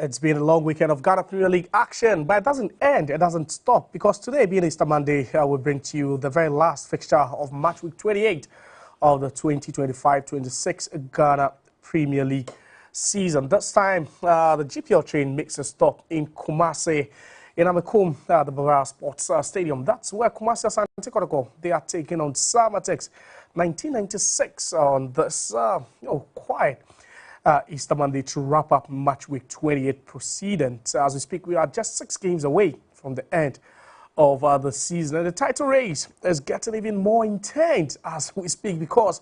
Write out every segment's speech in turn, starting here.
It's been a long weekend of Ghana Premier League action, but it doesn't end, it doesn't stop, because today, being Easter Monday, we bring to you the very last fixture of match week 28 of the 2025-26 Ghana Premier League season. This time, the GPL train makes a stop in Kumasi, in Amekum, the Bavaria Sports Stadium. That's where Kumasi Asante Kotoko, they are taking on Samartex 1996 on this quiet Easter Monday to wrap up match week 28 proceedings. As we speak, we are just 6 games away from the end of the season. And the title race is getting even more intense as we speak, because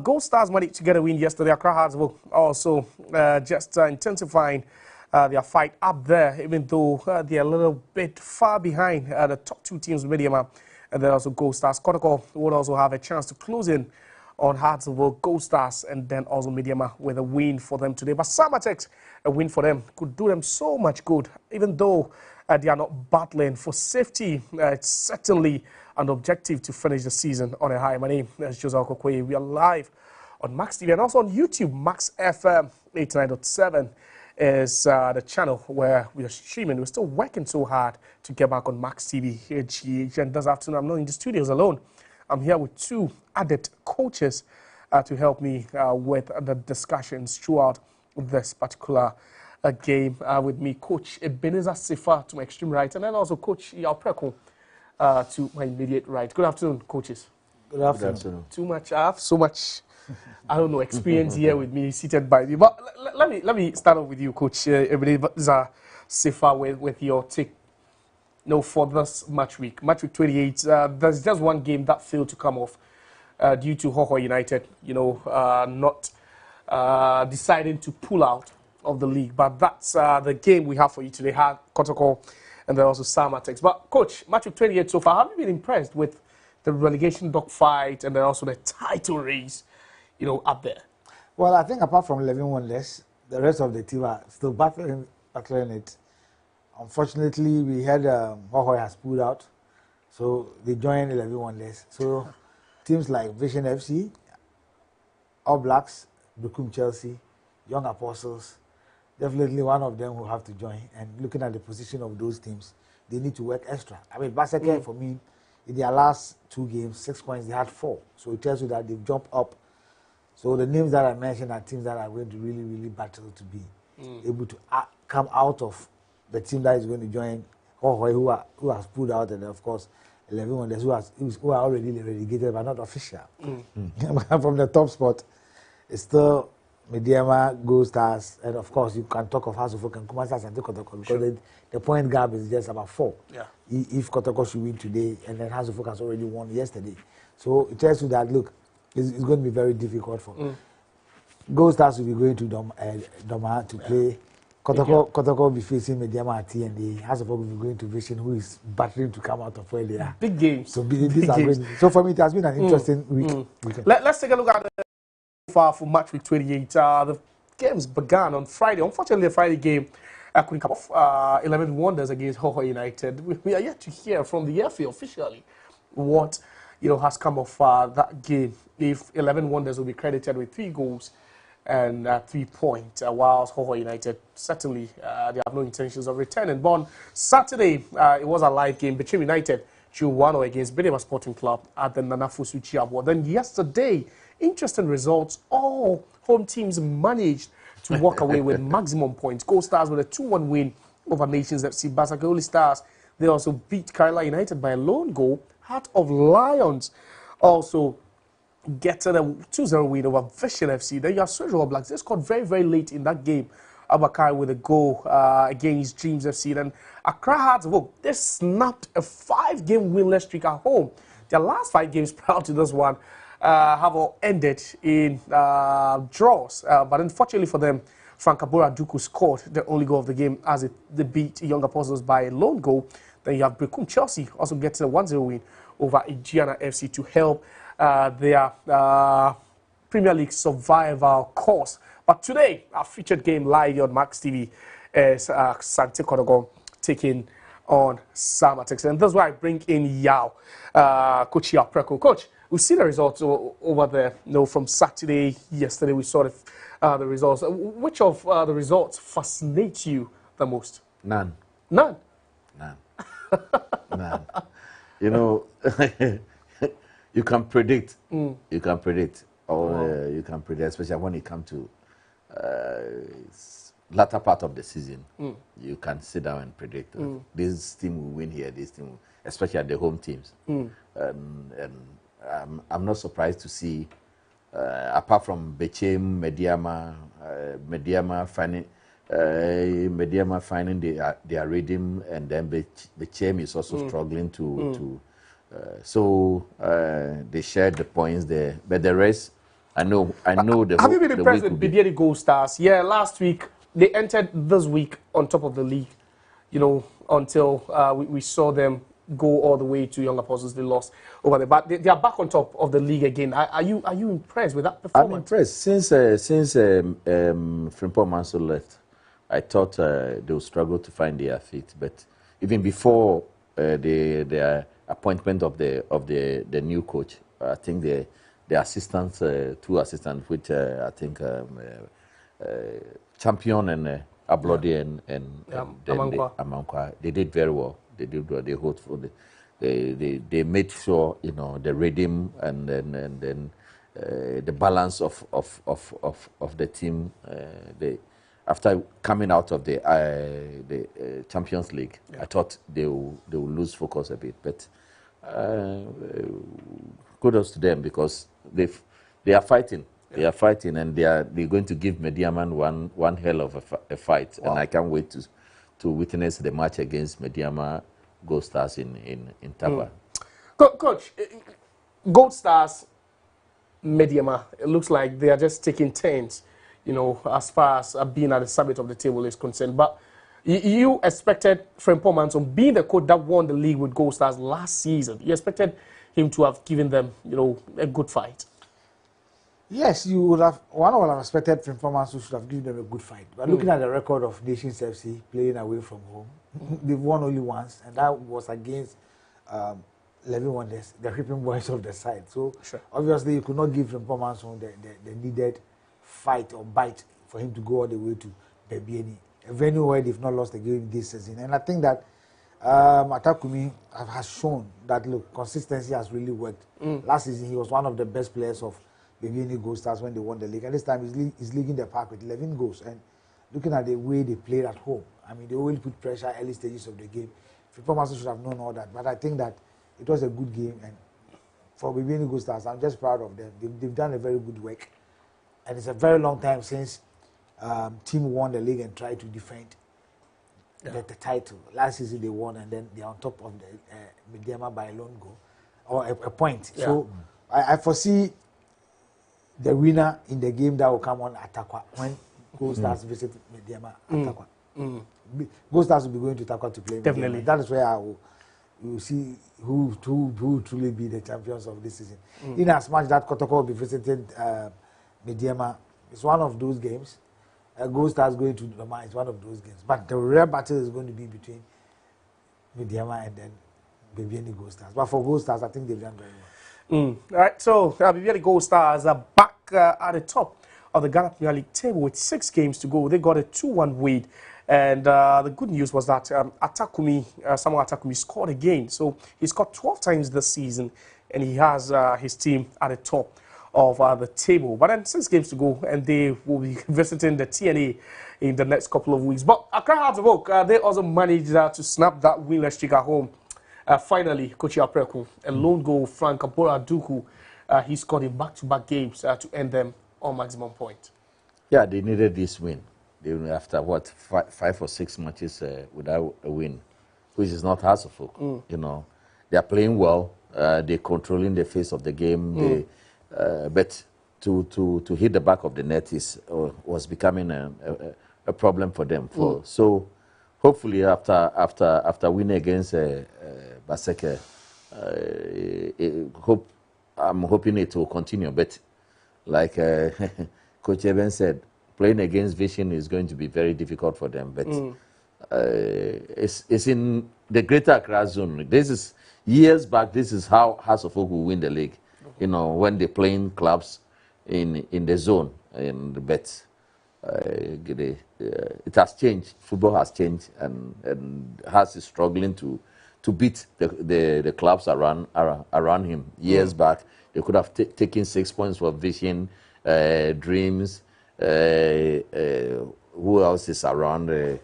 Gold Stars managed to get a win yesterday. Accra Hearts will also just intensifying their fight up there, even though they're a little bit far behind the top 2 teams, Mediama, and then also Gold Stars. Kotoko would also have a chance to close in on Hartsville, Gold Stars, and then also Mediama with a win for them today. But Samartex, a win for them could do them so much good, even though they are not battling for safety. It's certainly an objective to finish the season on a high. My name is Joseph Kokwe. We are live on Max TV and also on YouTube. Max FM 89.7 is the channel where we are streaming. We're still working so hard to get back on Max TV here at GH. And this afternoon, I'm not in the studios alone. I'm here with 2 adept coaches to help me with the discussions throughout this particular game. With me, Coach Ebenezer Sifa to my extreme right, and then also Coach Yao to my immediate right. Good afternoon, coaches. Good afternoon. Too much. I have so much, I don't know, experience here with me, seated by me. But let me start off with you, Coach Ebenezer Sifa, with your take. No, for this match week 28, there's just one game that failed to come off due to Hoho United, not deciding to pull out of the league. But that's the game we have for you today. Kotoko and then also Samartex. But Coach, match week 28 so far, have you been impressed with the relegation dogfight and then also the title race, up there? Well, I think apart from 11-1 less, the rest of the team are still battling it. Unfortunately, we had Hoho has pulled out, so they joined 11-1 less. So teams like Vision FC, All Blacks, Bukum Chelsea, Young Apostles, definitely one of them will have to join. And looking at the position of those teams, they need to work extra. I mean, Baseke, for me, in their last 2 games, 6 points, they had 4. So it tells you that they've jumped up. So the names that I mentioned are teams that are going to really, really battle to be able to come out of the team that is going to join Hoho, who has pulled out, and of course 11-1 who are already relegated but not official. From the top spot, it's still Mediama, Gold Stars, and of course you can talk of Hasufok and Kumasi Asante Kotoko, because the point gap is just about 4. Yeah. If Kotoko should win today, and then Hasufok has already won yesterday, so it tells you that look, it's going to be very difficult for Gold Stars will be going to Doma to play. Kotoko will be facing Mediama at TND. Hasufok will be going to Vision, who is battling to come out of where they are. Big games. So these are games. So for me, it has been an interesting week. Let's take a look at the far for match week 28. The games began on Friday. Unfortunately, the Friday game couldn't come off. 11 Wonders against Hoho United. We are yet to hear from the FA officially what has come off that game. If 11 Wonders will be credited with 3 goals and 3 points, whilst Hoho United certainly they have no intentions of returning. But on Saturday, it was a live game between United 2-1 against Bedeva Sporting Club at the Nanafusu Chiabo. Then yesterday, interesting results. All home teams managed to walk away with maximum points. Gold Stars with a 2-1 win over Nations FC. Basakoli Stars, they also beat Kerala United by a lone goal. Heart of Lions also getting a 2-0 win over Vision FC. Then you have All Blacks. They scored very, very late in that game. Abakar with a goal against Dreams FC. Then Accra Hearts, they snapped a 5-game winless streak at home. Their last 5 games prior to this one have all ended in draws. But unfortunately for them, Frankabora Duku scored the only goal of the game as they beat Young Apostles by a lone goal. Then you have Bukum Chelsea also getting a 1-0 win over Gianna FC to help their Premier League survival course. But today, our featured game live on Max TV is Asante Kotoko taking on Samartex. And that's why I bring in Yao, Coach Yao Preko. Coach, we've seen the results over there. From Saturday, yesterday, we saw the results. Which of the results fascinates you the most? None. None. None. None. You know, you can predict. You can predict. Or you can predict, especially when it comes to latter part of the season. You can sit down and predict. This team will win here. This team, especially at the home teams. And I'm not surprised to see, apart from Bechem, Mediama finding their rhythm, and then Bechem is also struggling to. So they shared the points there, but the rest, I know the. Have you been impressed with BBL Gold Stars? Yeah, last week they entered this week on top of the league. You know, until we saw them go all the way to Young Apostles. They lost over there, but they are back on top of the league again. Are you impressed with that performance? I'm impressed. Since Frimpong Manso left, I thought they would struggle to find their feet. But even before the appointment of the new coach, I think the assistants, two assistants, which I think Champion and Ablodi and Amankwa, they did very well. They did well. They hold for they made sure, you know, the rhythm and then the balance of the team. After coming out of the Champions League, I thought they will lose focus a bit, but kudos to them, because they are fighting. They are fighting, and they're going to give Mediaman one hell of a fight. Wow. And I can't wait to witness the match against Mediama Gold Stars in Taba. Coach, Gold Stars, Mediama, it looks like they are just taking turns, you know, as far as being at the summit of the table is concerned. But you expected Frimpong Manso, being the coach that won the league with Gold Stars last season, you expected him to have given them, you know, a good fight. Yes, you would have. One would have expected Frimpong Manso should have given them a good fight. But looking at the record of Nations FC playing away from home, they've won only once, and that was against Levin Wonders, the Ripping Boys of the side. So obviously, you could not give Frimpong Manso the needed fight or bite for him to go all the way to Bebieni, a venue where they've not lost a game this season. And I think that Atakumi has shown that, look, consistency has really worked. Last season, he was one of the best players of Bebieni Gold Stars when they won the league. And this time, he's leading the pack with 11 goals. And looking at the way they played at home, I mean, they always put pressure early stages of the game. Frimpong Manso should have known all that. But I think that it was a good game. And for Bebieni Gold Stars, I'm just proud of them. They've done a very good work. And it's a very long time since team won the league and tried to defend the title. Last season they won, and then they're on top of the Mediama by a lone goal or a point. Yeah. So I foresee the winner in the game that will come on Atakwa when Gold Stars visit Mediama Atakwa. Gold Stars will be going to Atakwa to play. Definitely. Mediama. That is where I will see who truly be the champions of this season. In as much that Kotoko will be visiting Mediama, it's one of those games. Gold Stars going to Doma is one of those games. But the real battle is going to be between Mediama and then Bebieni Gold Stars. But for Gold Stars, I think they've done very well. All right, so Bebieni Gold Stars are back at the top of the Ghana Premier League table with 6 games to go. They got a 2-1 lead. And the good news was that Samuel Atakumi scored again. So he scored 12 times this season, and he has his team at the top of the table. But then 6 games to go, and they will be visiting the TNA in the next couple of weeks. But Accra Hearts of Oak, they also managed to snap that winless streak at home. Finally, Kochi Apreku, a lone goal, Frank Kapora Duku, he scored in back-to-back games to end them on maximum point. Yeah, they needed this win. After what, 5 or 6 matches without a win, which is not hard for folk. You know, they are playing well. They're controlling the face of the game. But to hit the back of the net was becoming a problem for them. So hopefully after winning against Baseke, I'm hoping it will continue. But like Coach Eben said, playing against Vision is going to be very difficult for them. But it's in the Greater Accra zone. This is years back. This is how Hearts of Oak will win the league. You know, when they're playing clubs in the zone. in the bets. It has changed. Football has changed, and Hearts is struggling to beat the clubs around him. Years back, they could have taken 6 points for Vision, Dreams. Who else is around? Dreams,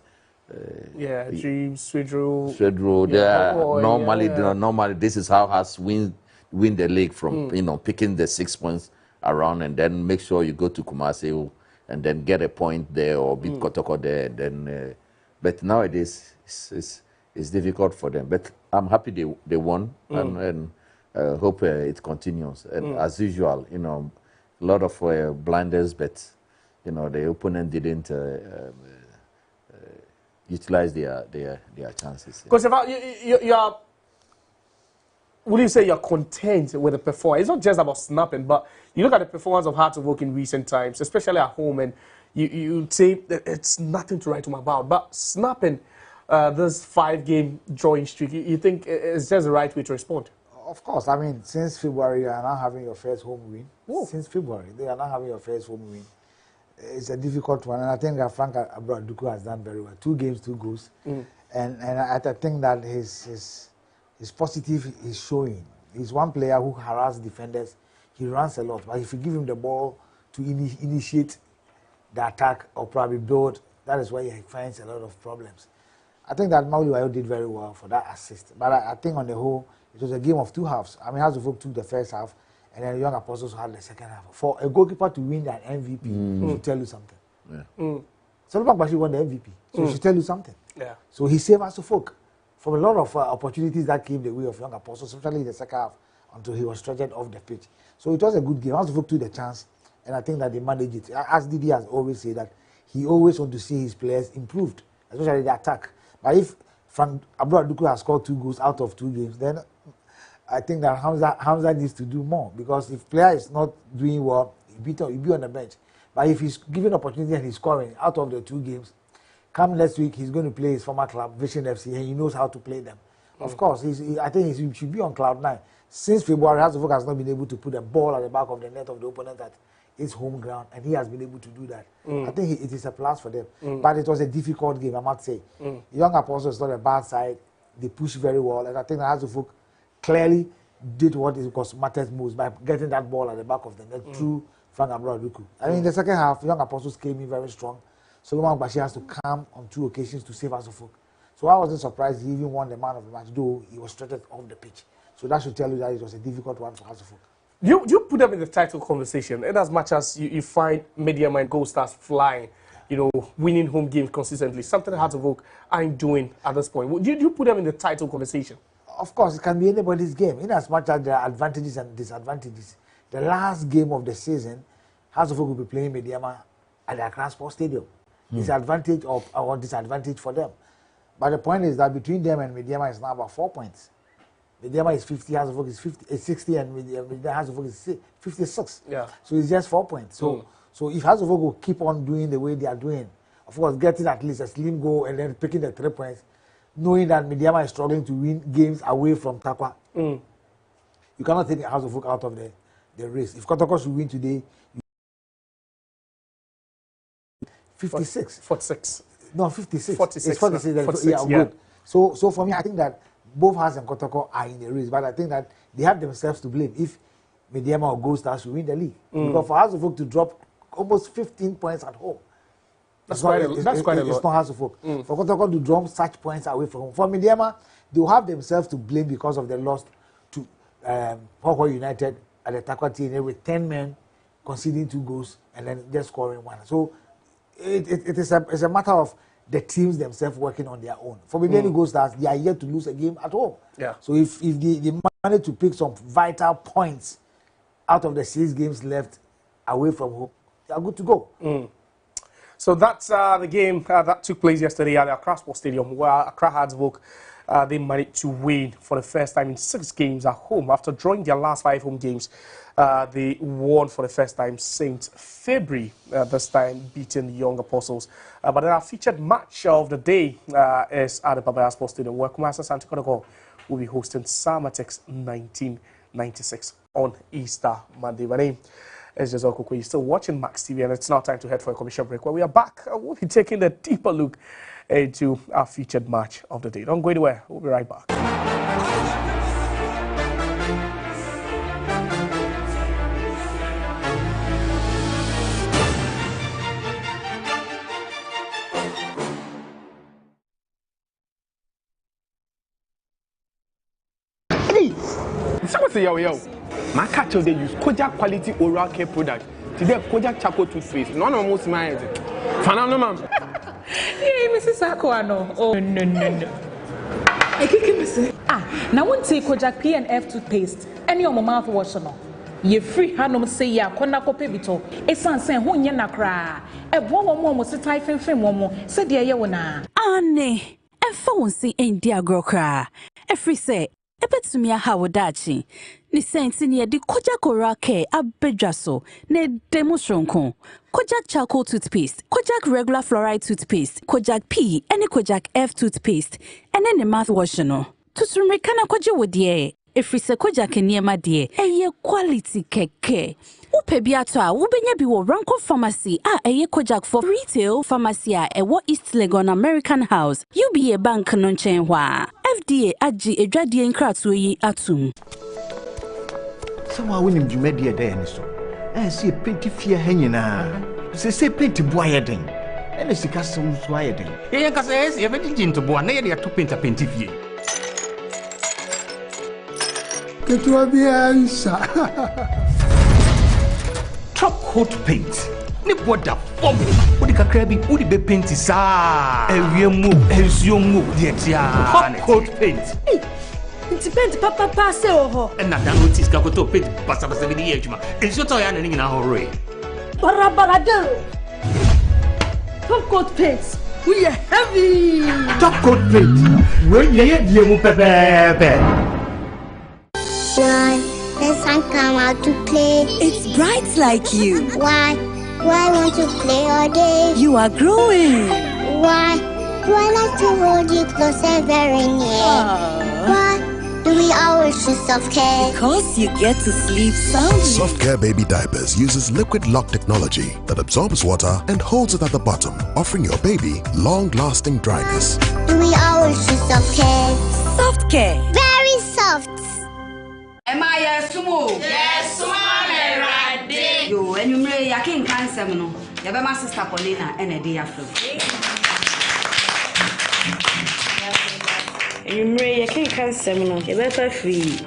Swedro. Swedro. Yeah, Normally, this is how Hearts win the league from picking the 6 points around, and then make sure you go to Kumasi and then get a point there or beat Kotoko there. And then, but nowadays it's difficult for them. But I'm happy they won and hope it continues. And as usual, a lot of blinders, but the opponent didn't utilize their chances. Because you are, would you say you're content with the performance? It's not just about snapping, but you look at the performance of Hearts of Oak in recent times, especially at home, and you say that it's nothing to write home about. But snapping this 5-game drawing streak, you think it's just the right way to respond? Of course. I mean, since February, you are now having your first home win. Whoa. Since February, they are now having your first home win. It's a difficult one, and I think that Frank Abraduku has done very well. 2 games, 2 goals, and I think that his positive is showing. He's one player who harasses defenders. He runs a lot, but if you give him the ball to initiate the attack or probably build, that is where he finds a lot of problems. I think that Mauliwayo did very well for that assist, but I think on the whole, it was a game of 2 halves. I mean, Hearts of Oak took the first half, and then Young Apostles had the second half. For a goalkeeper to win that MVP, should tell you something. Yeah. Solomon Bashi won the MVP, so it should tell you something. Yeah. So he saved Hearts of Oak from a lot of opportunities that came the way of Young Apostles, especially in the second half, until he was stretched off the pitch. So it was a good game. Hearts of Oak took the chance, and I think that they managed it. As Didi has always said, that he always wants to see his players improved, especially the attack. But if Frank Abraduku has scored 2 goals out of 2 games, then I think that Hamza needs to do more, because if player is not doing well, he'll be on the bench. But if he's given opportunity and he's scoring out of the 2 games, come next week he's going to play his former club, Vision FC, and he knows how to play them. Of course, I think he should be on cloud 9. Since February, Hearts of Oak has not been able to put a ball at the back of the net of the opponent at his home ground, and he has been able to do that. I think it is a plus for them. But it was a difficult game, I must say. Young Apostles is not a bad side. They pushed very well, and I think Hearts of Oak clearly did what matters most by getting that ball at the back of the net through Frank Abraduku. I mean, in the second half, Young Apostles came in very strong. Solomon Bashi has to come on 2 occasions to save Hearts of Oak. So I wasn't surprised he even won the man of the match, though he was stretched off the pitch. So that should tell you that it was a difficult one for Hearts of Oak. You put them in the title conversation, and as much as you find Media Mind Gold Stars flying, winning home games consistently, something Hearts of Oak aren't doing at this point. Do you put them in the title conversation? Of course, it can be anybody's game, in as much as there are advantages and disadvantages. The last game of the season, Hearts of Oak will be playing Mediama at the Accra Sports Stadium. It's advantage or disadvantage for them. But the point is that between them and Mediama is now about 4 points. Mediama is 50, Hearts of Oak is 60, and Hearts of Oak is 56. Yeah. So it's just 4 points. So if Hearts of Oak will keep on doing the way they are doing, of course, getting at least a slim goal and then picking the 3 points, knowing that Mediama is struggling to win games away from Takwa, you cannot take the Hearts of Oak out of the race. If Kotoko should win today, 56. 46. No, 56. 46. It's 46. 46, yeah, good. So for me, I think that both Hearts and Kotoko are in the race, but I think that they have themselves to blame if Mediama or Gold Stars should win the league. Because for Hearts of Oak to drop almost 15 points at home, That's quite a lot. It's not Hearts of Oak. For Kotoko to drop such points away from home. For Mediama, they will have themselves to blame because of the loss to Hoko United at the Takwa TNA with 10 men conceding 2 goals and then just scoring 1. So it's a matter of the teams themselves working on their own. For Mediama Gold Stars, they are yet to lose a game at home. Yeah. So if they manage to pick some vital points out of the 6 games left away from home, they are good to go. So that's the game that took place yesterday at the Accra Sports Stadium, where Accra Hearts of Oak, they managed to win for the first time in 6 games at home. After drawing their last 5 home games, they won for the first time since February, this time beating the Young Apostles. But then our featured match of the day is at the Babaya Sports Stadium, where Asante Kotoko will be hosting Samartex 1996 on Easter Monday. My name It's just Okoko. You're still watching Max TV, and it's now time to head for a commercial break. Where we are back, we'll be taking a deeper look into our featured match of the day. Don't go anywhere. We'll be right back. Someone say yo. My cat they use Kojak quality oral care product. Today Kojak charcoal toothpaste. None of most my head. Fanano ma'am. Hey, Mrs. Aquano. Oh no. I can't miss. Now won't take Kojak P&F toothpaste. Any of my mouthwash no. Ye free hanum say ya kona kope bito. Esan sen ho nya nakra. E bo wo mo se typing film mo. Se de ye wona. Ane. E fa won se India grokra. E free say ebetumi aha wodachi ni senti ni edi Kojak oral care abedwaso ne demonstration Kojak charcoal toothpaste, Kojak regular fluoride toothpaste, Kojak P, any Kojak F toothpaste, and then the mouthwash no. To sumrikana kwaje wodie, if we say Kojak niema die, eye quality keke. Upe biato a ubenya bi wo Ranko Pharmacy eye Kojak for retail pharmacy ewo East Legon American House, UBA Bank no nchen hwa. FDA agi edwadie nkratu yi atum. Someone winning Jumedi a day and so. I see a penty fear hanging out. Say penty boy den. And it's the custom swiding. Here, Casses, you have a to boy, nearly a 2 penta penty fee. Get to be answer. Top coat paint. Nip what the fuck? What the crabby, would it be painted, sir? A real move, as you move, dear. Top coat paint. It depends, Papa pass over. And not notice Kakoto paint, but some 70 years. It's your toy and in a hurry. Barabara. Top coat paints. We are heavy. Top coat paint. When you hear the pepe. Why? The sun come out to play. It's bright like you. Why? Why want to play all day? You are growing. Why? Do I like to hold you close and very near? Why do we always choose self-care? Because you get to sleep soundly. Soft Care Baby Diapers uses liquid lock technology that absorbs water and holds it at the bottom, offering your baby long-lasting dryness. Do we always choose self-care? Soft Care. Very soft. Am I a sumo? Yes, Sumo, You and you may a king cancer. You have my sister Paulina and a day after. You may a king cancer. You better free.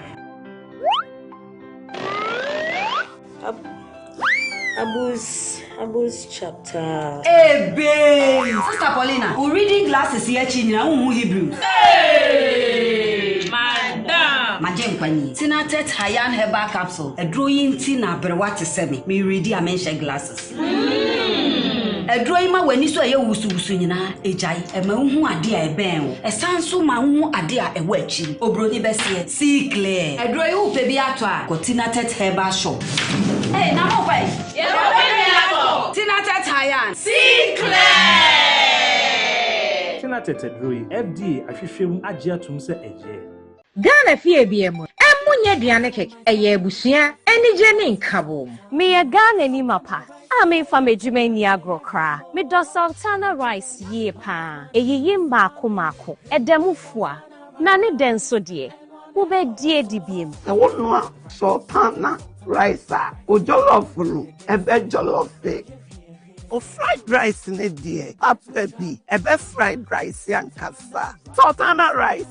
Abuse chapter. Hey, babe! Sister Paulina, who reading glasses here, China, who Hebrew? Hey! Madam! Majem Kwani. Tina Tet Hayan Herbal Capsule. A drawing Tina Berwati Semi. Me ready a mention glasses. A drawing ma when you saw your Wusunina, a jai, a mahu adia a bang, a sansu mahu adia a wedgie, or brody bessie, see clear. A drawing baby atwa, got Tina Tet Herbal Shop. Hey, now wait. Tina Tet Hayan. See clear. Tina Tet Drawing FDA ahwehwem agye atum se eje. Ghana fie biemu. Emunye duane kek eye ebusua enije ne nkabo. Me ye Ghana ni mapa. Ame fa mejume ni agrokra. Me do sultana rice ye pa. Eyiyi mako. Edemufua. Na ne denso de. Wo be die di biem. E wonu sultana rice o jollof ru. E be jollof o fried rice ne die. After bi e be fried rice yankasa. Sultana rice.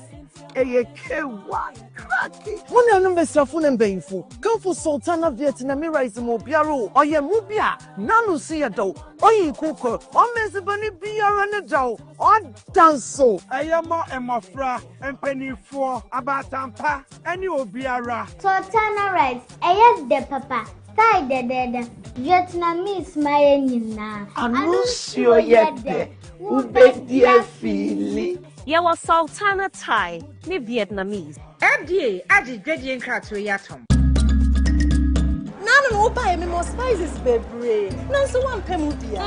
Eye kewa cracky. One of them best of them painful. Come for Sultana Vietnamese rice mo biaro. Or ye mubia. Nanu see a dough. Or ye cook. Or mesibani biara and a dough. Or danso. I am a fra and penny for about tampa. And you biara. Sultana rice. I have the papa. Side the Vietnamese my nina. Anuncio yet. Ube dear feeling. Ye was Sultana Thai, ni Vietnamese. FDA adi gradient criteria yatom. Nano buy me more spices, baby. Nanso one pemudia.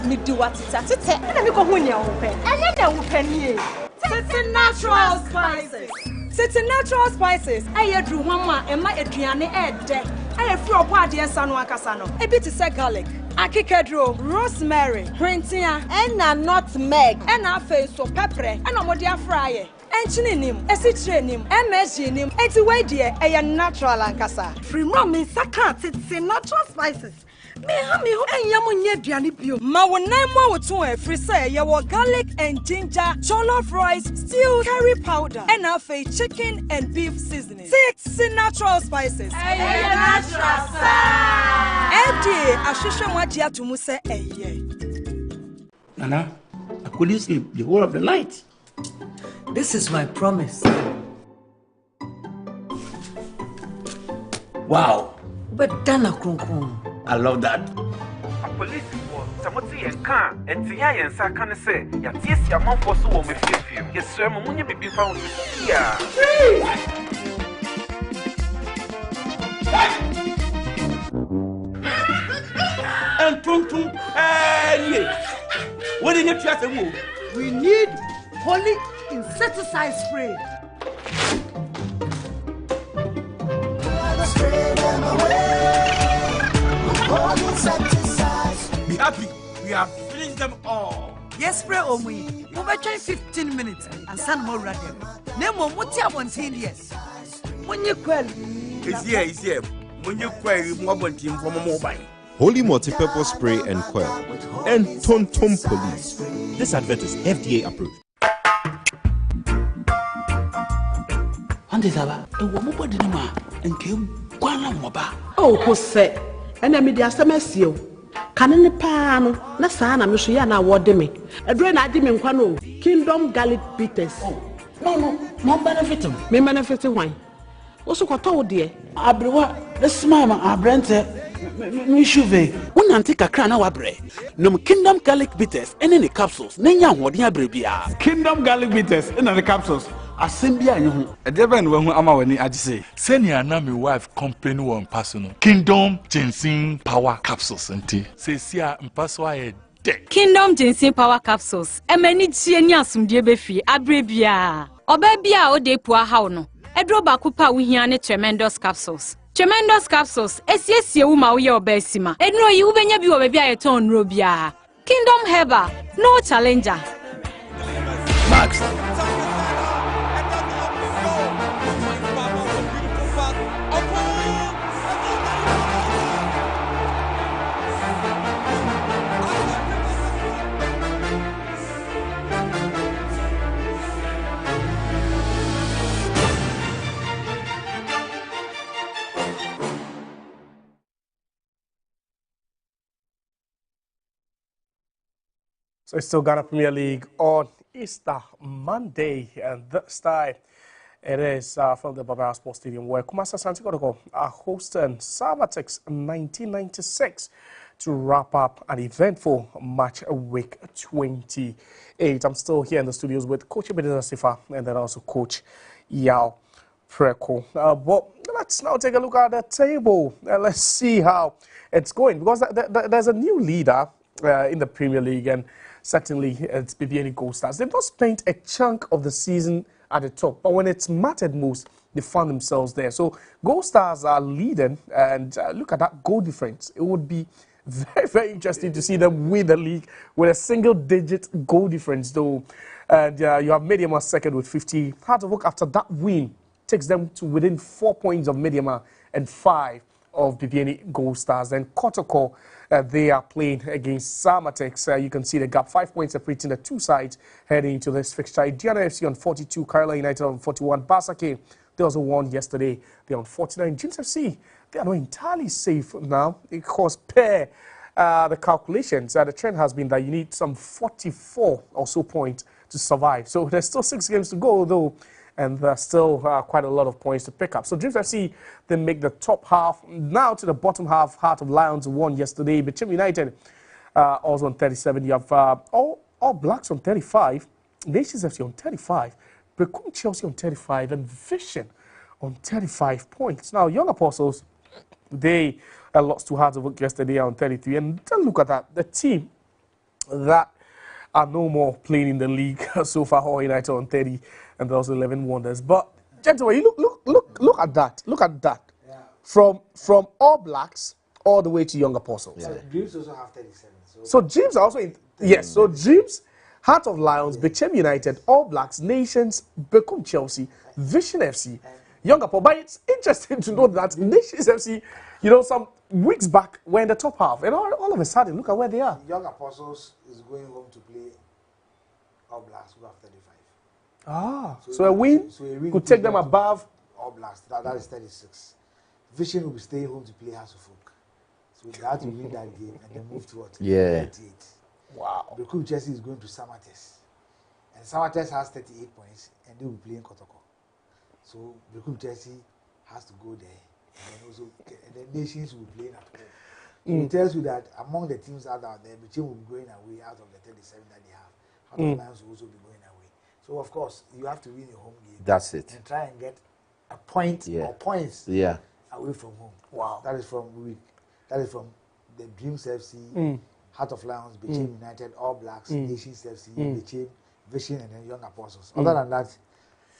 Me do what it at. And me go hunya open. And then I open here. It's natural spices. Sitting natural spices. I drew mama and my Adriane Ed. I free up party and San Casano. A bit to say garlic. Akikadro, rosemary, printia, and a nutmeg, and a face so pepper, and a modia fryer. And chinim, a citrinim, MSG nim, 80 way dear, a natural ancasa. Free mom in sakat, it's in natural spices. Me who and yamunya dianipio. Ma one name more to a free say, your garlic and ginger, jollof rice, stewed curry powder, and a face chicken and beef seasoning. 6 natural spices. Natural FDA, I should want you to say a year. Nana, I couldn't sleep the whole of the night. This is my promise. Wow. But Dana Kunkun. I love that. A police was Samoti and Khan and Tia and Sakan say, Yatis, your mom for so with you. Yes, sir, Munya be found here. And Tuntum, what did you try to move? We need holy insecticide spray. Be happy, we have finished them all. Yes, spray on we. Over 15 minutes and send more random. Name one what you want in yes. When you quell, it's here. When you query more team from a mobile. Holy multi-purpose spray and coil. And Tonton Police. This advert is FDA approved. Oh, Jose, and I made the SMS. Can any pan, Nasana, Michiana, what de me? A drain I didn't quano, Kingdom Garlic Bitters. Oh, no, more benefiting. Me benefiting wine. Also, what told dear? Abrewa, the smile, our brand, Mishuve. One antique a crown our bread. No Kingdom Garlic Bitters and any capsules. Nanya, what dear Bribia. Kingdom Garlic Bitters and the capsules. Assembly, a devil when I'm when I say, send your name, wife, company, one personal. Kingdom Ginseng Power Capsules, and tea. Say, see, I'm password. Kingdom Ginseng Power Capsules. A many genius from Debefi, Abrabia. Or Babia or de Pua Hauno. A drawback kupa we hear tremendous capsules. Tremendous capsules, yes, you ma your besima. And no, you when you be a ton rubia. Kingdom Heber, no challenger. Max. So it's still Ghana Premier League on Easter Monday, and this time it is from the Barbara Sports Stadium where Asante Kotoko are hosting Samartex 1996 to wrap up an eventful match week 28. I'm still here in the studios with Coach Ebenezer Sifa and then also Coach Yao Preko. But let's now take a look at the table and let's see how it's going, because there's a new leader in the Premier League, and certainly it's BBN Gold Stars. They've not spent a chunk of the season at the top, but when it's mattered most, they found themselves there. So Gold Stars are leading, and look at that goal difference. It would be very, very interesting to see them win the league with a single-digit goal difference, though. And you have Mediama second with 50. Hard work after that win takes them to within 4 points of Mediama and 5 of BBN Gold Stars. Then Kotoko, they are playing against Samartex. You can see the gap, 5 points separating the two sides heading into this fixture. Indiana FC on 42, Kerala United on 41. Basake, they also won yesterday. They're on 49. James FC, they are not entirely safe now because per the calculations, the trend has been that you need some 44 or so points to survive. So there's still 6 games to go, though, and there's still quite a lot of points to pick up. So Dreams FC, they make the top half. Now to the bottom half, Heart of Lions won yesterday. Bichim United also on 37. You have all Blacks on 35. Nations FC on 35. Bekum Chelsea on 35. And Vision on 35 points. Now, Young Apostles, they lost to Hearts of Oak yesterday on 33. And then look at that. The team that are no more playing in the league so far, All United on 30. And there's 11 wonders. But Gentlemen, you look at that. Look at that. Yeah. From All Blacks all the way to Young Apostles. So Dreams also have 37. So Dreams are also in. Yes. So Dreams, Heart of Lions, Bechem United, All Blacks, Nations, Become Chelsea, Vision FC, Young Apostles. But it's interesting to know that Nations FC, some weeks back were in the top half, and all of a sudden, look at where they are. Young Apostles is going home to play All Blacks who have 35. Ah, so a win could take them above All Blacks. That is 36. Vision will be staying home to play House of Folk. So they have to win that game and then move to what? 38. Wow. Recruit Chelsea is going to Samartex. And Samartex has 38 points and they will be playing Kotoko. So Recruit Chelsea has to go there. And then Nations will be playing at home. It tells you that among the teams out there, Bechem will be going away out of the 37 that they have. Heart of Lions will also be going away. So of course, you have to win a home game. That's it. And try and get a point or points away from home. Wow. That is from the Dreams FC, Heart of Lions, Bechem United, All Blacks, Nations FC, Bechem, Vision, and then Young Apostles. Other than that,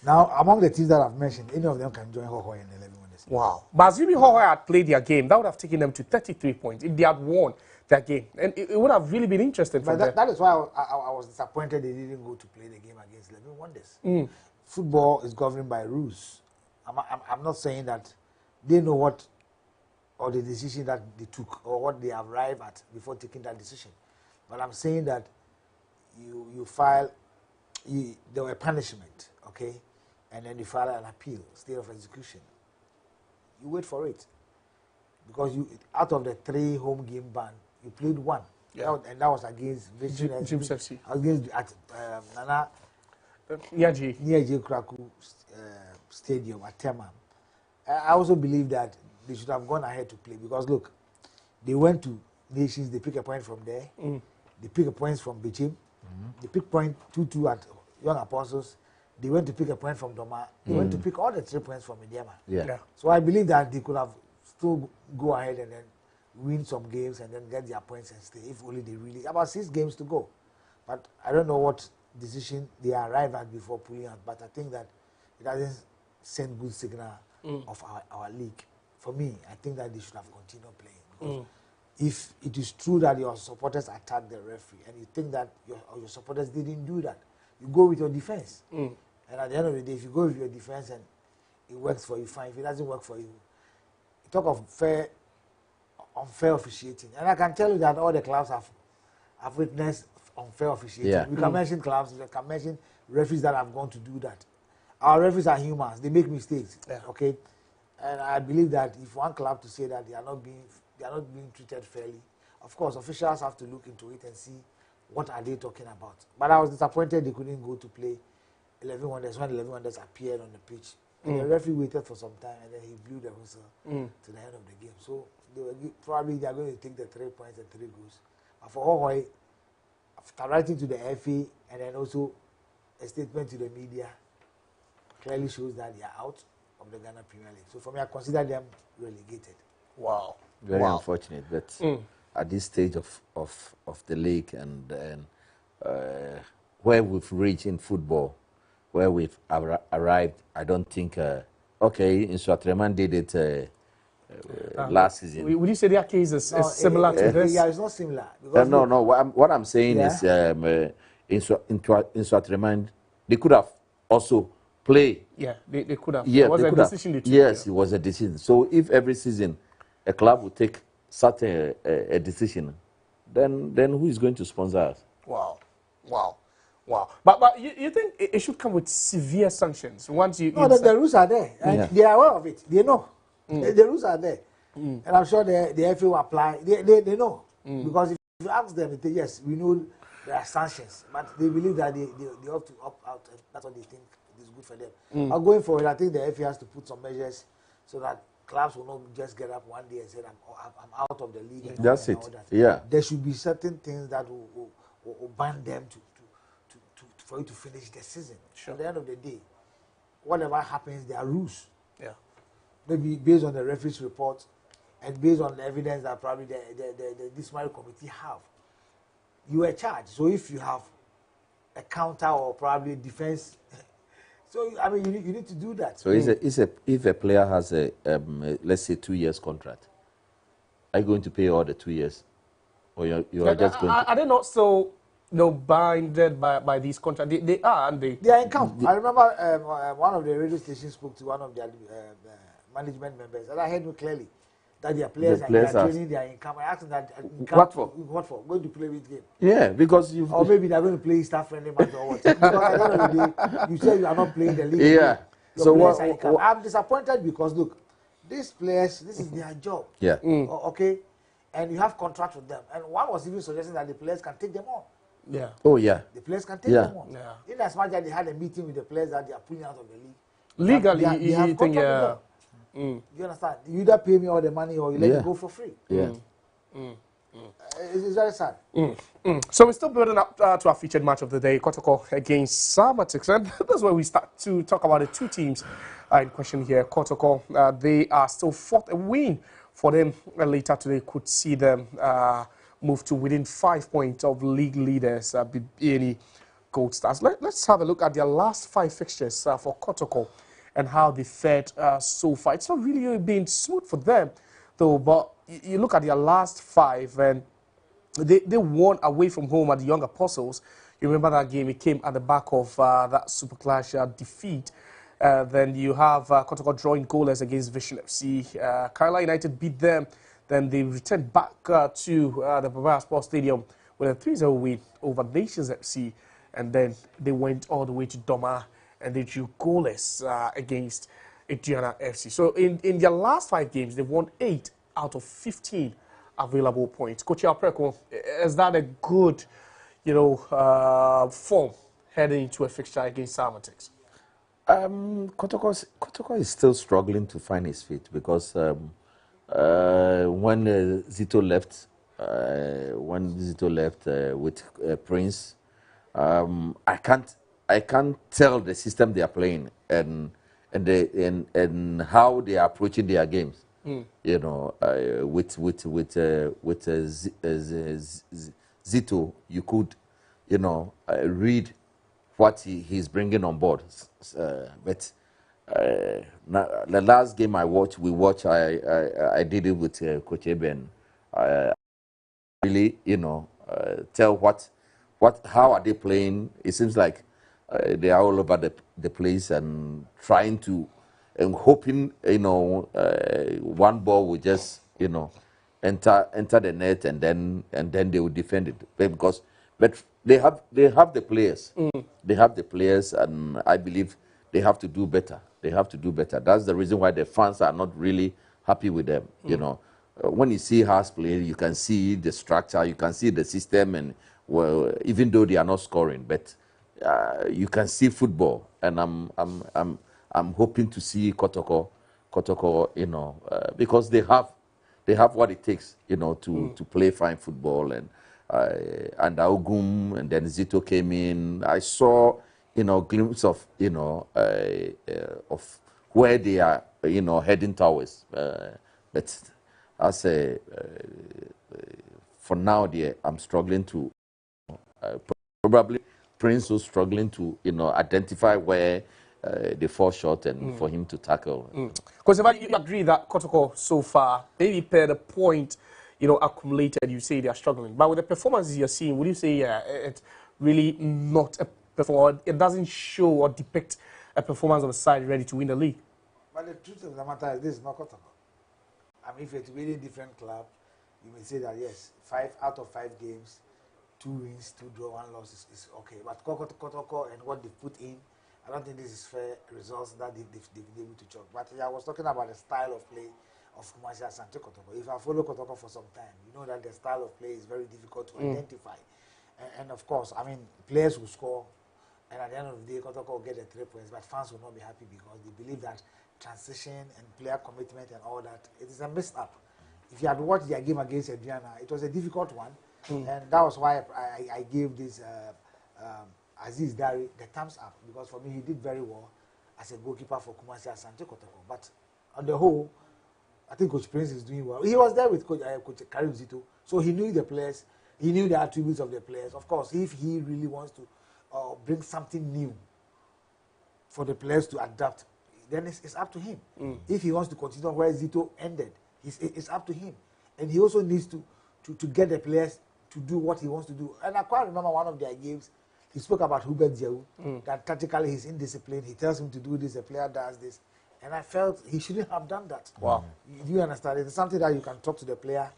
now among the teams that I've mentioned, any of them can join Hohoi and 11 winners. Wow. But assuming Hohoi had played their game, that would have taken them to 33 points if they had won that game. And it would have really been interesting for them. That is why I was disappointed they didn't go to play the game against 11 Wonders. Football is governed by rules. I'm not saying that they know what or the decision that they took or what they arrived at before taking that decision. But I'm saying that you file, there were punishment, okay? And then you file an appeal, state of execution. You wait for it. Because out of the 3 home game ban, you played 1. Yeah. And that was against Dreams FC. Against Nana near J. Kraku Stadium at Temam. I also believe that they should have gone ahead to play because look, they went to Nations, they pick a point from there, they pick a point from Bechem, they pick point 2-2 at Young Apostles, they went to pick a point from Doma, they went to pick all the 3 points from Mediama. Yeah. So I believe that they could have still go ahead and then win some games and then get their points and stay if only they really about 6 games to go. But I don't know what decision they arrive at before pulling out, but I think that it doesn't send good signal of our league. For me, I think that they should have continued playing. Because if it is true that your supporters attacked the referee and you think that your supporters didn't do that, you go with your defense. And at the end of the day, if you go with your defense and it works for you, fine. If it doesn't work for you, you talk of unfair officiating. And I can tell you that all the clubs have witnessed unfair officiating. Yeah. We can mention clubs, we can mention referees that have gone to do that. Our referees are humans. They make mistakes. Okay? And I believe that if one club to say that they are not being treated fairly, of course, officials have to look into it and see what are they talking about. But I was disappointed they couldn't go to play 11 Wonders when 11 Wonders appeared on the pitch. And the referee waited for some time and then he blew the whistle to the end of the game. So probably they are going to take the 3 points and 3 goals. But for Hohoi, after writing to the FA and then also a statement to the media, clearly shows that they are out of the Ghana Premier League. So for me, I consider them relegated. Wow. Very unfortunate, but at this stage of the league and where we've reached in football, where we've arrived, I don't think, Inswatreman did it last season. Would you say their case is similar to this? Yeah, it's not similar. No. What I'm saying is Inswatreman, they could have also play. Yeah, they could have. Yeah, it was a decision they took. Yes, it was a decision. So if every season a club would take such a decision, then who is going to sponsor us? Wow. But you think it should come with severe sanctions once you... No, the rules are there. And they are aware of it. They know. The rules are there. And I'm sure the FA will apply. They know. Because if you ask them, they say, yes, we know there are sanctions. But they believe that they have to opt out. And that's what they think is good for them. But going forward, I think the FA has to put some measures so that clubs will not just get up one day and say, I'm out of the league. That's it. Yeah. There should be certain things that will ban them for you to finish the season. Sure. At the end of the day, whatever happens, there are rules. Yeah. Maybe based on the referee's report and based on the evidence that probably the disciplinary committee have. You are charged. So if you have a counter or probably defense So I mean, you need to do that. So if a player has a let's say 2 years contract, are you going to pay all the 2 years, or you are just going to? Are they not so binded by these contracts? They are, aren't they? They are in camp. I remember one of the radio stations spoke to one of their management members, and I heard me clearly that their players are training, they are in camp. I asked them that in camp, what for? Going to play which game? Yeah, because you. Or maybe they are going to play staff-friendly match or what? Because at the end of the day, you say you are not playing the league. Yeah. So players are in camp. I'm disappointed because look, these players, this is their job. Yeah. Okay, and you have contract with them. And one was even suggesting that the players can take them on. Yeah. Oh yeah. The players can take them on. Yeah. In as much as they had a meeting with the players that they are pulling out of the league. Legally, you have think you understand? You either pay me all the money or you let me go for free. Yeah. It's very sad. So we're still building up to our featured match of the day, Kotoko against Samartex. And that's where we start to talk about the two teams in question here. Kotoko, they are still fourth. A win for them later today could see them move to within 5 points of league leaders, BBNE Gold Stars. Let's have a look at their last 5 fixtures for Kotoko and how they fared so far. It's not really been smooth for them, though, but you look at their last 5 and they won away from home at the Young Apostles. You remember that game? It came at the back of that Super Clash defeat. Then you have Kotoko drawing goalless against Vision FC. Kerala United beat them. Then they returned back to the Barbara Sports Stadium with a 3-0 win over Nations FC. And then they went all the way to Doma and they drew goalless against Adriana FC. So in their last 5 games, they've won 8 out of 15 available points. Coach Alpreko, is that a good, form heading into a fixture against Samartex? Kotoko is still struggling to find his feet because when Zito left, with Prince, I can't tell the system they are playing and how they are approaching their games. With Zito, you could, read what he's bringing on board. But the last game I did it with Coach Eben. Really, tell how are they playing? It seems like they are all over the place and trying to and hoping, one ball will just, enter the net and then they will defend it. But they have the players. They have the players, and I believe they have to do better. They have to do better. That's the reason why the fans are not really happy with them. When you see us play, you can see the structure, you can see the system, and even though they are not scoring, but you can see football. And I'm hoping to see Kotoko, because they have what it takes, to play fine football. And Ogum and then Zito came in. I saw, glimpse of, of where they are, heading towards. But I say, for now, I'm struggling to, probably Prince was struggling to, identify where they fall short and for him to tackle. Because if you agree that Kotoko so far, maybe per the point, accumulated, you say they are struggling. But with the performances you're seeing, would you say it's really not a performance? It doesn't show or depict a performance on the side ready to win the league. But the truth of the matter is this is not Kotoko. I mean, if it's a really different club, you may say that yes, 5 out of 5 games, 2 wins, 2 draw, 1 loss is okay. But Kotoko and what they put in, I don't think this is fair results that they've been able to chalk. But I was talking about the style of play of Kumasi Asante Kotoko. If I follow Kotoko for some time, you know that the style of play is very difficult to identify. And of course, I mean, players will score, and at the end of the day, Kotoko will get the 3 points, but fans will not be happy because they believe that transition and player commitment and all that, it is a messed up. If you had watched their game against Adriana, it was a difficult one, and that was why I gave this Aziz Dari the thumbs up, because for me he did very well as a goalkeeper for Kumasi Asante Kotoko. But on the whole, I think Coach Prince is doing well. He was there with Coach Karim Zito, so he knew the players, he knew the attributes of the players. Of course, if he really wants to bring something new for the players to adapt, then it's up to him. If he wants to continue where Zito ended, it's up to him. And he also needs to get the players to do what he wants to do. And I quite remember one of their games, he spoke about Hubert Diaw, that tactically he's indisciplined. He tells him to do this, the player does this. And I felt he shouldn't have done that. Wow. Do you understand? It's something that you can talk to the player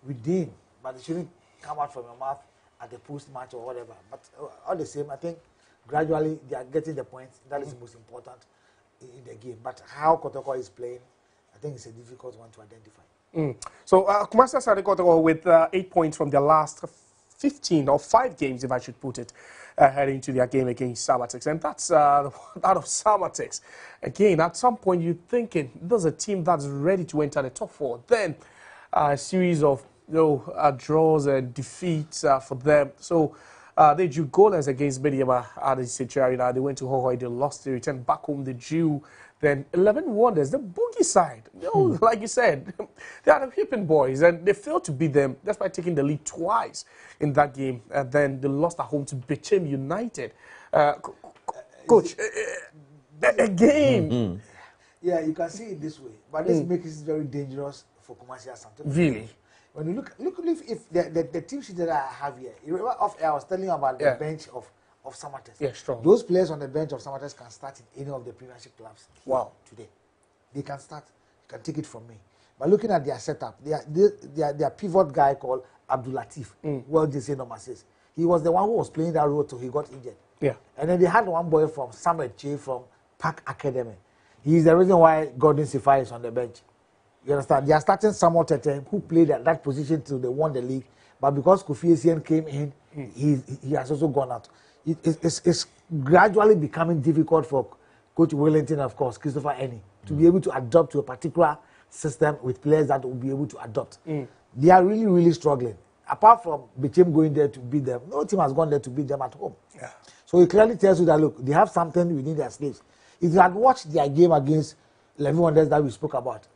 within, but it shouldn't come out from your mouth at the post-match or whatever. But all the same, I think gradually they are getting the point. That is the most important in the game. But how Kotoko is playing, I think it's a difficult one to identify. So Kumasi Asante Kotoko with 8 points from their last 15 or 5 games, if I should put it, heading to their game against Samartex. And that's out of Samartex. Again, at some point you're thinking, there's a team that's ready to enter the top 4. Then a series of draws and defeats for them. So they drew goalless against Mediama at the Sechari. They went to Hohoi, they lost, they returned back home, they drew. Then 11 Wonders, the boogie side, like you said, they are the Hippin boys, and they failed to beat them despite taking the lead twice in that game. And then they lost at home to Bechem United. Coach, again. Yeah, you can see it this way, but this makes it very dangerous for Kumasi Asante. Really? When you look if the team sheet that I have here, you remember I was telling you about the bench of Samartex. Yeah, strong. Those players on the bench of Samartex can start in any of the Premiership clubs. Wow. Today, they can start. You can take it from me. But looking at their setup, their pivot guy called Abdul Latif, well, they say number 6. He was the one who was playing that role till he got injured. Yeah. And then they had one boy from Samuel Che from Park Academy. He is the reason why Gordon Sifai is on the bench. You understand? They are starting Samuel Tete, who played at that position till they won the league. But because Kofi Essien came in, he has also gone out. It's gradually becoming difficult for Coach Wellington, of course, Christopher Eni, to be able to adapt to a particular system with players that will be able to adopt. They are really, really struggling. Apart from Bechem going there to beat them, no team has gone there to beat them at home. Yeah. So it clearly tells you that, look, they have something within their sleeves. If you had watched their game against 11 Wonders that we spoke about,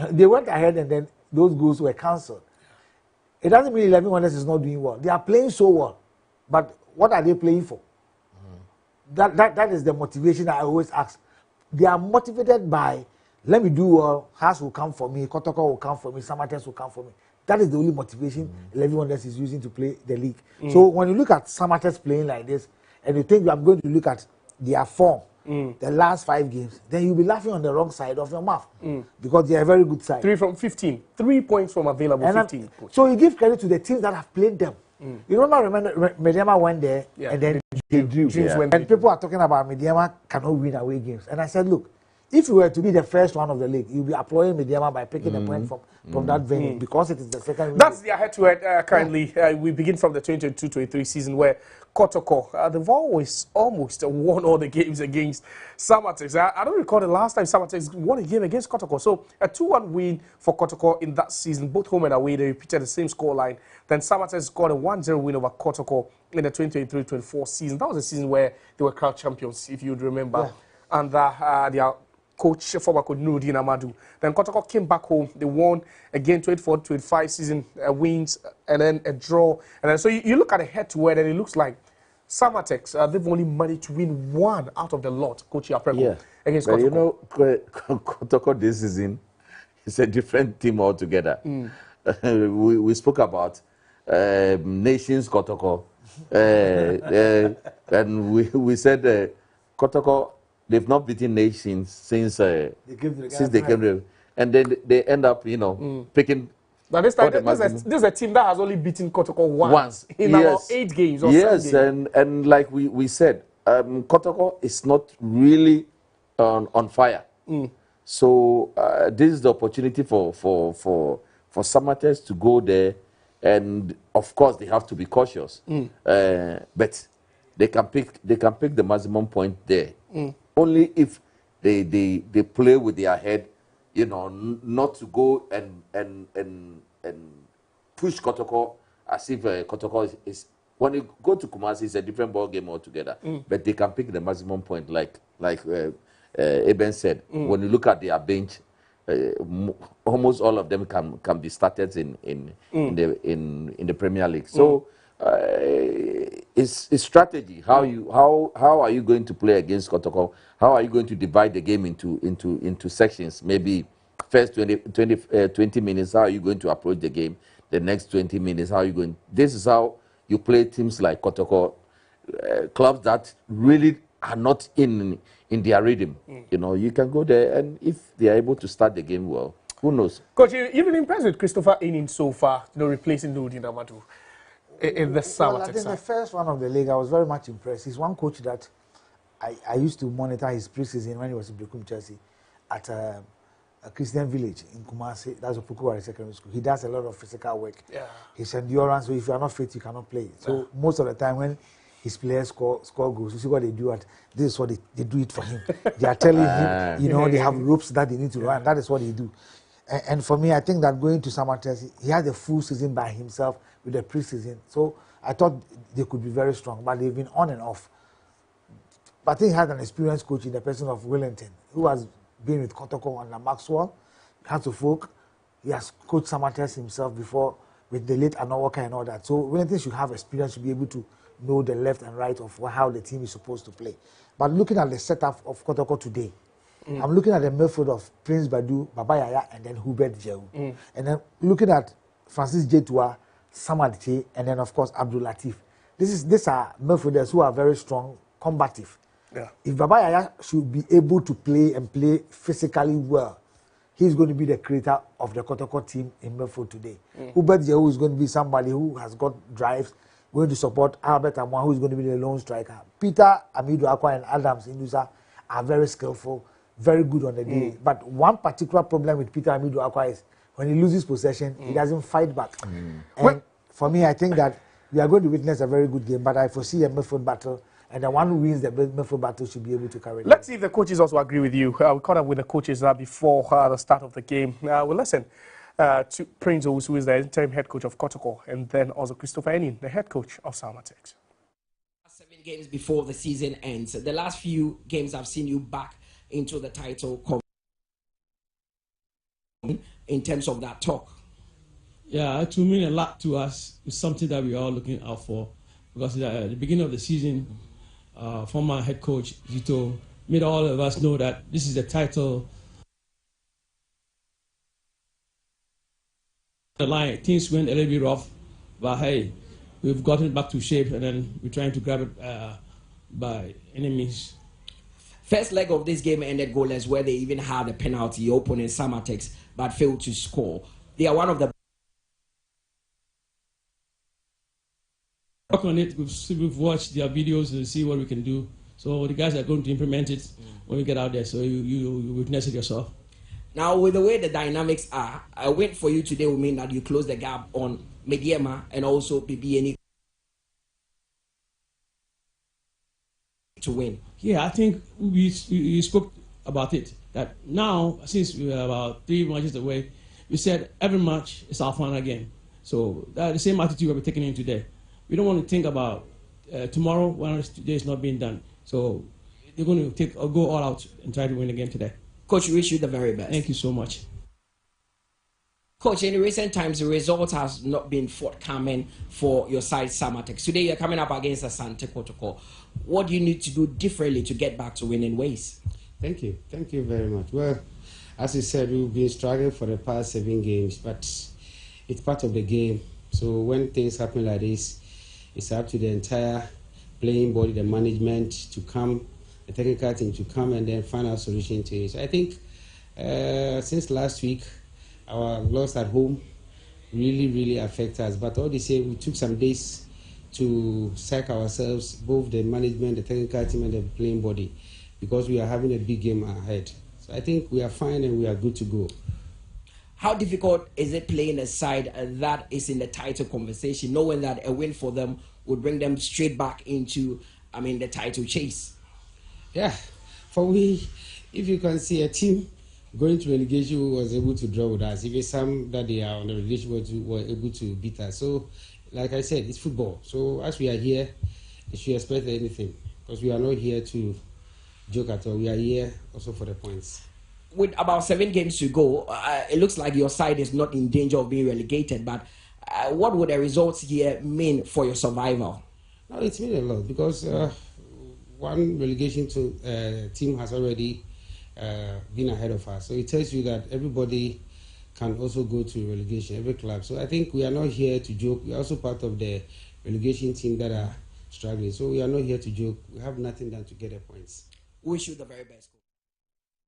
they went ahead and then those goals were cancelled. It doesn't mean 11 Wonders is not doing well. They are playing so well. But what are they playing for? That is the motivation I always ask. They are motivated by, let me do well, Haas will come for me, Kotoko will come for me, Samartex will come for me. That is the only motivation 11 Wonders is using to play the league. So when you look at Samartex playing like this, and you think I'm going to look at their form, the last 5 games, then you'll be laughing on the wrong side of your mouth. Because they are a very good side. 3 from 15. 3 points from available 15. So you give credit to the teams that have played them. You remember Mediama went there and then they drew. And people are talking about Mediama cannot win away games. And I said, look, if you were to be the first one of the league, you'll be applauding Mediama by picking a point from that venue because it is the second. That's their head-to-head currently. We begin from the 2022-23 season where Kotoko, they've always almost won all the games against Samartex. I don't recall the last time Samartex won a game against Kotoko. So a 2-1 win for Kotoko in that season, both home and away. They repeated the same scoreline. Then Samartex scored a 1-0 win over Kotoko in the 2023-24 season. That was a season where they were crowd champions, if you'd remember. Yeah. And their coach, former coach Nuruddin Amadou. Then Kotoko came back home. They won again 24-25 season wins and then a draw. And then so you look at the head-to-head and it looks like Samartex, they've only managed to win 1 out of the lot, Coach Yaprego, against Kotoko. You know, Kotoko this season is a different team altogether. We spoke about Nations Kotoko. And we said Kotoko, they've not beaten Nations since they came there. And then they end up, picking. But this time, this is a team that has only beaten Kotoko once in about 8 games or 7 games. And like we said, Kotoko is not really on fire. So this is the opportunity for Samartex to go there, and of course they have to be cautious. But they can pick the maximum point there. Only if they play with their head, not to go and push Kotoko as if Kotoko is. When you go to Kumasi, it's a different ball game altogether. But they can pick the maximum point, like Eben said. When you look at their bench, almost all of them can be started in the Premier League. So It's strategy. How are you going to play against Kotoko? How are you going to divide the game into sections? Maybe first 20 minutes, how are you going to approach the game? The next 20 minutes, how are you going? This is how you play teams like Kotoko, clubs that really are not in their rhythm. You know, you can go there, and if they are able to start the game well, who knows? Coach, you've been impressed with Christopher Enin so far, replacing Nudi Namatu in the Samartex. I think the first one of the league, I was very much impressed. He's one coach that I used to monitor his preseason when he was in Brekum Chelsea at a Christian village in Kumasi. That's a Pukuwari secondary school. He does a lot of physical work. Yeah. His endurance, so if you are not fit, you cannot play. So most of the time when his players score goals, you see what they do this is what they do it for him. They are telling him, you know, they have ropes that they need to run. That is what they do. And for me, I think that going to Samartex, he had the full season by himself with the preseason. So I thought they could be very strong, but they've been on and off. But I think he had an experienced coach in the person of Wellington, who has been with Kotoko and Maxwell, Hans of Folk. He has coached Samartex himself before with the late Anowaka and all that. So Wellington should have experience to be able to know the left and right of how the team is supposed to play. But looking at the setup of Kotoko today, I'm looking at the midfield of Prince Badu, Baba Yaya, and then Hubert Jehu. And then looking at Francis Jetua, Samadite, and then of course Abdul Latif. These are midfielders who are very strong, combative. Yeah. If Baba Yaya should be able to play physically well, he's going to be the creator of the Kotoko team in midfield today. Hubert Jehu is going to be somebody who has got drives, going to support Albert Amwa, who is going to be the lone striker. Peter, Amidu Akwa, and Adams Indusa are very skillful, very good on the day. But one particular problem with Peter Amidu Akwa is when he loses possession, he doesn't fight back. And for me, I think that we are going to witness a very good game, but I foresee a midfield battle, and the one who wins the midfield battle should be able to carry it. Let's see if the coaches also agree with you. We caught up with the coaches before the start of the game. We'll listen to Prince Owusu, who is the interim head coach of Kotoko, and then also Christopher Enin, the head coach of Samartex. 7 games before the season ends. The last few games I've seen you back into the title in terms of that talk. Yeah, it will mean a lot to us. It's something that we are all looking out for, because at the beginning of the season, former head coach Zito made all of us know that this is the title. The line, things went a little bit rough, but hey, we've gotten back to shape, and then we're trying to grab it by any means. First leg of this game ended goalless, where they even had a penalty, opponent Samartex, but failed to score. They are one of the... Work on it. We've watched their videos and see what we can do. So the guys are going to implement it when we get out there, so you witness it yourself. Now, with the way the dynamics are, a win for you today will mean that you close the gap on Mediema and also PBNE to win. Yeah, I think we spoke about it, that now, since we are about 3 matches away, we said every match is our final game. So the same attitude we're taking in today. We don't want to think about tomorrow when today is not being done. So they're going to go all out and try to win again today. Coach, we wish you the very best. Thank you so much. Coach, in recent times, the result has not been forthcoming for your side, Samartex. Today, you're coming up against Asante Kotoko. What do you need to do differently to get back to winning ways? Thank you. Thank you very much. Well, as you said, we've been struggling for the past 7 games, but it's part of the game. So when things happen like this, it's up to the entire playing body, the management to come, the technical team to come and then find a solution to it. So I think since last week, our loss at home really affect us. But all the same, we took some days to psych ourselves, both the management, the technical team, and the playing body, because we are having a big game ahead. So I think we are fine and we are good to go. How difficult is it playing a side that is in the title conversation, knowing that a win for them would bring them straight back into, the title chase? Yeah, for we, if you can see a team going to relegation who was able to draw with us, even some that they are on the relegation were able to beat us. So, like I said, it's football. So as we are here, you should expect anything, because we are not here to joke at all. We are here also for the points. With about 7 games to go, it looks like your side is not in danger of being relegated, but what would the results here mean for your survival? No, it's mean a lot because one relegation team has already been ahead of us. So it tells you that everybody can also go to relegation, every club. So I think we are not here to joke. We are also part of the relegation team that are struggling. So we are not here to joke. We have nothing than to get the points. Wish you the very best.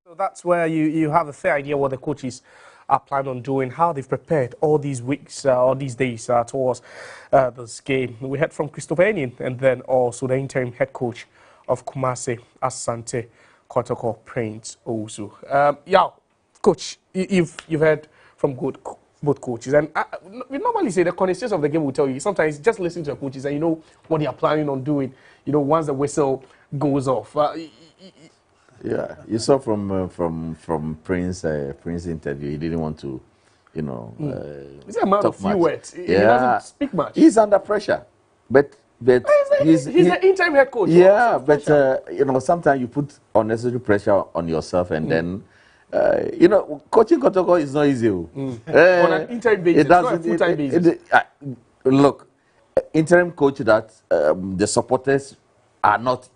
So that's where you have a fair idea what the coaches are planning on doing, how they've prepared all these weeks, all these days towards this game. We heard from Christopher Enin and then also the interim head coach of Kumasi, Asante Kotoko Prince Ozu. Yeah, coach, you've heard from both coaches, and we normally say the conditions of the game will tell you. Sometimes just listen to the coaches and you know what they are planning on doing. You know, once the whistle goes off. Yeah, you saw from Prince interview. He didn't want to, He's a man of few words. He doesn't speak much. He's under pressure, but he's the interim head coach. Yeah, but sometimes you put unnecessary pressure on yourself, and then. Coaching Kotoko is not easy. On an interim basis, not a full-time basis. Look, interim coach that the supporters are not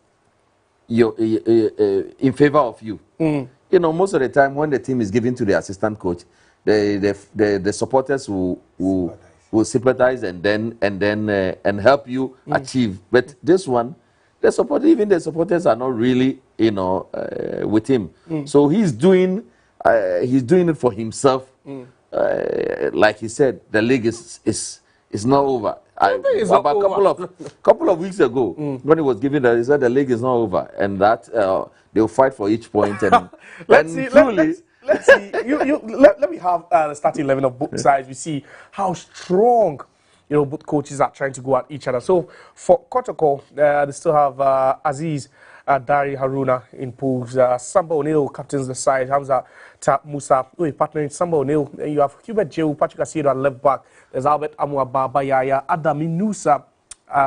in favor of you. Most of the time when the team is given to the assistant coach, the supporters will sympathize and help you achieve. But this one, even the supporters are not really with him. So he's doing it for himself. Like he said, the league is not over. About a couple of weeks ago, when he was giving that, he said the league is not over, and that they'll fight for each point. And let's see. Let me have the starting 11 of both sides. We see how strong both coaches are trying to go at each other. So for Kotoko, they still have Aziz Dari Haruna in pools. Samba O'Neill captains the side. Hamza Musa partnering Samba O'Neill. And you have Hubert Jehu, Patrick Asido at left back. There's Albert Amua Bayaya, Adam Inusa,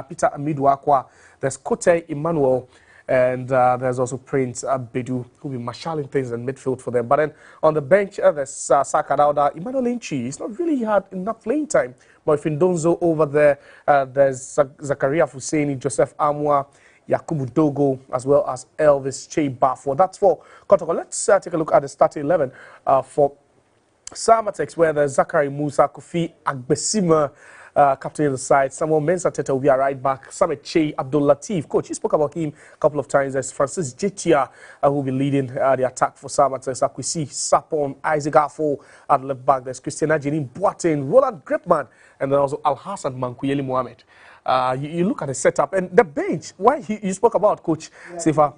Peter Amidu Akwa. There's Kote Emmanuel. And there's also Prince Bedu, who will be marshalling things in midfield for them. But then on the bench, there's Saka Dauda. Emmanuel Inchi. He's not really had enough playing time. But Findozo over there, there's Zakaria Fuseni, Joseph Amwa, Yakubu Dogo, as well as Elvis Che Bafo. That's for Kotoko. Let's take a look at the starting 11 for Samartex, where there's Zachary Musa, Kofi Agbesima, captain of the side. Samuel Mensah Tete will be a right back. Samet Che Abdul Latif. Coach, you spoke about him a couple of times. There's Francis Jetia, who will be leading the attack for Samartex. Akwesi Sapon, Isaac Afo at left back. There's Christiana Jenin Boateng, Roland Gripman, and then also Al Hassan Mankuyeli Mohamed. You look at the setup and the bench. Why you spoke about Coach Sefa,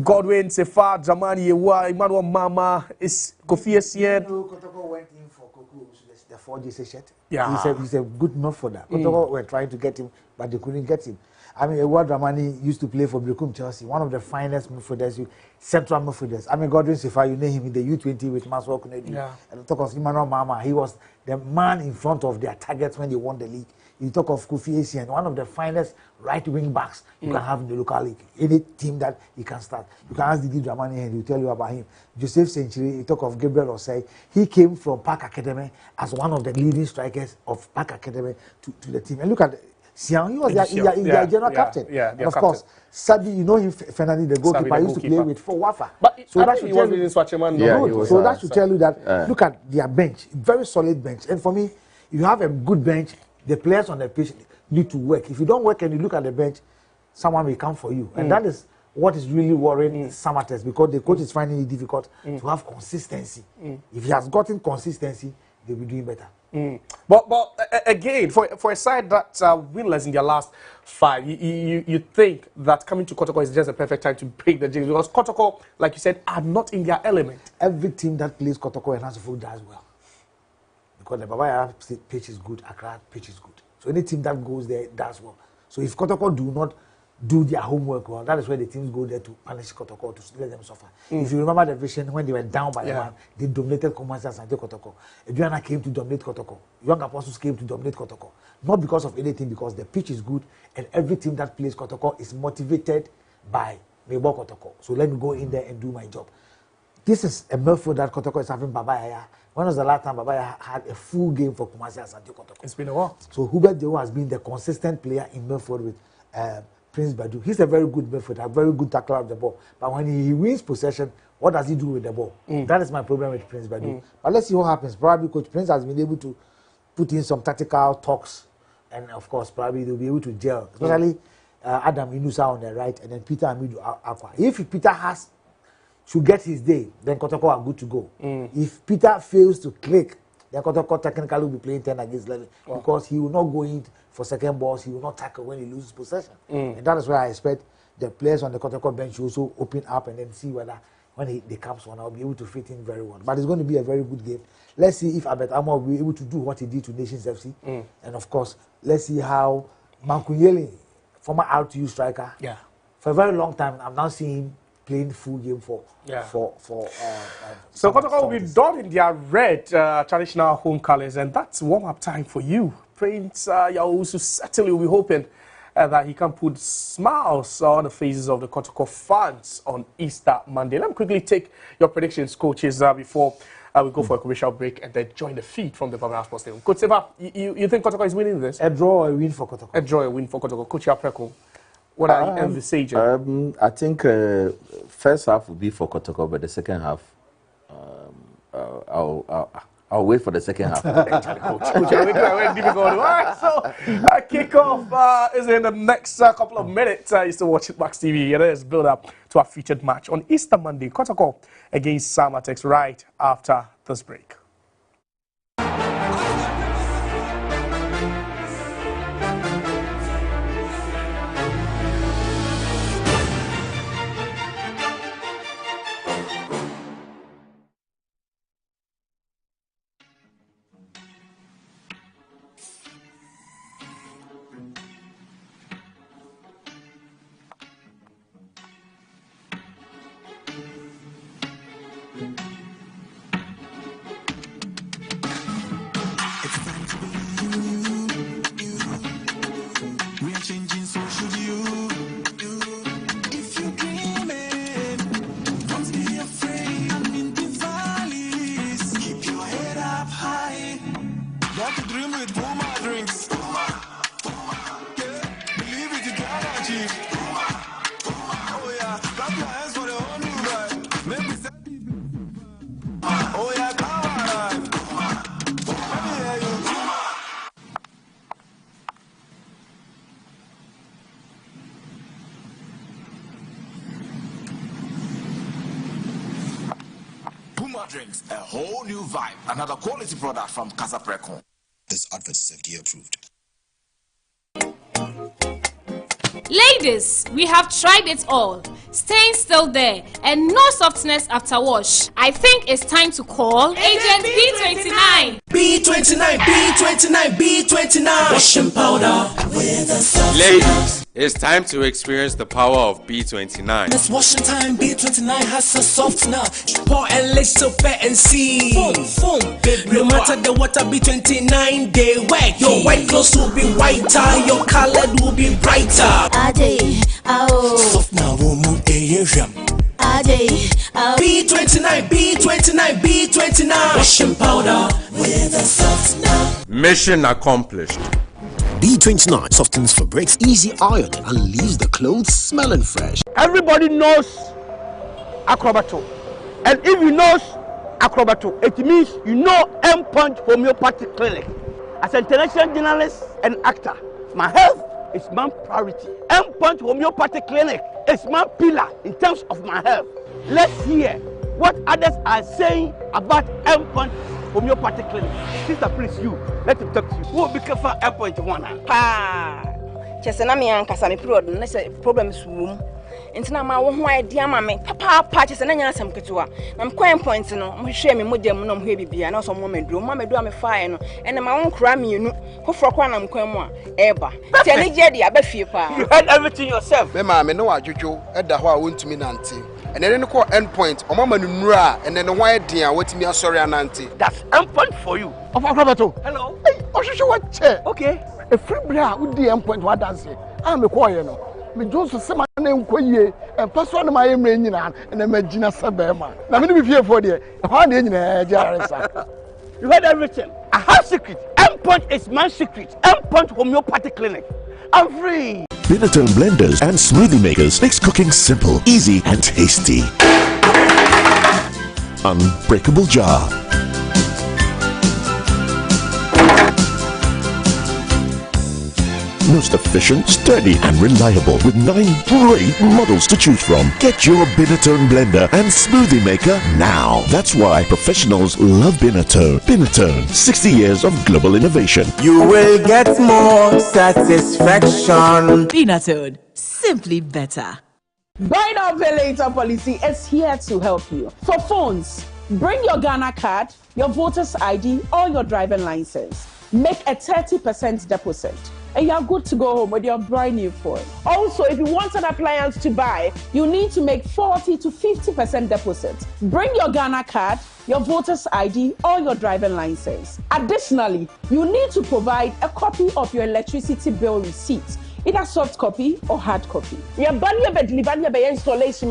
Godwin, Sefa, Jamani Yewa, Emmanuel Mama, is Kofi Essien. Kotoko went in for Koku, the 4G shirt. Yeah, he's a good enough for that. Kotoko were trying to get him, but they couldn't get him. I mean, Ewa Dramani used to play for Blekum Chelsea, one of the finest midfielders, central midfielders. I mean, Godwin Sefa, you know him in the U20 with Maswell Kennedy. Yeah. And talk of Emmanuel Mama, he was the man in front of their targets when they won the league. You talk of Kofi Essien, one of the finest right wing backs you can have in the local league. Any team that he can start. You can ask Didi Dramani and he'll tell you about him. Joseph Century, you talk of Gabriel Osei. He came from Park Academy as one of the leading strikers of Park Academy to the team. And look at Sian, he was their general captain. And of course, Sabi, you know him, Fernandi, the goalkeeper, used to play with for Wafa. But so that should tell you, so that should tell you that look at their bench, very solid bench. And for me, you have a good bench. The players on the pitch need to work. If you don't work and you look at the bench, someone will come for you. And that is what is really worrying Samartex, because the coach is finding it difficult to have consistency. If he has gotten consistency, they'll be doing better. But again, for a side that winless in their last 5, you think that coming to Kotoko is just a perfect time to break the jinx, because Kotoko, like you said, are not in their element. Every team that plays Kotoko and Hansifo does well. Because the Babaya pitch is good, Accra pitch is good. So any team that goes there does well. So if Kotoko do not do their homework well, that is where the teams go there to punish Kotoko, to let them suffer. If you remember the vision, when they were down by 1, they dominated Kumasi and Asante Kotoko. Adriana came to dominate Kotoko. Young Apostles came to dominate Kotoko. Not because of anything, because the pitch is good and every team that plays Kotoko is motivated by Mebo Kotoko. So let me go in there and do my job. this is a midfield that Kotoko is having Babaya. When was the last time Babaya had a full game for Kumasi Asante Kotoko? It's been a while. So Hubert Dewo has been the consistent player in midfield with Prince Badu. He's a very good midfielder, a very good tackler of the ball. But when he wins possession, what does he do with the ball? That is my problem with Prince Badu. But let's see what happens. Probably Coach Prince has been able to put in some tactical talks, and of course, probably they'll be able to gel, especially Adam Inusa on the right, and then Peter Amidu Aqua. If Peter should get his day, then Kotoko are good to go. If Peter fails to click, then Kotoko technically will be playing 10 against 11 because he will not go in for second balls, he will not tackle when he loses possession. And that is why I expect the players on the Kotoko bench to also open up and then see whether when they comes on, I'll be able to fit in very well. But it's going to be a very good game. Let's see if Abet Amo will be able to do what he did to Nations FC. And of course, let's see how Mankunyele, former RTU striker, for a very long time, I'm now seeing him playing full game for. So Kotoko will be done in their red traditional home colors, and that's warm-up time for you. Prince Yawusu certainly will be hoping that he can put smiles on the faces of the Kotoko fans on Easter Monday. Let me quickly take your predictions, coaches, before we go for a commercial break and then join the feed from the Baba Sports Stadium. Coach Seba, you think Kotoko is winning this? A draw or a win for Kotoko? A draw or a win for Kotoko. Coach Apreko, what are you envisaging? I think first half will be for Kotoko, but the second half, I'll wait for the second half. So, kickoff is in the next couple of minutes. You still watch it Max TV. It is build up to a featured match on Easter Monday. Kotoko against Samartex right after this break. Drinks, a whole new vibe. Another quality product from Samartex. This advert is FDA approved. Ladies, we have tried it all. Staying still there and no softness after wash. I think it's time to call Agent B29. B29, B29, B29. Washing powder with a soft. Ladies, it's time to experience the power of B29. It's washing time. B29 has a softener. Pour and let soap and see. Foam, baby. No matter the water, B29 they work. Your white clothes will be whiter. Your color will be brighter. Softener will move B29, B29, B29. Washing powder with a softener. Mission accomplished. B29 softens fabrics, easy iron, and leaves the clothes smelling fresh. Everybody knows Acrobato. And if you know Acrobato, it means you know M-Punch Homeopathic Clinic. As an international journalist and actor, my health is my priority. M-Punch Homeopathic Clinic is my pillar in terms of my health. Let's hear what others are saying about M-Punch Homeopathic Clinic. Sister, please, you, let him talk to you. Who will be careful M-Punch one? Chesena me ankasa me period na say problems wom. Ntina ma wo ho idea ma me papa chesena nya asem ketewa. Na me coin point no mo hwe me modem no mo hwe bibia na so mo meduro a me faae no ene ma won kra mienu hofro kwa na mkwan mu a eba. Ti ani je dia ba fie pa. You heard everything yourself. Me ma me no adwodwo eda ho a wontumi nante. And then call end point o mama nura and then the why dia watimi asori anante. That's end point for you. Of Acrobato. Hello. Hey, Oshisho what che? Okay. A free bra with the end point what dance. I'm a choir no. me Joseph Sema na nkoye and person na my emre nyina na magina sabema na me no be fie for there how dey nyina jaresa. You heard everything. I have secret. M-Punch is my secret. M-Punch Homeopathic Clinic. I'm free. Binatone blenders and smoothie makers makes cooking simple, easy and tasty. Unbreakable jar. Most efficient, sturdy and reliable with 9 great models to choose from. Get your Binatone blender and smoothie maker now. That's why professionals love Binatone. Binatone, 60 years of global innovation. You will get more satisfaction. Binatone, simply better. Buy now, pay later policy is here to help you. For phones, bring your Ghana card, your voter's ID, or your driving license. Make a 30% deposit. And you're good to go home with your brand new phone. Also, if you want an appliance to buy, you need to make 40 to 50% deposit. Bring your Ghana card, your voter's ID, or your driving license. Additionally, you need to provide a copy of your electricity bill receipt, either soft copy or hard copy. Your banner bed installation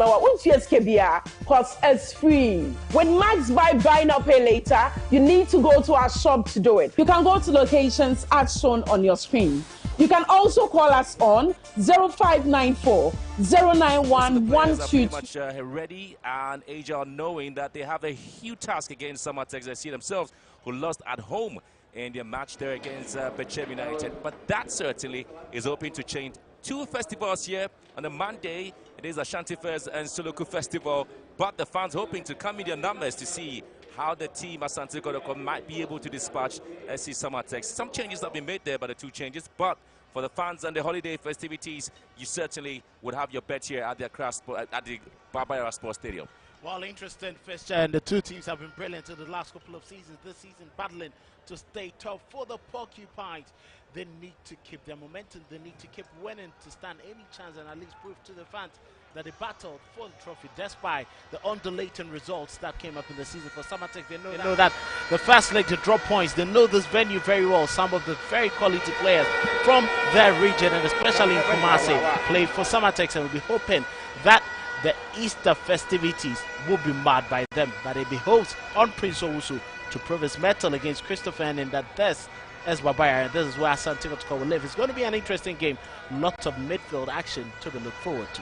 because it's free. When Max buy now pay later, you need to go to our shop to do it. You can go to locations as shown on your screen. You can also call us on 0594 091 122. Much ready and agile, knowing that they have a huge task against Samartex. They see themselves who lost at home in their match there against Bechem United. But that certainly is hoping to change. 2 festivals here. On a Monday, it is Ashanti Fest and Suluku Festival. But the fans hoping to come in their numbers to see how the team Asante Kotoko might be able to dispatch SC Samartex. Some changes have been made there by the 2 changes, but for the fans and the holiday festivities, you certainly would have your bet here at the Barbara Sports Stadium. Well, interesting fixture, and the 2 teams have been brilliant in the last couple of seasons. This season, battling to stay top. For the Porcupines, they need to keep their momentum. They need to keep winning to stand any chance and at least prove to the fans that they battled for the trophy despite the undulating results that came up in the season. For Samartex, they know that the first leg to drop points. They know this venue very well. Some of the very quality players from their region, and especially in Kumasi, play for Samartex, and we'll be hoping that the Easter festivities will be marred by them. But they behoves on Prince Owusu to prove his mettle against Christopher, and in that this is Babaya, and this is where Asante Kotoko will live. It's going to be an interesting game. Lots of midfield action to look forward to.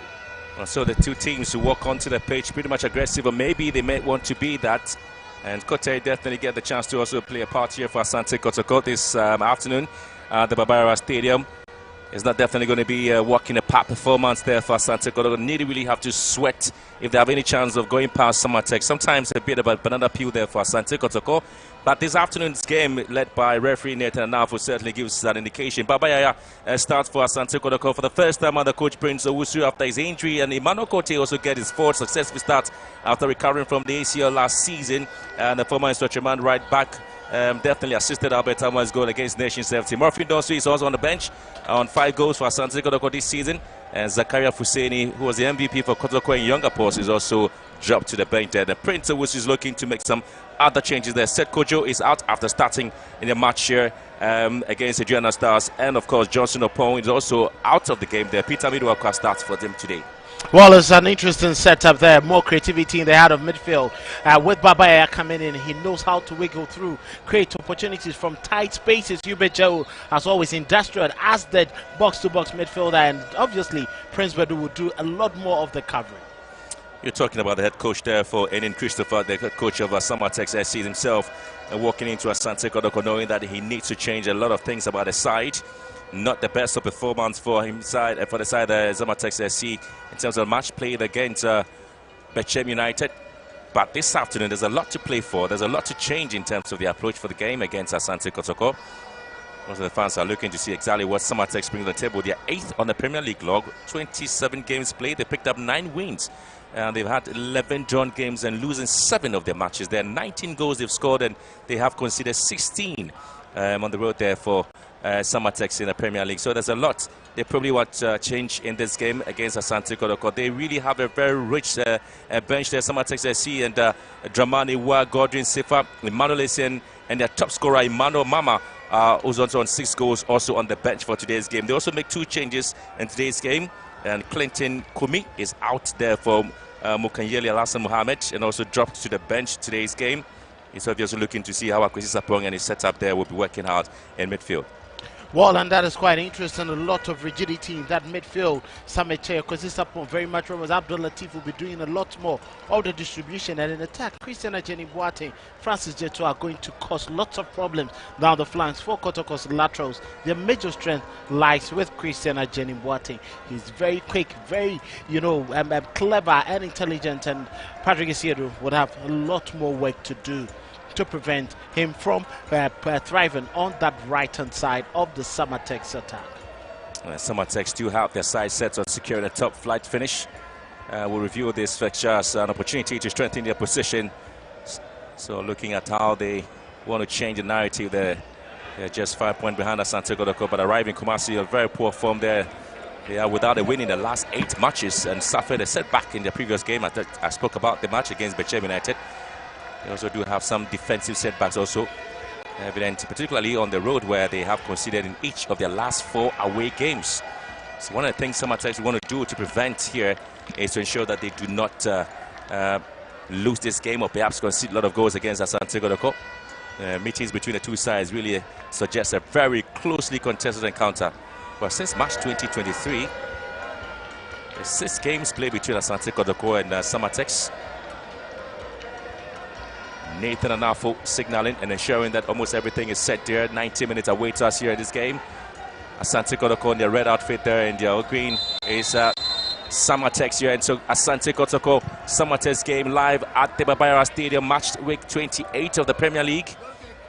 Well, so the 2 teams who walk onto the pitch pretty much aggressive, or maybe they may want to be that. And Kote definitely get the chance to also play a part here for Asante Kotoko this afternoon at the Babara Stadium. It's not definitely going to be a walk-in-the-park performance there for Asante Kotoko. Need to really have to sweat if they have any chance of going past Samartex. Sometimes a bit of a banana peel there for Asante Kotoko. But this afternoon's game, led by referee Nathan Anafu, certainly gives that indication. Babayaya starts for Asante Kotoko for the first time under coach Prince Owusu after his injury. And Emmanuel Kote also get his 4th successful start after recovering from the ACL last season. And the former instructor right back definitely assisted Albert Tama's goal against Nations FC. Murphy Donsu is also on the bench on 5 goals for Asante Kotoko this season. And Zakaria Fuseni, who was the MVP for Kotoko in younger posts, is also dropped to the bench there. The Prince Owusu is looking to make some other changes there. Seth Kojo is out after starting in the match here against Adriana Stars. And of course, Johnson Opon is also out of the game there. Peter Midwaka starts for them today. Well, it's an interesting setup there. More creativity in the heart of midfield. With Babaya coming in, he knows how to wiggle through, create opportunities from tight spaces. Hubert Joe, as always, industrial as the box-to-box midfielder. And obviously, Prince Bedu will do a lot more of the covering. You're talking about the head coach there for Enin Christopher, the head coach of Samartex SC himself, walking into Asante Kotoko knowing that he needs to change a lot of things about the side. Not the best of performance for the side Samartex SC in terms of match played against Bechem United. But this afternoon, there's a lot to play for. There's a lot to change in terms of the approach for the game against Asante Kotoko. Most of the fans are looking to see exactly what Samartex bring to the table. They're 8th on the Premier League log, 27 games played. They picked up 9 wins. They've had 11 drawn games and losing 7 of their matches. There are 19 goals they've scored, and they have conceded 16 on the road there for Samartex in the Premier League. So there's a lot they probably want to change in this game against Asante Kotoko. They really have a very rich bench there. Samartex SC and Dramani Wa, Godwin Sifa, Emmanuel Essien, and their top scorer Emmanuel Mama, who's also on 6 goals, also on the bench for today's game. They also make 2 changes in today's game. And Clinton Kumi is out there for Mukanyeli Alassane Mohamed, and also dropped to the bench today's game. He's obviously looking to see how Akwesi Sapong and his setup there will be working hard in midfield. Well, and that is quite interesting. A lot of rigidity in that midfield. Sameche, Akwesi Sapong, very much rumors. Abdul Latif will be doing a lot more of the distribution. And in attack, Christian Ajeni Boateng, Francis Jeto are going to cause lots of problems down the flanks for Kotoko's laterals. Their major strength lies with Christian Ajeni Boateng. He's very quick, very, clever and intelligent. And Patrick Isiedu would have a lot more work to do to prevent him from thriving on that right-hand side of the Samartex attack. Samartex do have their side set on securing a top flight finish. We'll review this fixture as an opportunity to strengthen their position. So looking at how they want to change the narrative there. They're just 5 points behind Asante Kotoko, but arriving Kumasi, a very poor form there. They are without a win in the last 8 matches and suffered a setback in their previous game. I spoke about the match against Bechem United. They also do have some defensive setbacks also evident, particularly on the road where they have conceded in each of their last 4 away games. So one of the things Samartex want to do to prevent here is to ensure that they do not lose this game or perhaps concede a lot of goals against Asante Kotoko. Meetings between the two sides really suggest a very closely contested encounter. But since March 2023, there's 6 games played between Asante Kotoko and Samartex. Nathan Anafo signaling and ensuring that almost everything is set there. 90 minutes awaits us here in this game. Asante Kotoko in their red outfit there, and their green is Samartex here. And so Asante Kotoko, Samartex game live at the Babayara Stadium, match week 28 of the Premier League.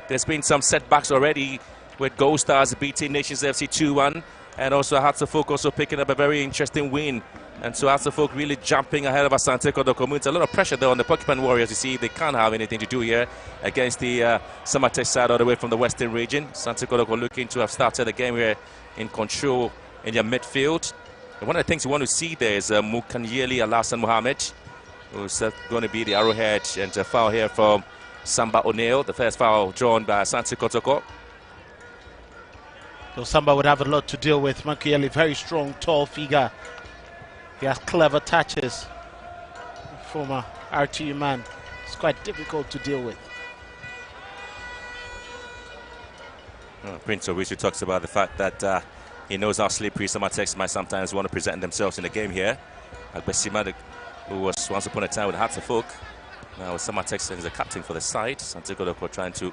There's been some setbacks already with Gold Stars beating Nations FC 2-1, and also Hatzefolk also picking up a very interesting win. And so Hatzefolk really jumping ahead of Asante Kotoko. It's a lot of pressure there on the Porcupine Warriors. You see, they can't have anything to do here against the Samartex side all the way from the Western region. Asante Kotoko looking to have started the game here in control in their midfield. And one of the things you want to see there is Mukanyeli Alassane Mohamed, who's going to be the arrowhead, and a foul here from Samba O'Neill. The first foul drawn by Asante Kotoko. So Samba would have a lot to deal with. Mukanyeli, very strong, tall figure. He has clever touches. Former RTU man. It's quite difficult to deal with. Prince Owisu talks about the fact that he knows how slippery Samartex might sometimes want to present themselves in the game here. Agbesima, who was once upon a time with Hatzefolk, now with Samartex and is the captain for the side. Asante Kotoko trying to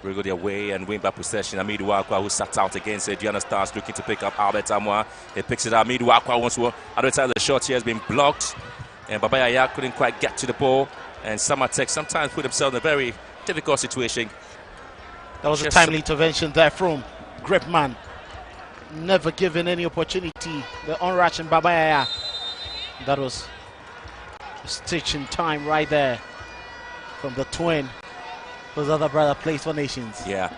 wriggle their way and win back possession. Amidu Wakwa, who sat out against Diana Stars, looking to pick up Albert Amwa. He picks it up. Amidu Wakwa wants to advertise the shot here, has been blocked. And Babayaya couldn't quite get to the ball. And Samartex sometimes put themselves in a very difficult situation. That was a timely intervention there from Gripman. Never given any opportunity. The onrush and Babayaya. That was a stitch in time right there from the twin. Those other brother plays for Nations. Yeah.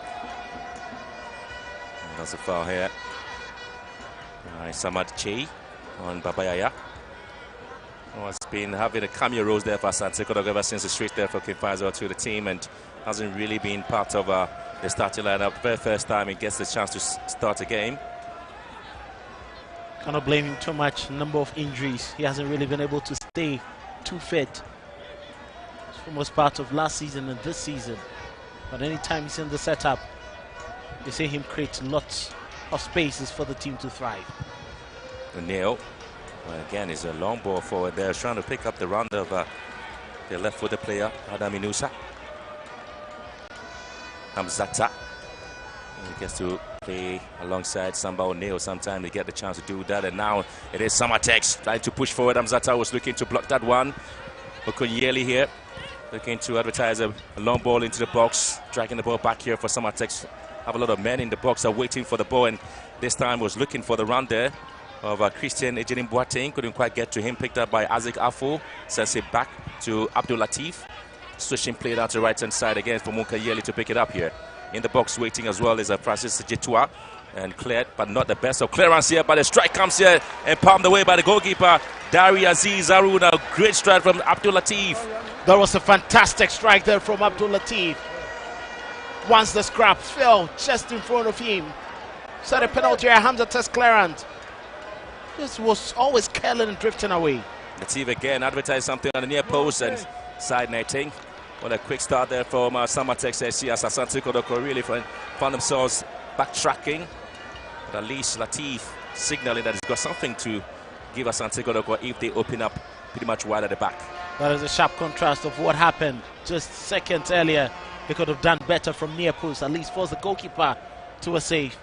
That's a foul here. Samad Che on Babayaya. Has been having a cameo role there for Asante Kotoko ever since the switch there for Kim Faisal to the team, and hasn't really been part of the starting lineup. Very first time he gets the chance to start a game. Cannot blame him too much. Number of injuries. He hasn't really been able to stay too fit. For most part of last season and this season, but anytime he's in the setup, they see him create lots of spaces for the team to thrive. O'Neill, again, is a long ball forward there, trying to pick up the round of the left-footed player Adam Inusa. Hamzata, he gets to play alongside Samba O'Neill. Sometimes they get the chance to do that, and now it is Samartex trying to push forward. Hamzata was looking to block that one. Okonyeli here, looking to advertise a long ball into the box, dragging the ball back here for Samartex. Have a lot of men in the box are waiting for the ball, and this time was looking for the run there of Christian Ejenim Boateng. Couldn't quite get to him. Picked up by Isaac Afo. Sends it back to Abdul Latif. Switching play down to the right-hand side again for Mukanyeli to pick it up here. In the box waiting as well is Francis Jetua. And cleared, but not the best of clearance here. But the strike comes here and palmed away by the goalkeeper, Dari Aziz Aruna. Great strike from Abdul Latif. That was a fantastic strike there from Abdul Latif. Once the scrap fell just in front of him. Set a penalty here, Hamza test clearance. This was always curling and drifting away. Latif again advertised something on the near post and side netting. What a quick start there from Samartex SC as Asante Kotoko really found themselves backtracking. But at least Latif signaling that he's got something to give Asante Kotoko if they open up pretty much wide at the back. That is a sharp contrast of what happened just seconds earlier. They could have done better from near post, at least force the goalkeeper to a save.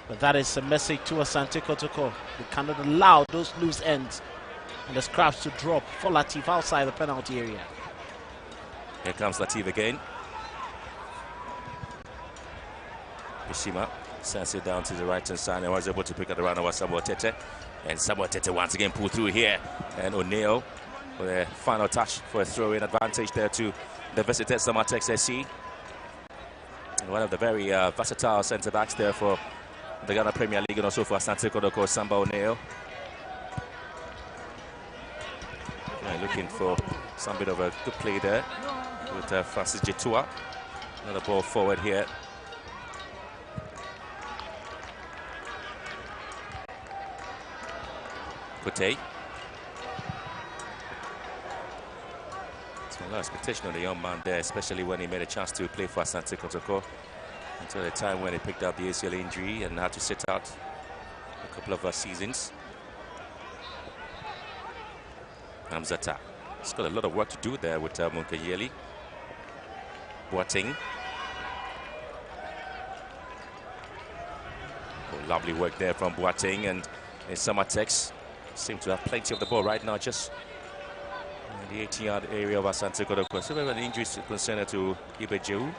But that is a message to Asante Kotoko. They cannot allow those loose ends and the scraps to drop for Latif outside the penalty area. Here comes Latif again. Bishima sends it down to the right hand side and was able to pick up the run over Samartex. And Samartex once again pulled through here. And O'Neill with a final touch for a throw-in advantage there to the visited Samartex SC. And one of the very versatile centre-backs there for the Ghana Premier League and also for Asante Kotoko, Samba O'Neill. Looking for some bit of a good play there with Francis Jetua. Another ball forward here. Kote. So a lot of expectation on the young man there, especially when he made a chance to play for Asante Kotoko until the time when he picked up the ACL injury and had to sit out a couple of seasons. Hamzata. He's got a lot of work to do there with Munkayeli. Boateng. Oh, lovely work there from Boateng, and Samartex seem to have plenty of the ball right now, just in the 18-yard area of Asante Kotoko. So we have an injury concern to Ibejewu.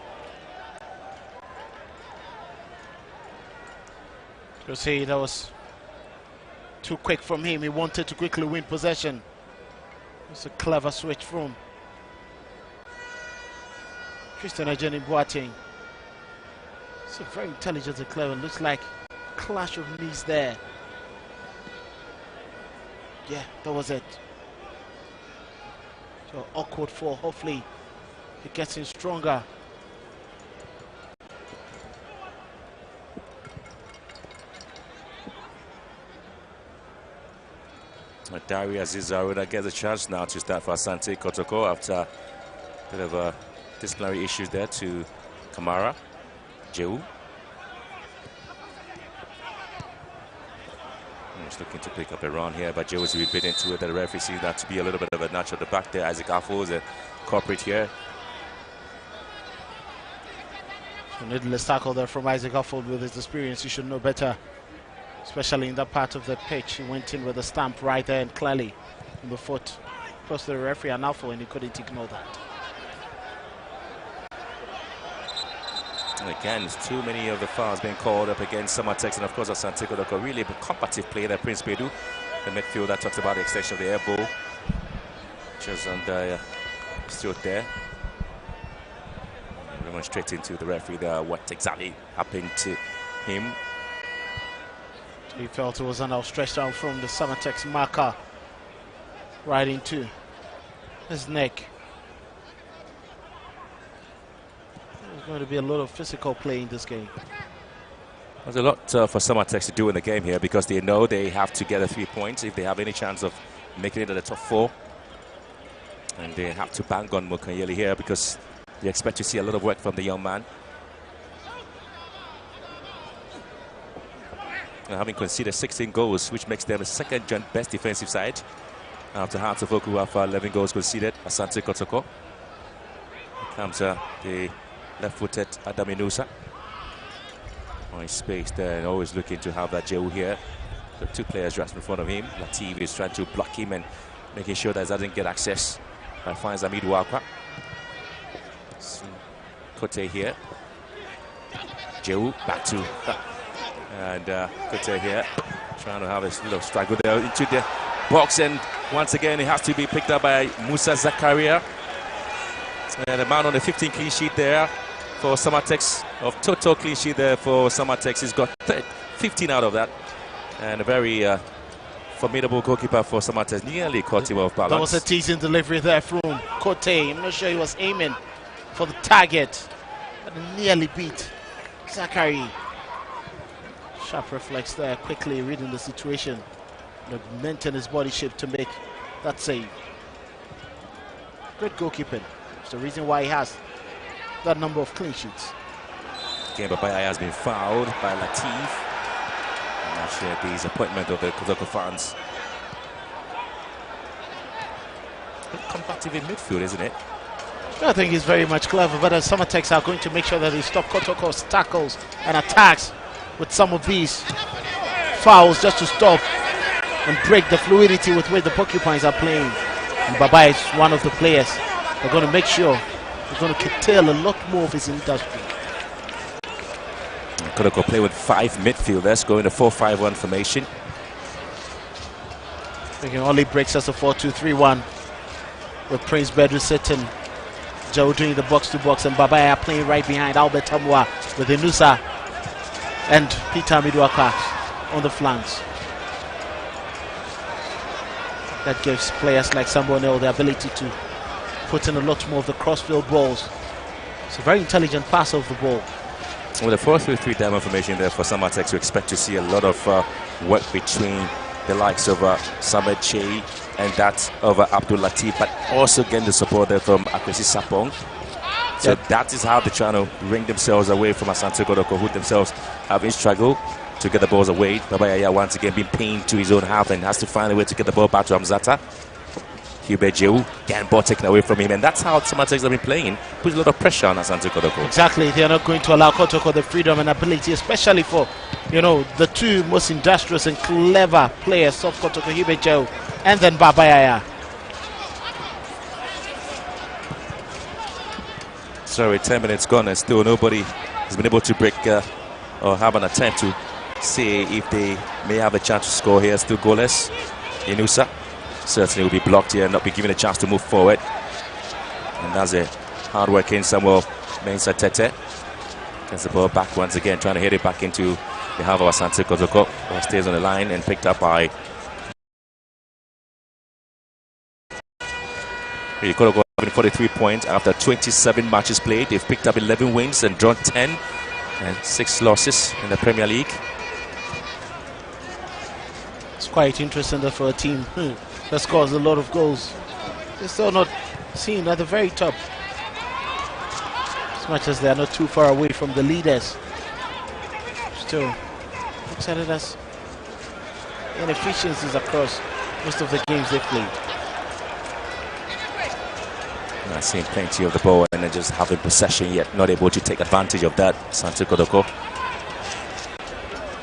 You see, that was too quick from him. He wanted to quickly win possession. It's a clever switch from Tristan Ajeni Boateng. It's a very intelligent and clever. Looks like a clash of knees there. Yeah, that was it. So awkward fall. Hopefully it gets him stronger. Daria Zizaruna gets a chance now to start for Asante Kotoko after a bit of disciplinary issues there to Kamara. Jewu. He's looking to pick up a run here, but Jewu is to be bit into it. The referee sees that to be a little bit of a notch at the back there. Isaac Affo is a culprit here. So needless tackle there from Isaac Affo. With his experience, he should know better. Especially in that part of the pitch, he went in with a stamp right there and clearly in the foot. Plus the referee and Alpha, and he couldn't ignore that. And again, there's too many of the fouls being called up against Samartex, and of course Asante Kotoko, really a combative player there, Prince Bedu, the midfielder, talked about the extension of the air ball. Just under still there. Demonstrating to the referee there what exactly happened to him. He felt it was an outstretched arm from the Samartex marker right into his neck. There's going to be a lot of physical play in this game. There's a lot for Samartex to do in the game here because they know they have to get 3 points if they have any chance of making it at the top 4. And they have to bang on Munkayeli here because they expect to see a lot of work from the young man. Having conceded 16 goals, which makes them the second joint best defensive side. After Hearts of Oak, who have 11 goals conceded, Asante Kotoko. Here comes the left-footed Adam Inusa. On space there, and always looking to have that Jewu here. The 2 players just in front of him. Latif is trying to block him and making sure that he doesn't get access. And finds Amid Wakwa. Kote here. Jewu back to... And Kote here, trying to have a little struggle there into the box, and once again it has to be picked up by Musa Zakaria. And the man on the 15 clean sheet there for Samartex, of total clean sheet there for Samartex. He's got 15 out of that, and a very formidable goalkeeper for Samartex, nearly caught him off balance. That was a teasing delivery there from Kote. I'm not sure he was aiming for the target, but nearly beat Zachary. Sharp reflex there, quickly reading the situation. maintain his body shape to make that save. Great goalkeeping. It's the reason why he has that number of clean sheets. Again, Babaya has been fouled by Latif. And that's the disappointment of the Kotoko fans. Combative in midfield, isn't it? I think he's very much clever, but Samartex are going to make sure that they stop Kotoko's tackles and attacks with some of these fouls just to stop and break the fluidity with which the Porcupines are playing. And Baba is one of the players. They're going to make sure they're going to curtail a lot more of his industry. Kotoko play with 5 midfielders, going to 4-5-1 formation. Thinking only breaks us a 4-2-3-1 with Prince Bedru sitting, Joe doing the box-to-box, and Babaya playing right behind Albert Tamwa with Inusa and Peter Miduaka on the flanks. That gives players like Sambo Nel the ability to put in a lot more of the crossfield balls. It's a very intelligent pass of the ball. With a 4-3-3 diamond formation there for Samartex, we expect to see a lot of work between the likes of Samed Che and that of Abdul Latif, but also getting the support there from Akwesi Sapong. So that is how they're trying to wring themselves away from Asante Kotoko, who themselves have been struggled to get the balls away. Babaya once again being pinned to his own half and has to find a way to get the ball back to Hamzata. Hubert Jehu, getting ball taken away from him, and that's how Samartex have been playing. Puts a lot of pressure on Asante Kotoko. Exactly, they are not going to allow Kotoko the freedom and ability, especially for, you know, the two most industrious and clever players of Kotoko, Hubert Jehu and then Babaya. Sorry, 10 minutes gone and still nobody has been able to break or have an attempt to see if they may have a chance to score here. Still goalless. Inusa certainly will be blocked here and not be given a chance to move forward. And that's a hard-working Samuel Mensah Tete. Gets the ball back once again, trying to hit it back into the half of Asante Kotoko. Ball stays on the line and picked up by Kotoko, having 43 points after 27 matches played. They've picked up 11 wins and drawn 10 and 6 losses in the Premier League. It's quite interesting that for a team that scores a lot of goals, they're still not seen at the very top, as much as they are not too far away from the leaders. Still looks at it as inefficiencies across most of the games they played. I've seen plenty of the ball and then just having possession yet not able to take advantage of that. Asante Kotoko.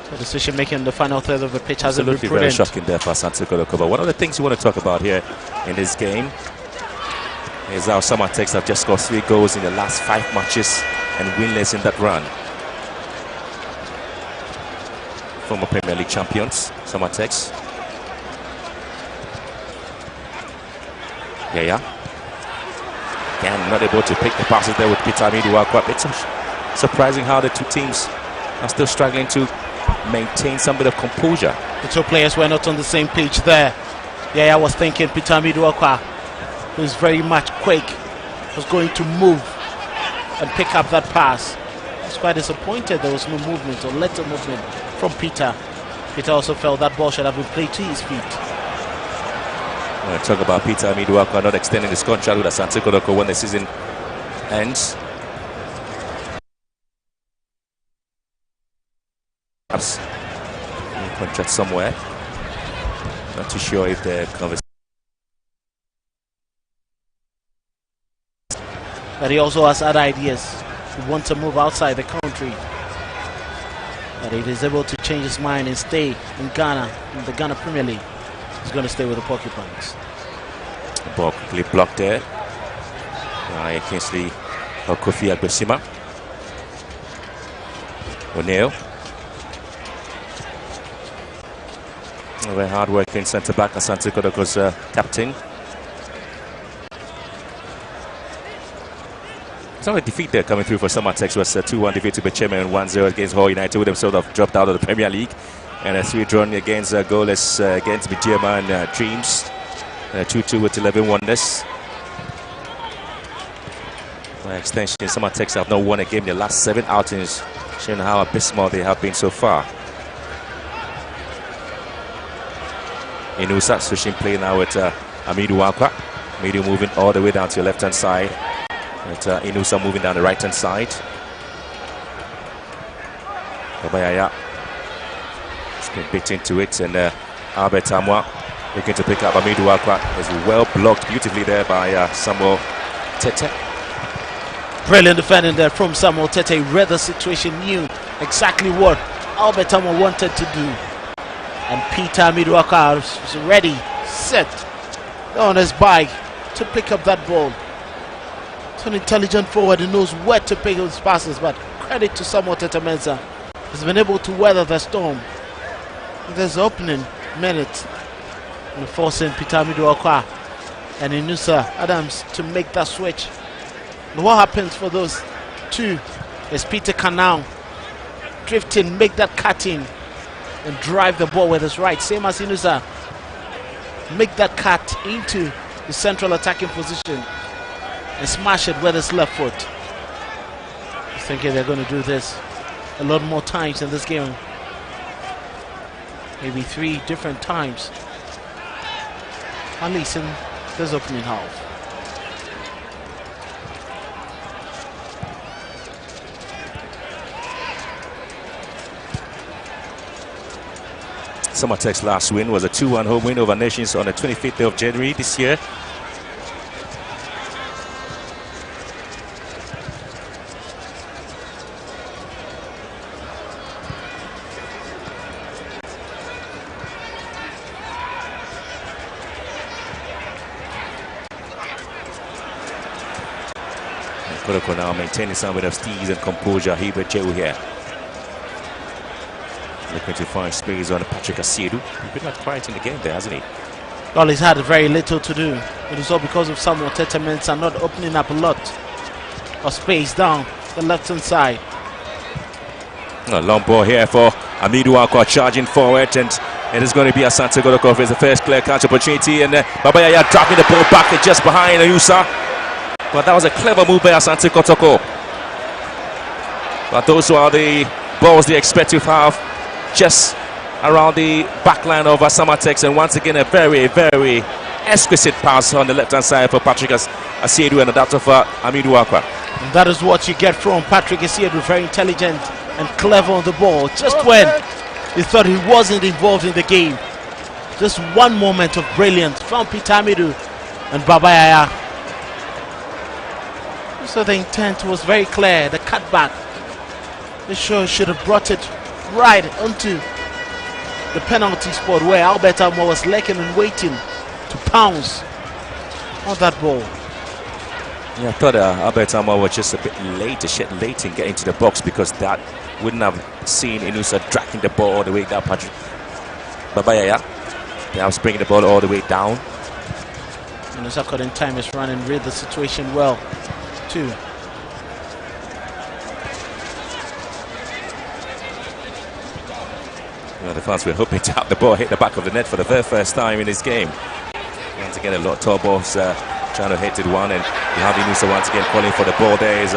The decision making in the final third of the pitch hasn't been absolutely very shocking there for Asante Kotoko. But one of the things you want to talk about here in this game is how Samartex have just scored 3 goals in the last 5 matches and winless in that run. Former Premier League champions, Samartex. Yeah. Again, not able to pick the passes there with Peter Miduaka. It's surprising how the two teams are still struggling to maintain some bit of composure. The two players were not on the same page there. Yeah, I was thinking Peter Miduaka, who's very much quick, was going to move and pick up that pass. I was quite disappointed there was no movement or little movement from Peter. Peter also felt that ball should have been played to his feet. We'll talk about Peter Miduaka not extending his contract with Asante Kotoko when the season ends. Perhaps a contract somewhere. Not too sure if the conversation. But he also has other ideas. He wants to move outside the country. But if he's able to change his mind and stay in Ghana, in the Ghana Premier League, he's going to stay with the Porcupines. The ball quickly blocked there by Kingsley Kofi Agbesima. O'Neill. A very hard-working centre-back, Asante Kotoko's captain. It's not a defeat there coming through for Samartex. Was a 2-1 defeat to Bechema and 1-0 against Hull United, who themselves have dropped out of the Premier League. And a 3-drawn against goalless against Bijema and Dreams. 2-2 with 11 wonders. By extension, Samartex have not won a game in the last 7 outings, showing how abysmal they have been so far. Inusa switching play now with Amidu Wakwa. Amidu moving all the way down to your left-hand side. And Inusa moving down the right-hand side. Babayaya has been bit into it, and Albert Amwa looking to pick up Amidu Wakwa. Is well blocked beautifully there by Samuel Tete. Brilliant defending there from Samuel Tete. Read the situation, knew exactly what Albert Amwa wanted to do. And Peter Amidu Wakwa is ready, set on his bike to pick up that ball. It's an intelligent forward who knows where to pick his passes, but credit to Samuel Tete Mensah. He's been able to weather the storm. There's opening minute and forcing Peter Amidu Wakwa and Inusa Adams to make that switch. And what happens for those two is Peter can now drift in, make that cut in, and drive the ball with his right, same as Inusa. Make that cut into the central attacking position and smash it with his left foot. I'm thinking they're going to do this a lot more times in this game. Maybe 3 different times, at least in this opening half. Samartex last win was a 2-1 home win over Nations on the 25th of January this year. Kotoko now maintaining some bit of steeze and composure. Hubert Joe here. Looking to find space on Patrick Asiedu. He's been like quiet in the game there, hasn't he? Well, he's had very little to do. It is all because of Samuel Tete Mensah not opening up a lot of space down the left-hand side. A long ball here for Amidu Wakwa charging forward, and it is going to be Asante Kotoko for the first clear catch opportunity, and Babayaya dropping the ball back just behind Ayusa. But that was a clever move by Asante Kotoko. But those are the balls they expect to have just around the back line of Samartex, and once again a very, very exquisite pass on the left-hand side for Patrick Asiedu and that of Amidu Wakwa. And that is what you get from Patrick Asiedu, very intelligent and clever on the ball. Just when he thought he wasn't involved in the game, just one moment of brilliance from Peter Amidu and Babayaya. So the intent was very clear, the cutback. They sure should have brought it right onto the penalty spot where Albert Amwa was lurking and waiting to pounce on that ball. Yeah, I thought Albert Amwa was just a bit late in getting to the box, because that wouldn't have seen Inusa dragging the ball all the way down. Patrick Babayaya now bringing the ball all the way down. Inusa couldn't time his run and read the situation well too. Well, the fans were hoping to have the ball hit the back of the net for the very first time in this game. Once again, a lot of tall balls trying to hit it one, and you have Inusa once again calling for the ball. There is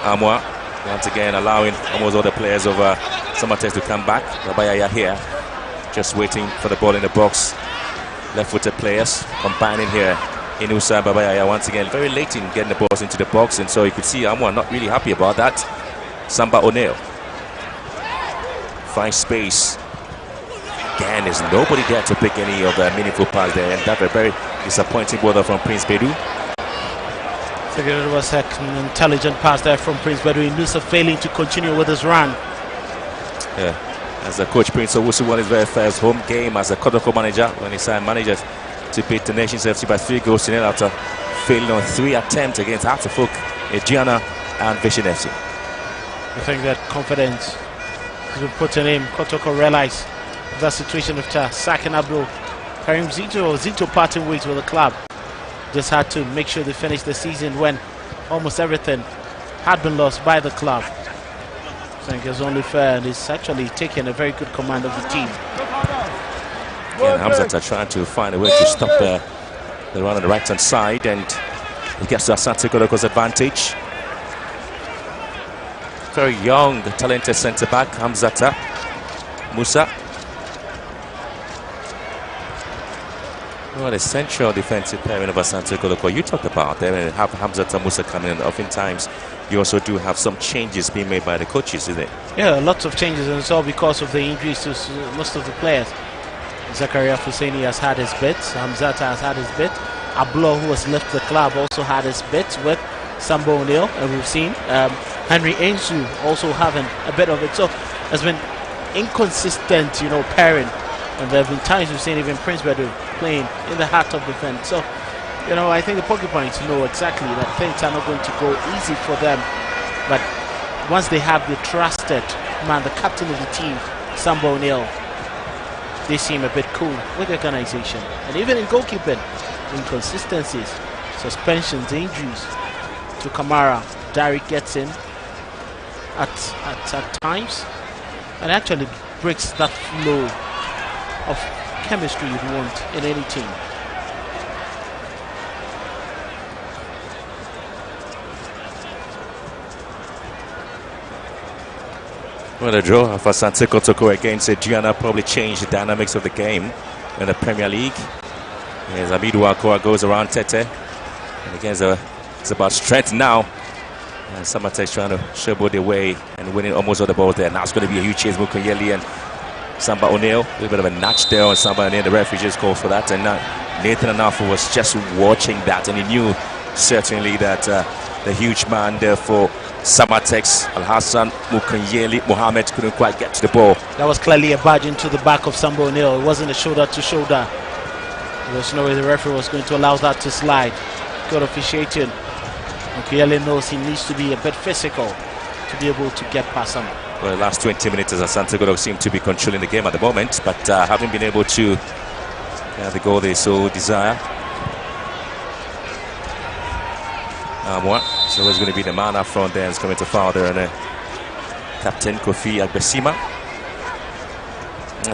Amwa once again allowing almost all the players of Samartex to come back. Babayaya here just waiting for the ball in the box. Left-footed players combining here. Inusa and Babayaya once again very late in getting the balls into the box, and so you could see Amwa not really happy about that. Samba O'Neill finds space. Again, there's nobody there to pick any of the meaningful pass there, and that's a very disappointing ball from Prince Bedu. I think it was an intelligent pass there from Prince Bedu. Inusa failing to continue with his run. Yeah, as the coach Prince Owusu won his very first home game as a Kotoko manager when he signed managers to beat the Nations FC by 3-0 after failing on 3 attempts against Hartlepool, Gianna and Vision FC. I think that confidence has been put in him. Kotoko realized that situation after sacking Abdul Karim Zito parting ways with the club. Just had to make sure they finished the season when almost everything had been lost by the club. I think it's only fair, and he's actually taken a very good command of the team. Yeah, Hamzat are trying to find a way to stop the run on the right-hand side, and he gets to Asante Kotoko's advantage. Very young, talented centre-back, Hamzata Musa. Well, the central defensive pairing of Asante Kotoko, you talked about them, and have Hamza Musa coming in. Oftentimes, you also do have some changes being made by the coaches, isn't it? Yeah, lots of changes, and it's all because of the injuries to most of the players. Zakaria Husseini has had his bit, Hamzata has had his bit, Ablo, who has left the club, also had his bit with Sambo O'Neill, and we've seen Henry Ainsu also having a bit of it. So it's been inconsistent, pairing. And there have been times we've seen even Prince Bedu playing in the heart of defense. So, I think the Porcupines know exactly that things are not going to go easy for them. But once they have the trusted man, the captain of the team, Sambo O'Neill, they seem a bit cool with the organization. And even in goalkeeping, inconsistencies, suspensions, injuries to Kamara, Derek gets in at times and actually breaks that flow of chemistry you'd want in any team. Well, the draw for Asante Kotoko against Adriana probably changed the dynamics of the game in the Premier League. As Amidu Akoa goes around Tete, and again it's about strength now. And Samartex trying to showboat their way and winning almost all the balls there. Now it's going to be a huge chase. Mukonyeli and Samba O'Neill, a little bit of a notch there on Samba O'Neill. The referee just called for that, and Nathan Anafu was just watching that, and he knew certainly that the huge man there for Samartex, Al-Hassan Mukonyeli Mohammed, couldn't quite get to the ball. That was clearly a badge into the back of Samba O'Neill. It wasn't a shoulder to shoulder. There was no way the referee was going to allow that to slide. Good officiating. Mukonyeli knows he needs to be a bit physical to be able to get past him. Well, the last 20 minutes, as Asante Kotoko seem to be controlling the game at the moment, but haven't been able to get the goal they so desire. So it's going to be the man up front there, is coming to foul there, and Captain Kofi Agbesima.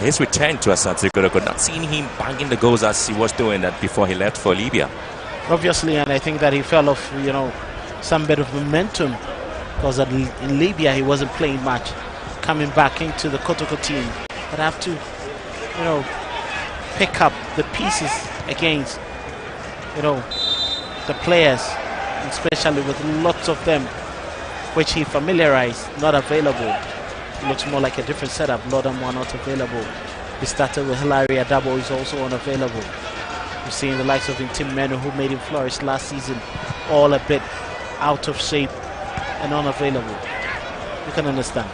His return to Asante Kotoko, not seeing him banging the goals as he was doing that before he left for Libya. Obviously, and I think that he fell off, some bit of momentum, because in Libya he wasn't playing much. Coming back into the Kotoko team, but have to, pick up the pieces against, the players, especially with lots of them, which he familiarized, not available. It looks more like a different setup. A lot of them are not available. He started with Hilary Adabo, is also unavailable. We've seen the likes of Tim Menu, who made him flourish last season, all a bit out of shape and unavailable. You can understand.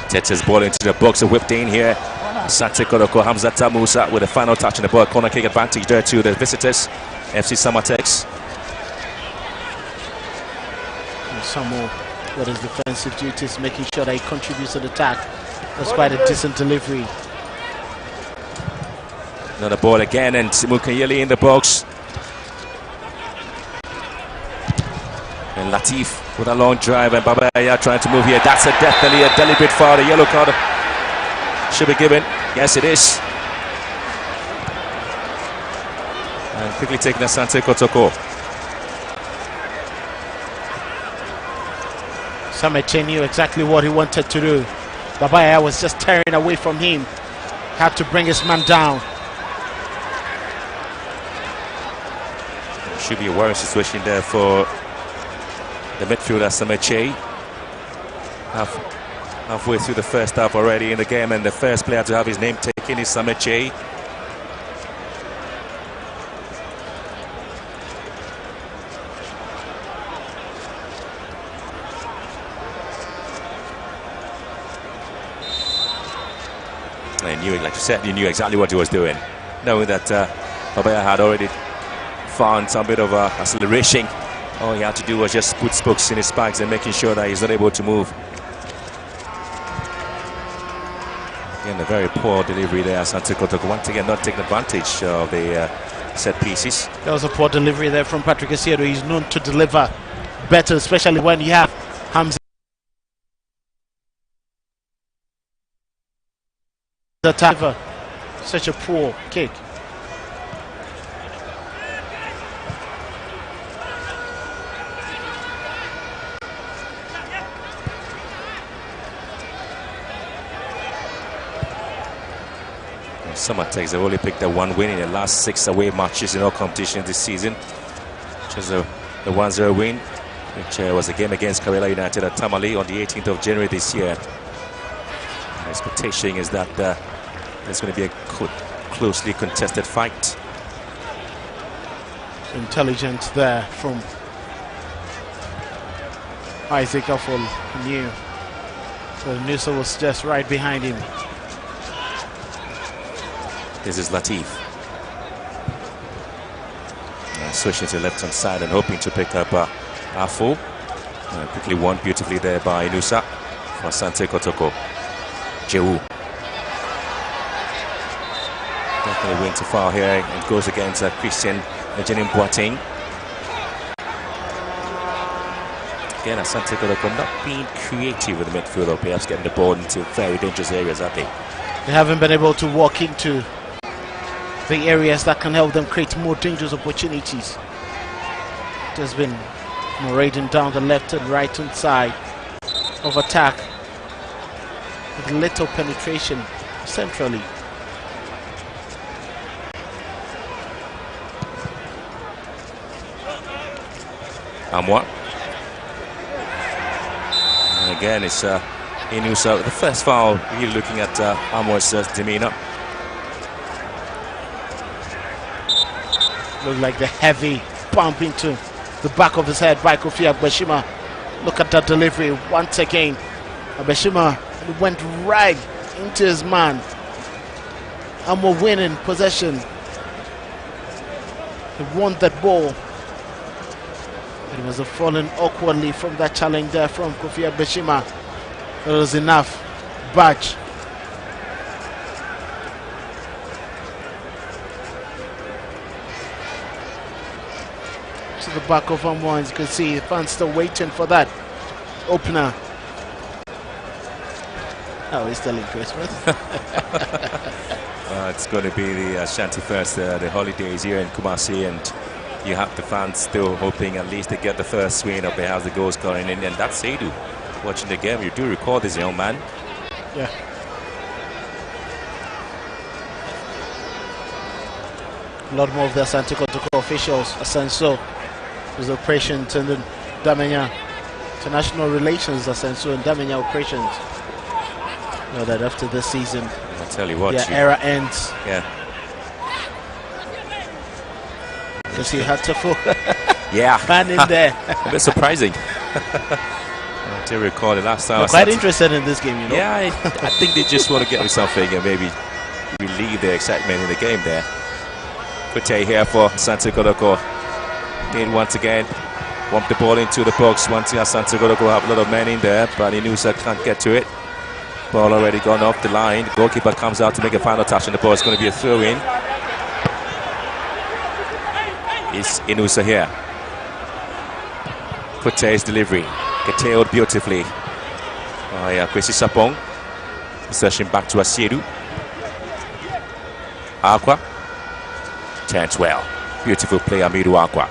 Tete's ball into the box, whipped in here. Asante Kotoko, Hamza Musa with the final touch on the ball. Corner kick advantage there to the visitors, FC Samartex. Samuel with his defensive duties, making sure that he contributes to the attack. That's quite a decent delivery. Another ball again, and Mukonyeli in the box. And Latif with a long drive, and Babaya trying to move here. That's definitely a deliberate foul. The yellow card should be given. Yes, it is. And quickly taking Asante Kotoko. Sameche knew exactly what he wanted to do. Babaya was just tearing away from him. Had to bring his man down. Should be a worrying situation there for the midfielder Sameche. Halfway through the first half already in the game, and the first player to have his name taken is Sameche. I knew it, like you said, he knew exactly what he was doing, knowing that Babaya had already found some bit of acceleration. All he had to do was just put spokes in his spikes and making sure that he's not able to move. Again, a very poor delivery there. Asante Kotoko once again not taking advantage of the set pieces. That was a poor delivery there from Patrick Asiedo. He's known to deliver better, especially when you have Hamza. Such a poor kick. Samartex have only picked up 1 win in the last 6 away matches in all competitions this season, which is the 1-0 win, which was a game against Karela United at Tamale on the 18th of January this year. The expectation is that there's going to be a closely contested fight. Intelligence there from Isaac Affol. Knew. So Nusa was just right behind him. This is Latif. Switching to the left-hand side and hoping to pick up Affol. Quickly won beautifully there by Nusa for Asante Kotoko. Jehu. Definitely went too far here and goes against Christian Ejenim Boateng. Again, Asante Kotoko not being creative with the midfield, or perhaps getting the ball into very dangerous areas, I think. They haven't been able to walk into the areas that can help them create more dangerous opportunities. It has been raiding down the left and right hand side of attack with little penetration centrally. Amwa. And again, it's Inusa. The first foul, really looking at Amwa's demeanor. Looked like the heavy bump into the back of his head by Kofi Agbeshima. Look at that delivery once again. Agbeshima went right into his man. Amwa winning possession. He won that ball. It was a falling awkwardly from that challenge there from Kofi Agbeshima. It was enough. Badge. To the back of Amwa, as you can see, the fans still waiting for that opener. Oh, he's still in Christmas. It's going to be the Ashanti First, the holidays here in Kumasi, and you have the fans still hoping at least to get the first swing of perhaps the goals going in, and that's Seidu watching the game. You do recall this young man. Yeah. A lot more of the Asante Kotoko officials, Asenso, who's operation attendant, Damenya, international relations, Asenso, and Damenya operations. You know that after this season, I'll tell you what, their era ends. Yeah. Because he had to full yeah. man in there. A bit surprising. I do recall the last time. I'm quite interested in this game, you know. Yeah, I think they just want to get me something and maybe relieve the excitement in the game there. Kute here for Asante Kotoko. Again, once again, bump the ball into the box. Once again, Asante Kotoko have a lot of men in there, but Inusa can't get to it. Ball already gone off the line. The goalkeeper comes out to make a final touch, and the ball is going to be a throw-in. It's Inusa here. Kute's delivery. Curtailed beautifully. Oh yeah, Kwesi Sapong. Possession back to Asiedu. Aqua. Turns well. Beautiful play, Amidu Aqua.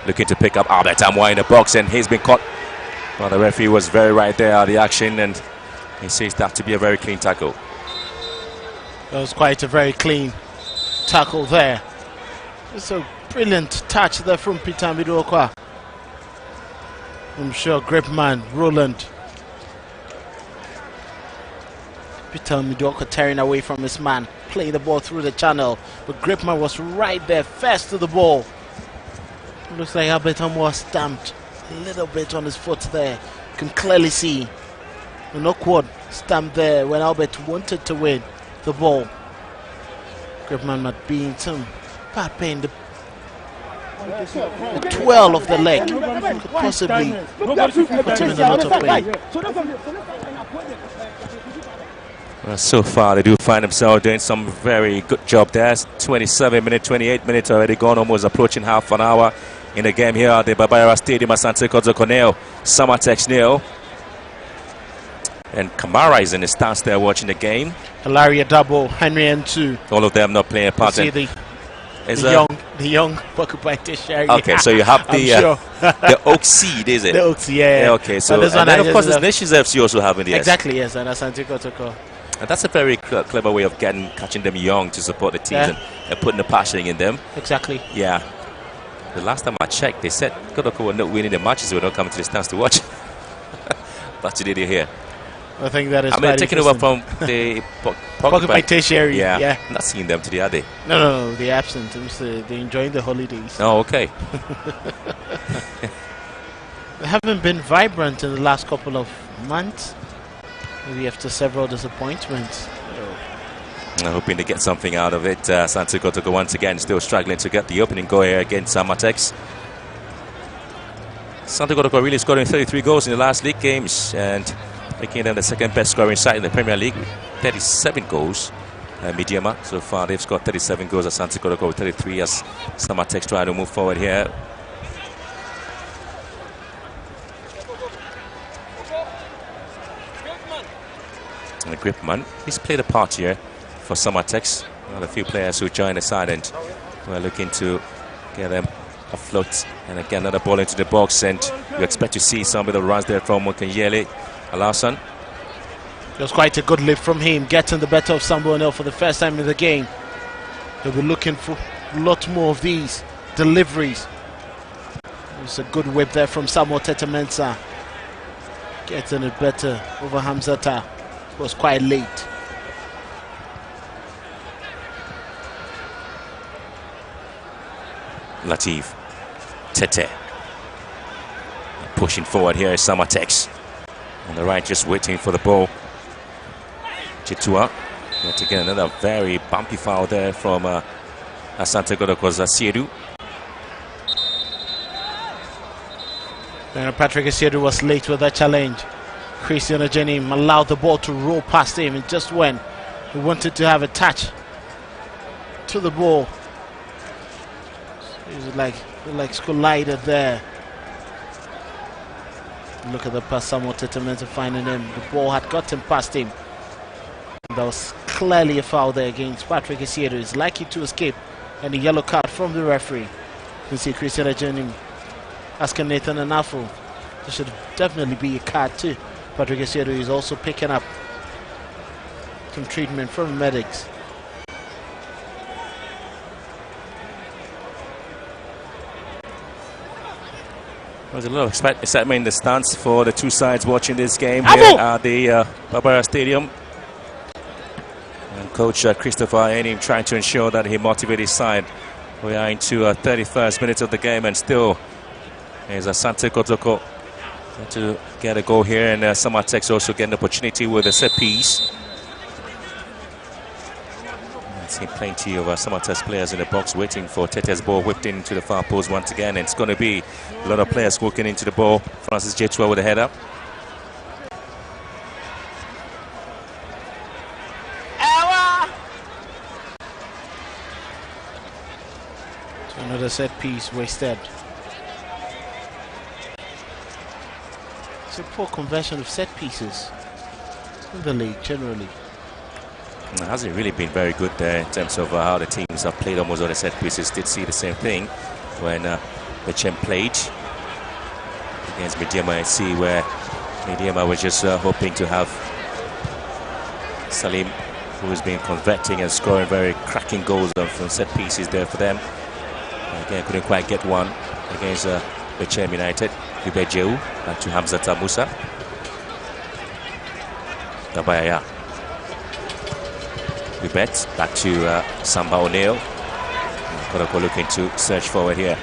Looking to pick up Albert Amwa in the box, and he's been caught. Well, the referee was very right there at the action, and he says that to be a very clean tackle. That was quite a very clean tackle there. It's a brilliant touch there from Peter Amidu Aqua. I'm sure great man, Roland. Peter Amidu Aqua tearing away from his man, playing the ball through the channel. But Gripman was right there, first to the ball. Looks like Albert Amwa stamped a little bit on his foot there. You can clearly see an awkward stamp there when Albert wanted to win the ball. Gripman not being some bad pain. The twirl of the leg could possibly put him in a lot of pain. Well, so far they do find themselves doing some very good job there. 27 minutes, 28 minutes already gone, almost approaching half an hour in the game here at the Babayara Stadium. Asante Kotoko nil, Samartex nil. And Kamara is in the stance there watching the game. Hilaria double, Henry N2. All of them not playing a part. See the young Pokemon Tishari. Okay, so you have the sure. the Oak Seed, is it? The Oak Seed, yeah. Okay, so and then of course there's Nations FC also having the exactly, yes, and Asante Kotoko. And that's a very clever way of catching them young to support the teams and putting the passion in them. Exactly. Yeah. The last time I checked, they said Kotoko were not winning the matches, they were not coming to the stands to watch. But today they're here. I think that is. I mean, taking over from the Pocket by Tertiary. Yeah. Not seeing them today, are they? No, they're absent. They're enjoying the holidays. Oh, okay. They haven't been vibrant in the last couple of months. Maybe after several disappointments. I'm hoping to get something out of it. Asante Kotoko once again still struggling to get the opening goal here against Samartex. Asante Kotoko really scoring 33 goals in the last league games and making them the second best scoring side in the Premier League with 37 goals. Midyama so far they've scored 37 goals. Asante Kotoko with 33 as Samartex try to move forward here. And Gripman, he's played a part here for Samartex. One of the few players who joined the side and we're looking to get them afloat. And again, another ball into the box, and you expect to see some of the runs there from Mokenyele Alasan. It was quite a good lift from him, getting the better of Sambo for the first time in the game. They'll be looking for a lot more of these deliveries. It's a good whip there from Samuel Tetemensa. Getting it better over Hamzata. It was quite late. Latif Tete pushing forward here is Samartex. On the right, just waiting for the ball. Chitua. Yet again, another very bumpy foul there from Asante Kotoko's Asiedu. Patrick Asiedu was late with that challenge. Christian Ajenim allowed the ball to roll past him, and just when he wanted to have a touch to the ball, it was like collided there. Look at the pass, Samuel Tetemensa finding him. The ball had gotten past him. That was clearly a foul there against Patrick Asiedu. He's likely to escape, and a yellow card from the referee. You can see Christian Ajenim asking Nathan Anafo. There should definitely be a card too. Patrick Asiedu is also picking up some treatment from medics. There's a lot of excitement in the stands for the two sides watching this game here at the Barbara Stadium. And Coach Christopher Enim trying to ensure that he motivates his side. We are into 31st minute of the game, and still there's Asante Kotoko to get a goal here, and Samartex also getting an opportunity with a set piece. I've seen plenty of Samartex players in the box waiting for Tete's ball whipped into the far post once again, and it's going to be a lot of players walking into the ball. Francis Jetua with a header. So another set piece wasted. It's a poor conversion of set pieces in the league generally. It hasn't really been very good there in terms of how the teams have played almost all the set pieces. Did see the same thing when the champ played against Midyama and see where Midyama was just hoping to have Salim, who has been converting and scoring very cracking goals from set pieces there for them. Again, couldn't quite get one against Bechem United. Ubejeu back to Hamzata Musa. Gabayaya. Ubet back to Samba O'Neill. Kotoko looking to search forward here.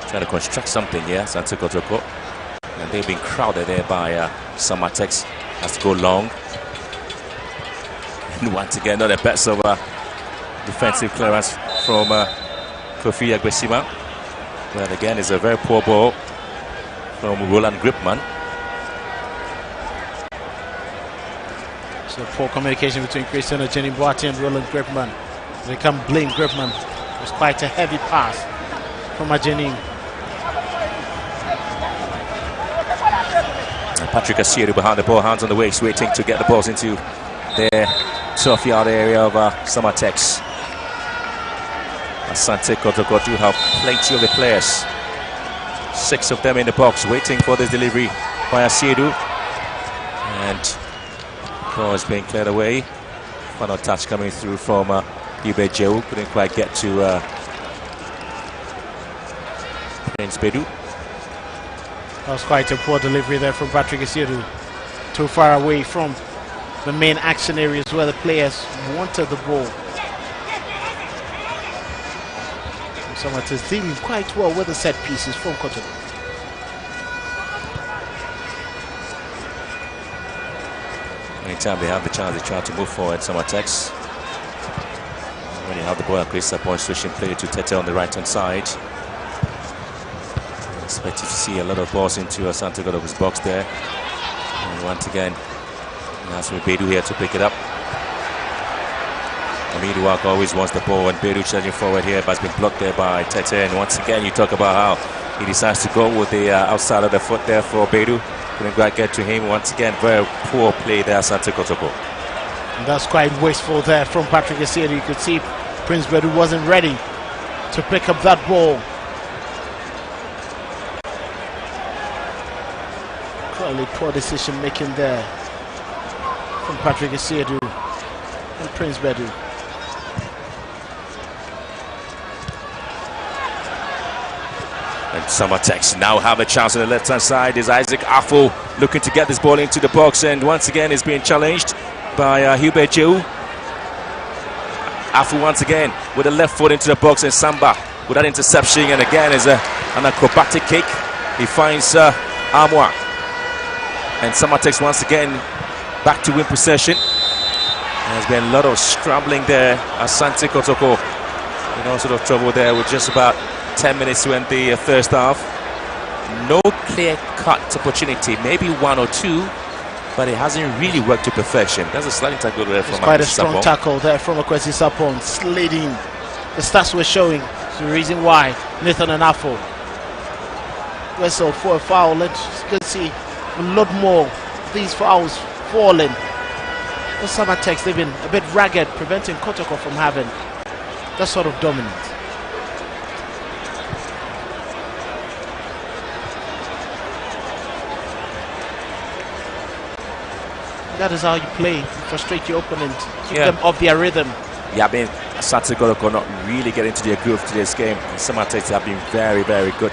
Trying to construct something here, Asante Kotoko. And they've been crowded there by Samartex. Has to go long. And once again, not the best of defensive clearance from Kofi Agbesima. Well, again, it's a very poor ball from Roland Gripman. So poor communication between Christian Ajenim Boati and Roland Gripman. They can't blame Gripman. It was quite a heavy pass from Ajenim. Patrick Asiedu behind the ball, hands on the waist, waiting to get the balls into their 12-yard area of Samartex. Asante Kotoko do have plenty of the players. 6 of them in the box, waiting for this delivery by Asiedu. And Ball is being cleared away. Final touch coming through from Hubert Jehu. Couldn't quite get to Prince Bedu. That was quite a poor delivery there from Patrick Isiru. Too far away from the main action areas where the players wanted the ball. Samartex is dealing quite well with the set pieces from Kotoko. Anytime they have the chance, they try to move forward. Samartex. When you have the ball, Chris point switching play to Tete on the right hand side. Expected to see a lot of balls into Asante Kotoko's box there. And once again, that's with Bedu here to pick it up. Amiduak always wants the ball, and Bedu charging forward here, but has been blocked there by Tete. And once again, you talk about how he decides to go with the outside of the foot there for Bedu. Couldn't quite get to him. Once again, very poor play there, Asante Kotoko. And that's quite wasteful there from Patrick Isiru. You could see Prince Bedu wasn't ready to pick up that ball. Clearly poor decision making there from Patrick Isiru and Prince Bedu. And Samartex now have a chance on the left hand side. Is Isaac Afo looking to get this ball into the box, and once again is being challenged by Hubert Jehu. Afo once again with a left foot into the box, and Samba with that interception, and again is an acrobatic kick. He finds Amwa, and Samartex once again back to win possession. There's been a lot of scrambling there. Asante Kotoko in all sort of trouble there with just about 10 minutes to end the first half. No clear-cut opportunity, maybe one or two, but it hasn't really worked to perfection. That's a sliding tackle there from quite a strong tackle there from Akwesi Sapon, sliding. The stats were showing. It's the reason why Nathan and Afo whistle for a foul. Let's see a lot more of these fouls falling. The Samartex, they've been a bit ragged, preventing Kotoko from having that sort of dominance. That is how you play. You frustrate your opponent, keep them off their rhythm. Yeah, I mean, Asante Kotoko not really getting into their groove to this game. Samartex have been very, very good,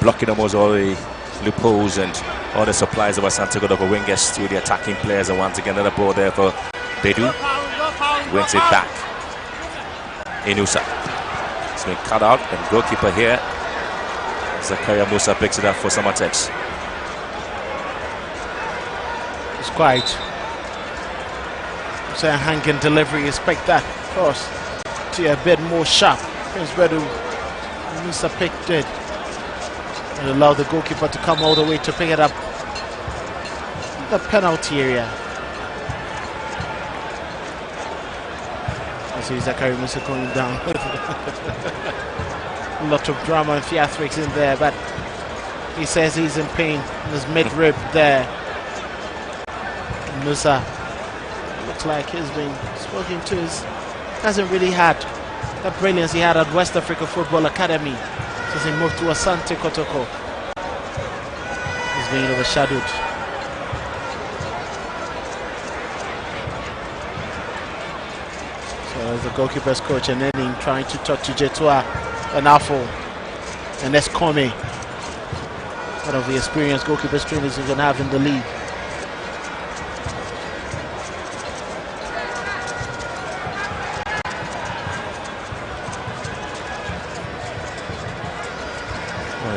blocking almost all the loopholes and all the supplies of Asante Kotoko wingers to the attacking players. And once again, another ball there for Bedu. Wins it back. Inusa. It's been cut out, and goalkeeper here, Zakaria Musa, picks it up for Samartex. Quite a hanging delivery. Expect that cross to a bit more sharp. Prince Bedu Musa picked it and allow the goalkeeper to come all the way to pick it up in the penalty area. I see Zakaria Musa going down. A lot of drama and theatrics in there, but he says he's in pain in his mid-rib there. Musa looks like he's been spoken to. Hasn't really had that brilliance he had at West Africa Football Academy since he moved to Asante Kotoko. He's being overshadowed. So as the goalkeeper's coach and Enning trying to talk to Jetua and Afo and Escome, one of the experienced goalkeepers trainers you can have in the league.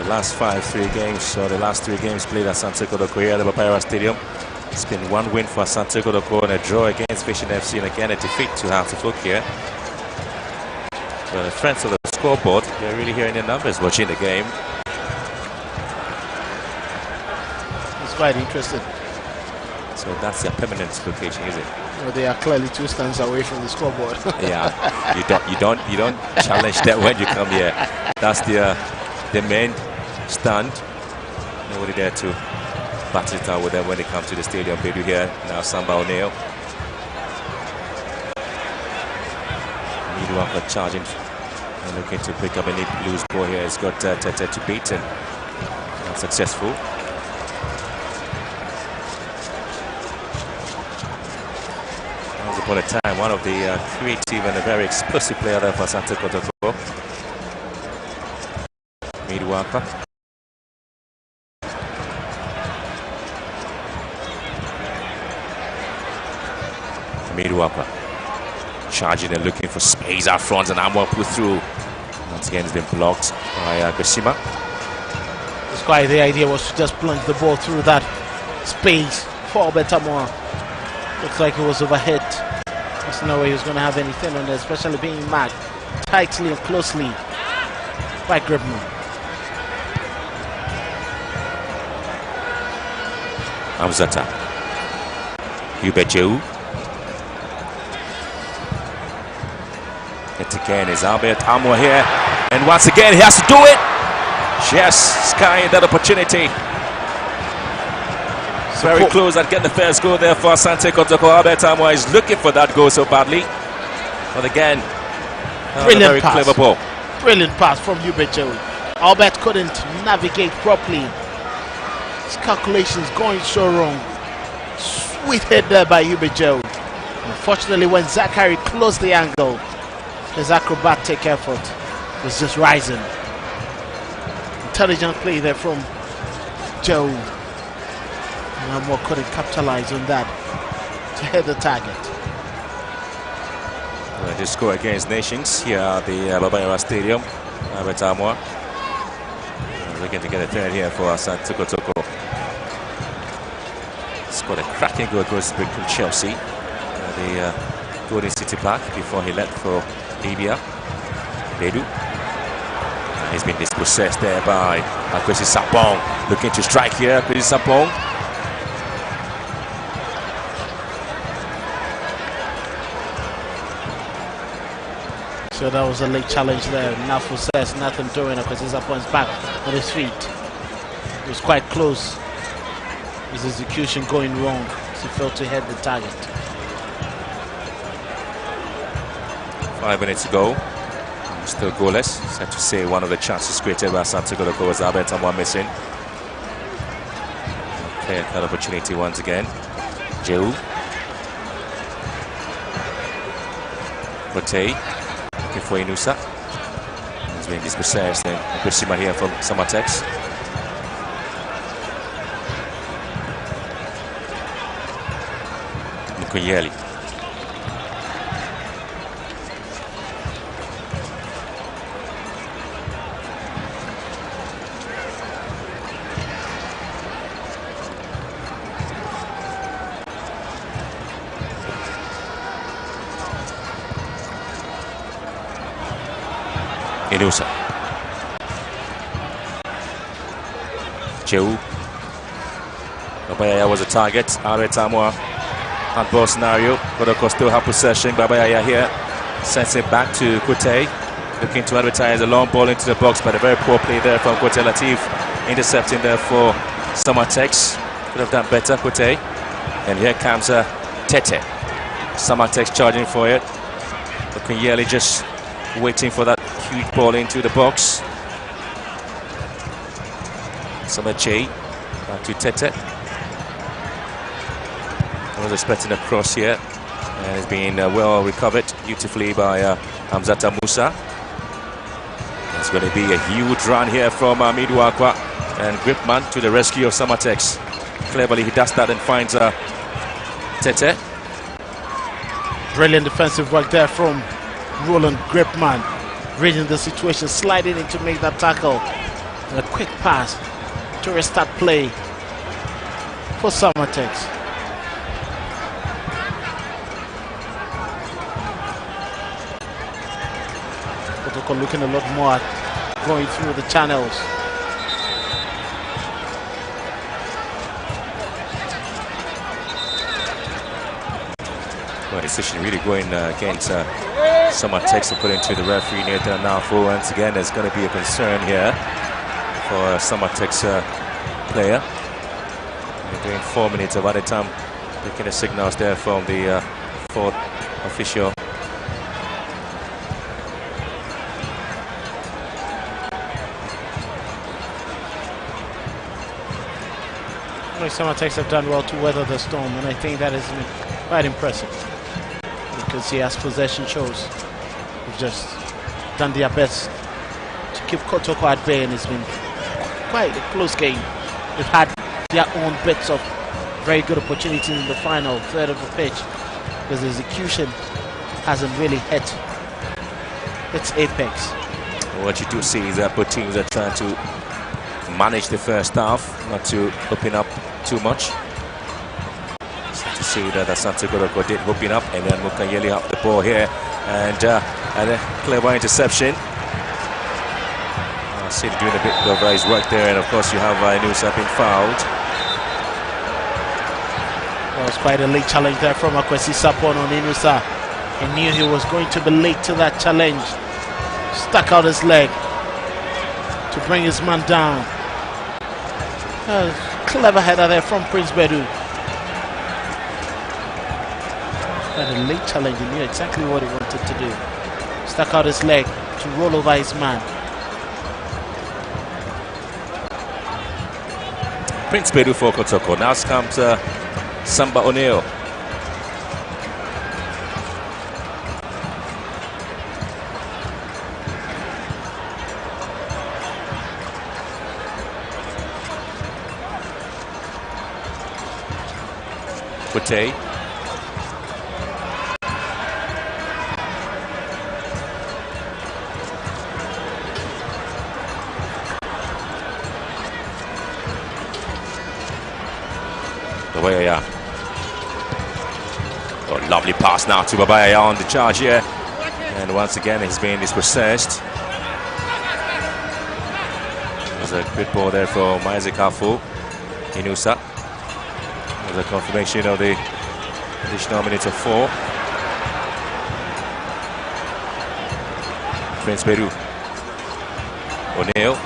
Last 5-3 games, so the last 3 games played at Asante Kotoko here at the Papayara Stadium. It's been 1 win for Asante Kotoko and a draw against Vision FC, and again a defeat to have to look here. But the friends of the scoreboard, they're really hearing the numbers watching the game. It's quite interesting. So that's their permanent location, is it? Well, they are clearly 2 stands away from the scoreboard. Yeah, you don't challenge that when you come here. That's the main stand. Nobody there to battle it out with them when they come to the stadium. Bedu here, now Samba O'Neill. Miduaka charging and looking to pick up any loose ball here. He's got Tete to beat and unsuccessful. upon a time, one of the creative and a very explosive player there for Asante Kotoko. Midwaka. Midwaka. Charging and looking for space out front, and Amwa put through. Once again, it's been blocked by Gashima. It's quite the idea was to just plunge the ball through that space for Betamwa. Looks like it was overhit. There's no way he was going to have anything on there, especially being marked tightly and closely by Gribman. Amzata. Hubert. It again is Albert Amwa here, and once again he has to do it. Yes, Sky that opportunity. Very close at getting the first goal there for Asante Kotoko. Albert Amwa is looking for that goal so badly, but again, brilliant very pass. clever ball. Brilliant pass from Hubert. Albert couldn't navigate properly. His calculations going so wrong. Sweet hit there by Hubert. Unfortunately, when Zachary closed the angle, his acrobatic effort was just rising. Intelligent play there from Joe. And Amwa couldn't capitalize on that to hit the target. They score against Nations here at the Babayara Stadium. Albert Amwa looking to get a third here for Asante Kotoko. Scored a cracking goal against Chelsea. The Golden City Park before he left for Libya. Bedu. He's been dispossessed there by Kwesi Sapong. Looking to strike here, Kwesi Sapong. So that was a late challenge there. Nafu says nothing doing. Kwesi Sapong's back on his feet. It was quite close. His execution going wrong. He failed to hit the target. 5 minutes ago, still goalless. Sad to say one of the chances created by Asante Kotoko was Albert Amwa missing. Okay, that opportunity once again. Jeu. Kote. Looking for Inusa. He's being dispossessed. And Kushima here from Samartex. Mukuyeli. Inusa. Cheu. Babayaya was a target. Albert Amwa. Handball scenario. Kotoko still have possession. Babayaya here. Sends it back to Kote. Looking to advertise a long ball into the box, but a very poor play there from Kote Latif. Intercepting there for Samartex. Could have done better, Kote. And here comes Tete. Samartex charging for it. Okunyeli just waiting for that huge ball into the box. Samache back to Tete. I was expecting a cross here, and it's been well recovered beautifully by Hamzata Musa. It's going to be a huge run here from Midwakwa, and Gripman to the rescue of Samartex. Cleverly he does that and finds Tete. Brilliant defensive work there from Roland Gripman, reading the situation, sliding in to make that tackle, and a quick pass to restart play for Samartex. Kotoko looking a lot more at going through the channels. Well, decision really going against Samartex to put into the referee Nathan Nafu. Once again, there's going to be a concern here for Samartex player. We're doing 4 minutes of added time, taking the signals there from the fourth official. Samartex have done well to weather the storm, and I think that has been quite impressive. because he has possession shows. They've just done their best to keep Kotoko at bay, and it's been quite a close game. They've had their own bits of very good opportunities in the final third of the pitch, because the execution hasn't really hit its apex. What you do see is that both teams are trying to manage the first half, not to open up too much. So to see that Asante Kotoko did open up, and then Mukayeli have the ball here, and a clever interception. I see him doing a bit of his work there, and of course you have Inusa being fouled. That was quite a late challenge there from Akwesi Sapon on Inusa. He knew he was going to be late to that challenge. Stuck out his leg to bring his man down. Clever header there from Prince Bedu. Quite a late challenge. He knew exactly what he wanted to do. Stuck out his leg to roll over his man. Prince Bedu for Kotoko. Now comes Samba O'Neill. Kute. Babayaya. Oh, lovely pass now to Babayaya on the charge here. And once again he's being dispossessed. There's a good ball there from Isaac Afu. Inusa. There's a confirmation of the additional minute of 4. Prince Bedu. O'Neill.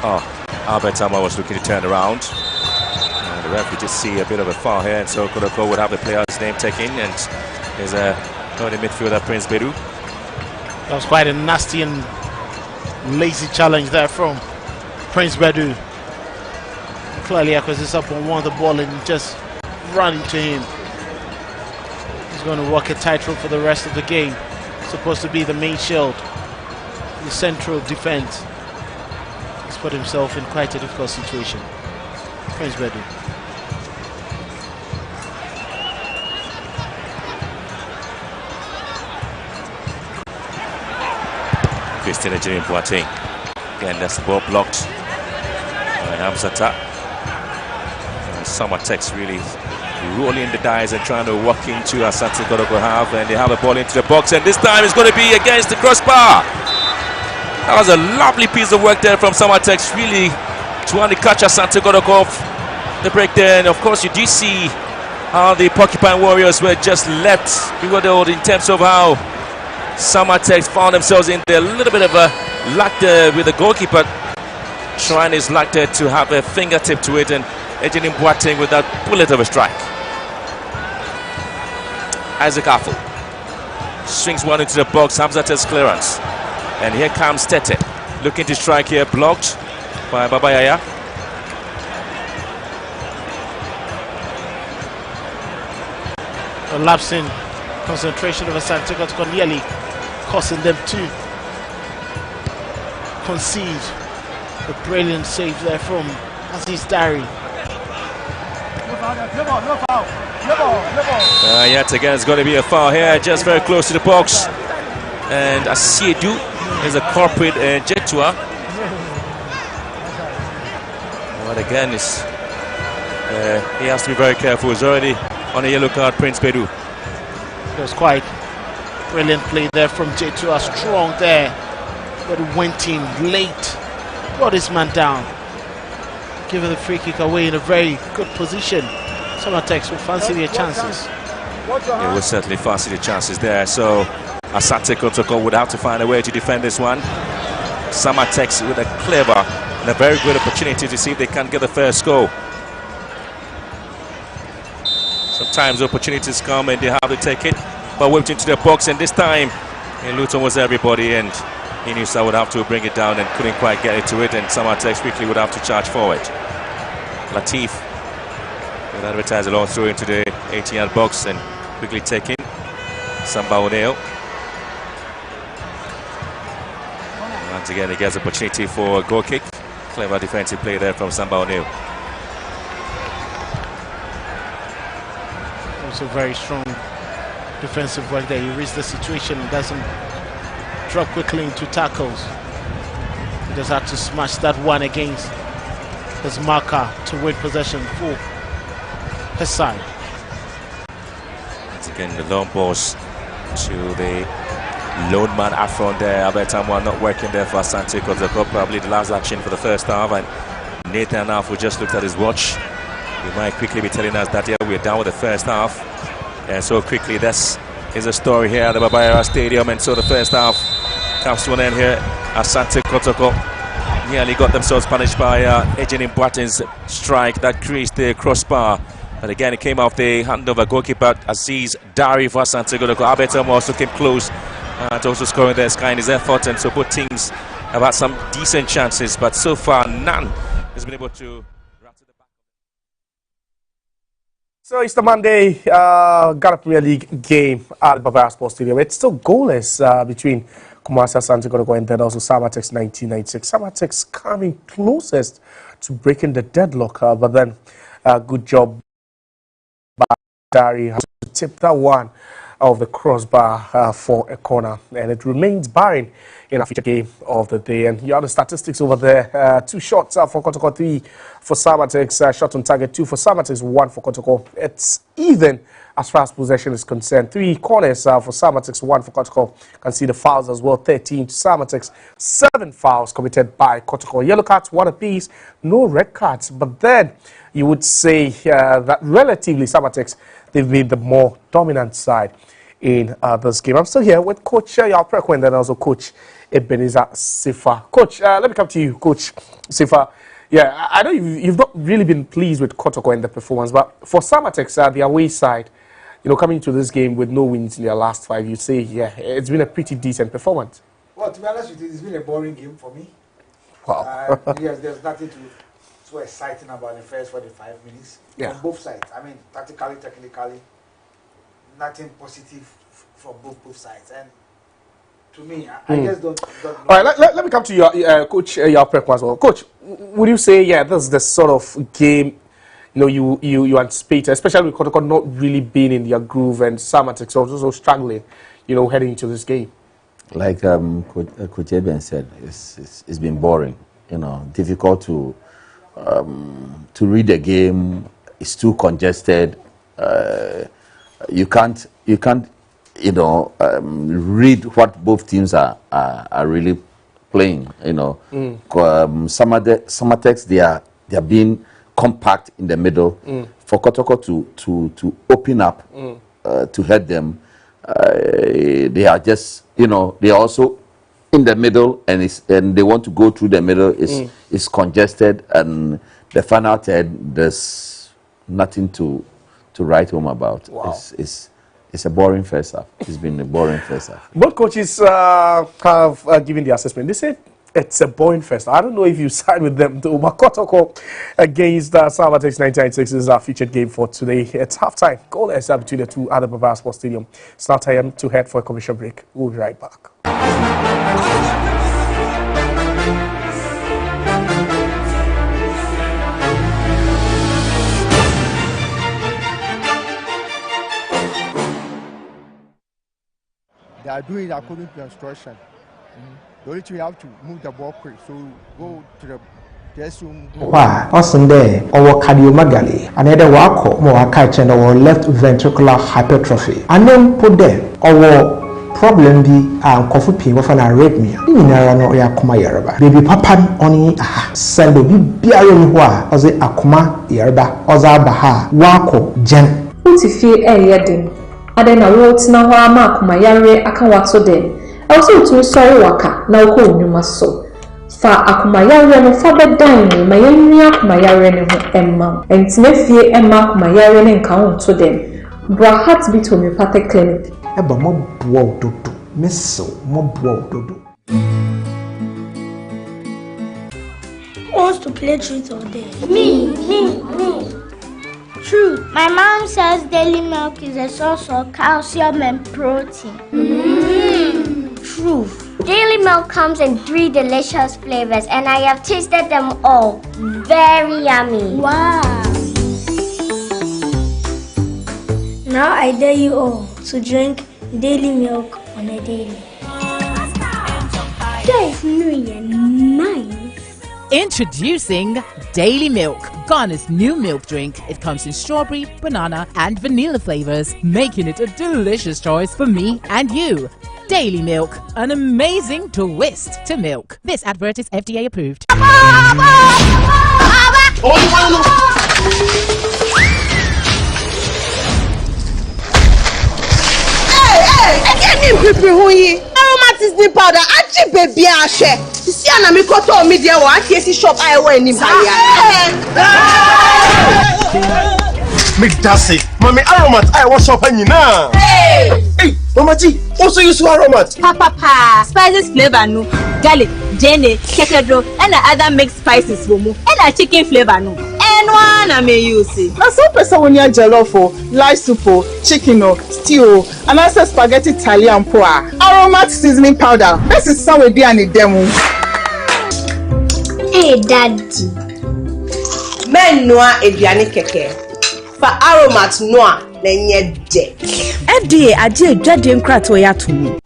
Oh, Albert Tama was looking to turn around. And the referee just see a bit of a foul here, and so Kotoko would have the player's name taken, and there's a holding midfielder, Prince Bedu. That was quite a nasty and lazy challenge there from Prince Bedu. Clearly Akwesi Sapon won the ball and just ran into him. He's going to walk a tightrope for the rest of the game. Supposed to be the main shield, the central defense. He's put himself in quite a difficult situation. Prince Bedu. Christian Ejiri Boateng. Again, that's the ball blocked by Hamzata. Samartex really rolling the dice and trying to walk into Asante Kotoko half, and they have a ball into the box, and this time it's going to be against the crossbar. That was a lovely piece of work there from Samartex, really trying to catch Asante Kotoko off the break there. And of course you do see how the Porcupine Warriors were just left bewildered in terms of how Samartex found themselves in there. A little bit of a lack there with the goalkeeper trying his luck there to have a fingertip to it, and Ejiri Boateng with that bullet of a strike. Isaac Afu swings one into the box. Hamzata's clearance, and here comes Tete looking to strike here, blocked by Babayaya. A lapse in concentration of Asante Kotoko nearly causing them to concede. A brilliant save there from Aziz Dari. Yet again, it's going to be a foul here, just very close to the box. And Asiedu is a corporate Jetua. But again, he has to be very careful. He's already on a yellow card, Prince Bedu. It was quite brilliant play there from Jetua, strong there, but it went in late. Brought his man down. Giving the free kick away in a very good position. Samartex will fancy their chances. It will certainly fancy the chances there. So Asante Kotoko would have to find a way to defend this one. Samartex with a clever and a very good opportunity to see if they can get the first goal. Sometimes opportunities come and they have to take it, but whipped into the box, and this time in Luton was everybody, and Inusa would have to bring it down and couldn't quite get it to it, and Samartex quickly would have to charge forward. Latif Will advertise a long throw into the 18-yard box and quickly taken. Samba O'Neill. Once again, he gets opportunity for a goal kick. Clever defensive play there from Samba O'Neill. Also very strong defensive work there. He reads the situation, doesn't drop quickly into tackles. He just had to smash that one against his marker to win possession for his side. Once again, the long balls to the lone man up front there. Albert Amwa not working there for Asante Kotoko. Probably the last action for the first half. And Nathan Alfu just looked at his watch. He might quickly be telling us that we're down with the first half. And so quickly, this is a story here at the Babayara Stadium. And so the first half comes to an end here. Asante Kotoko nearly got themselves punished by Ejin Mbwatin's strike that creased the crossbar. But again, it came off the hand of a goalkeeper, Aziz Dari for Asante Kotoko. Albert Amwa also came close to also scoring their sky in his effort. And so both teams have had some decent chances, but so far none has been able to. So it's the Monday Ghana Premier League game at Bavaria Sports Stadium. It's still goalless between Kumasi Asante Kotoko and then also Samartex 1996. Samartex coming closest to breaking the deadlock, but then good job by Dari to tip that one of the crossbar for a corner, and it remains barren in our feature game of the day. And you have the statistics over there: 2 shots for Kotoko, 3 for Samartex, shot on target 2 for Samartex, 1 for Kotoko. It's even as far as possession is concerned. 3 corners for Samartex, 1 for Kotoko. Can see the fouls as well: 13 to Samartex, 7 fouls committed by Kotoko. Yellow cards, 1 apiece, no red cards. But then you would say that relatively Samartex, they've been the more dominant side in this game. I'm still here with Coach Yao and then also Coach Ebenezer Sifa. Coach, let me come to you, Coach Sifa. Yeah, I know you've not really been pleased with Kotoko and the performance, but for Samartex, the away side, you know, coming to this game with no wins in their last 5, you say, yeah, it's been a pretty decent performance. Well, to be honest with you, it's been a boring game for me. Wow. Yes, there's nothing so exciting about the first 45 minutes on both sides. I mean, tactically, technically, nothing positive from both sides. And to me, I just don't know. All right, let me come to your Coach Yao as well. Coach, would you say, yeah, this is the sort of game you anticipate, especially with Kotoko not really being in their groove and Samartex also struggling, heading into this game? Like Coach Eben said, it's been boring. Difficult to read the game. It's too congested. You can't read what both teams are really playing. Samartex, they are being compact in the middle. For Kotoko to open up to head them, they are just they are also in the middle, and they want to go through the middle. It's congested, and the final third, there's nothing to write home about. Wow. It's a boring first half. It's been a boring first half. Both coaches have given the assessment. They said it's a boring first half. I don't know if you side with them though. But Kotoko against Samartex 1996 is our featured game for today. It's halftime. Goalless between the two at the Bavaria Sports Stadium. It's now time to head for a commercial break. We'll be right back. They are doing it according to instruction. The only thing you have to move the ball quick, so go to the dressing room. Why? Awesome there. Our cardiomegaly. Another wako more catching our left ventricular hypertrophy. And then put there our problem be coffee pin with an arrhythmia. No ya kuma yerba. Baby papa oni send be biayo wa oze akuma yerba oza baha wako jen. Uti feel yedin. Adena wot na wa ma kuma yare aka wato den. Also to sorry waka na uko nyuma so. Fa akuma yare no fa bedan ni ma yanwa akuma yare ne ho emma. Entime fie emma akuma yare ne nka ho to den. Bra Heartbeat Homeopathic Clinic. Eba mo buo dodo. Misso mo buo dodo. Who wants to play truth or dare? Me. True. My mom says daily milk is a source of calcium and protein. True. Daily milk comes in 3 delicious flavors and I have tasted them all. Very yummy. Wow. Now I dare you all to drink daily milk on a daily. That is really nice. Introducing Daily Milk, Ghana's new milk drink. It comes in strawberry, banana, and vanilla flavors, making it a delicious choice for me and you. Daily Milk, an amazing twist to milk. This advert is FDA approved. Aromatizing powder, achi baby ashe. See na me koto me there wa ati shop I we ni buy. Me dasi, mami aromat I was shop anyina. Hey, Mama G, also use aromat. Papa, spices flavor no, garlic, jene, kekedro, and other mixed spices for mu, and a chicken flavor no. And one I may use it. Na some person when you jollof, light soup, chicken, stew, and also spaghetti Italian poa. Aromat seasoning powder. This is some way and demo. Hey, Daddy. Men noa ediani keke. For aromat noa nenye de. FDA aje dwade nkrato ya to me.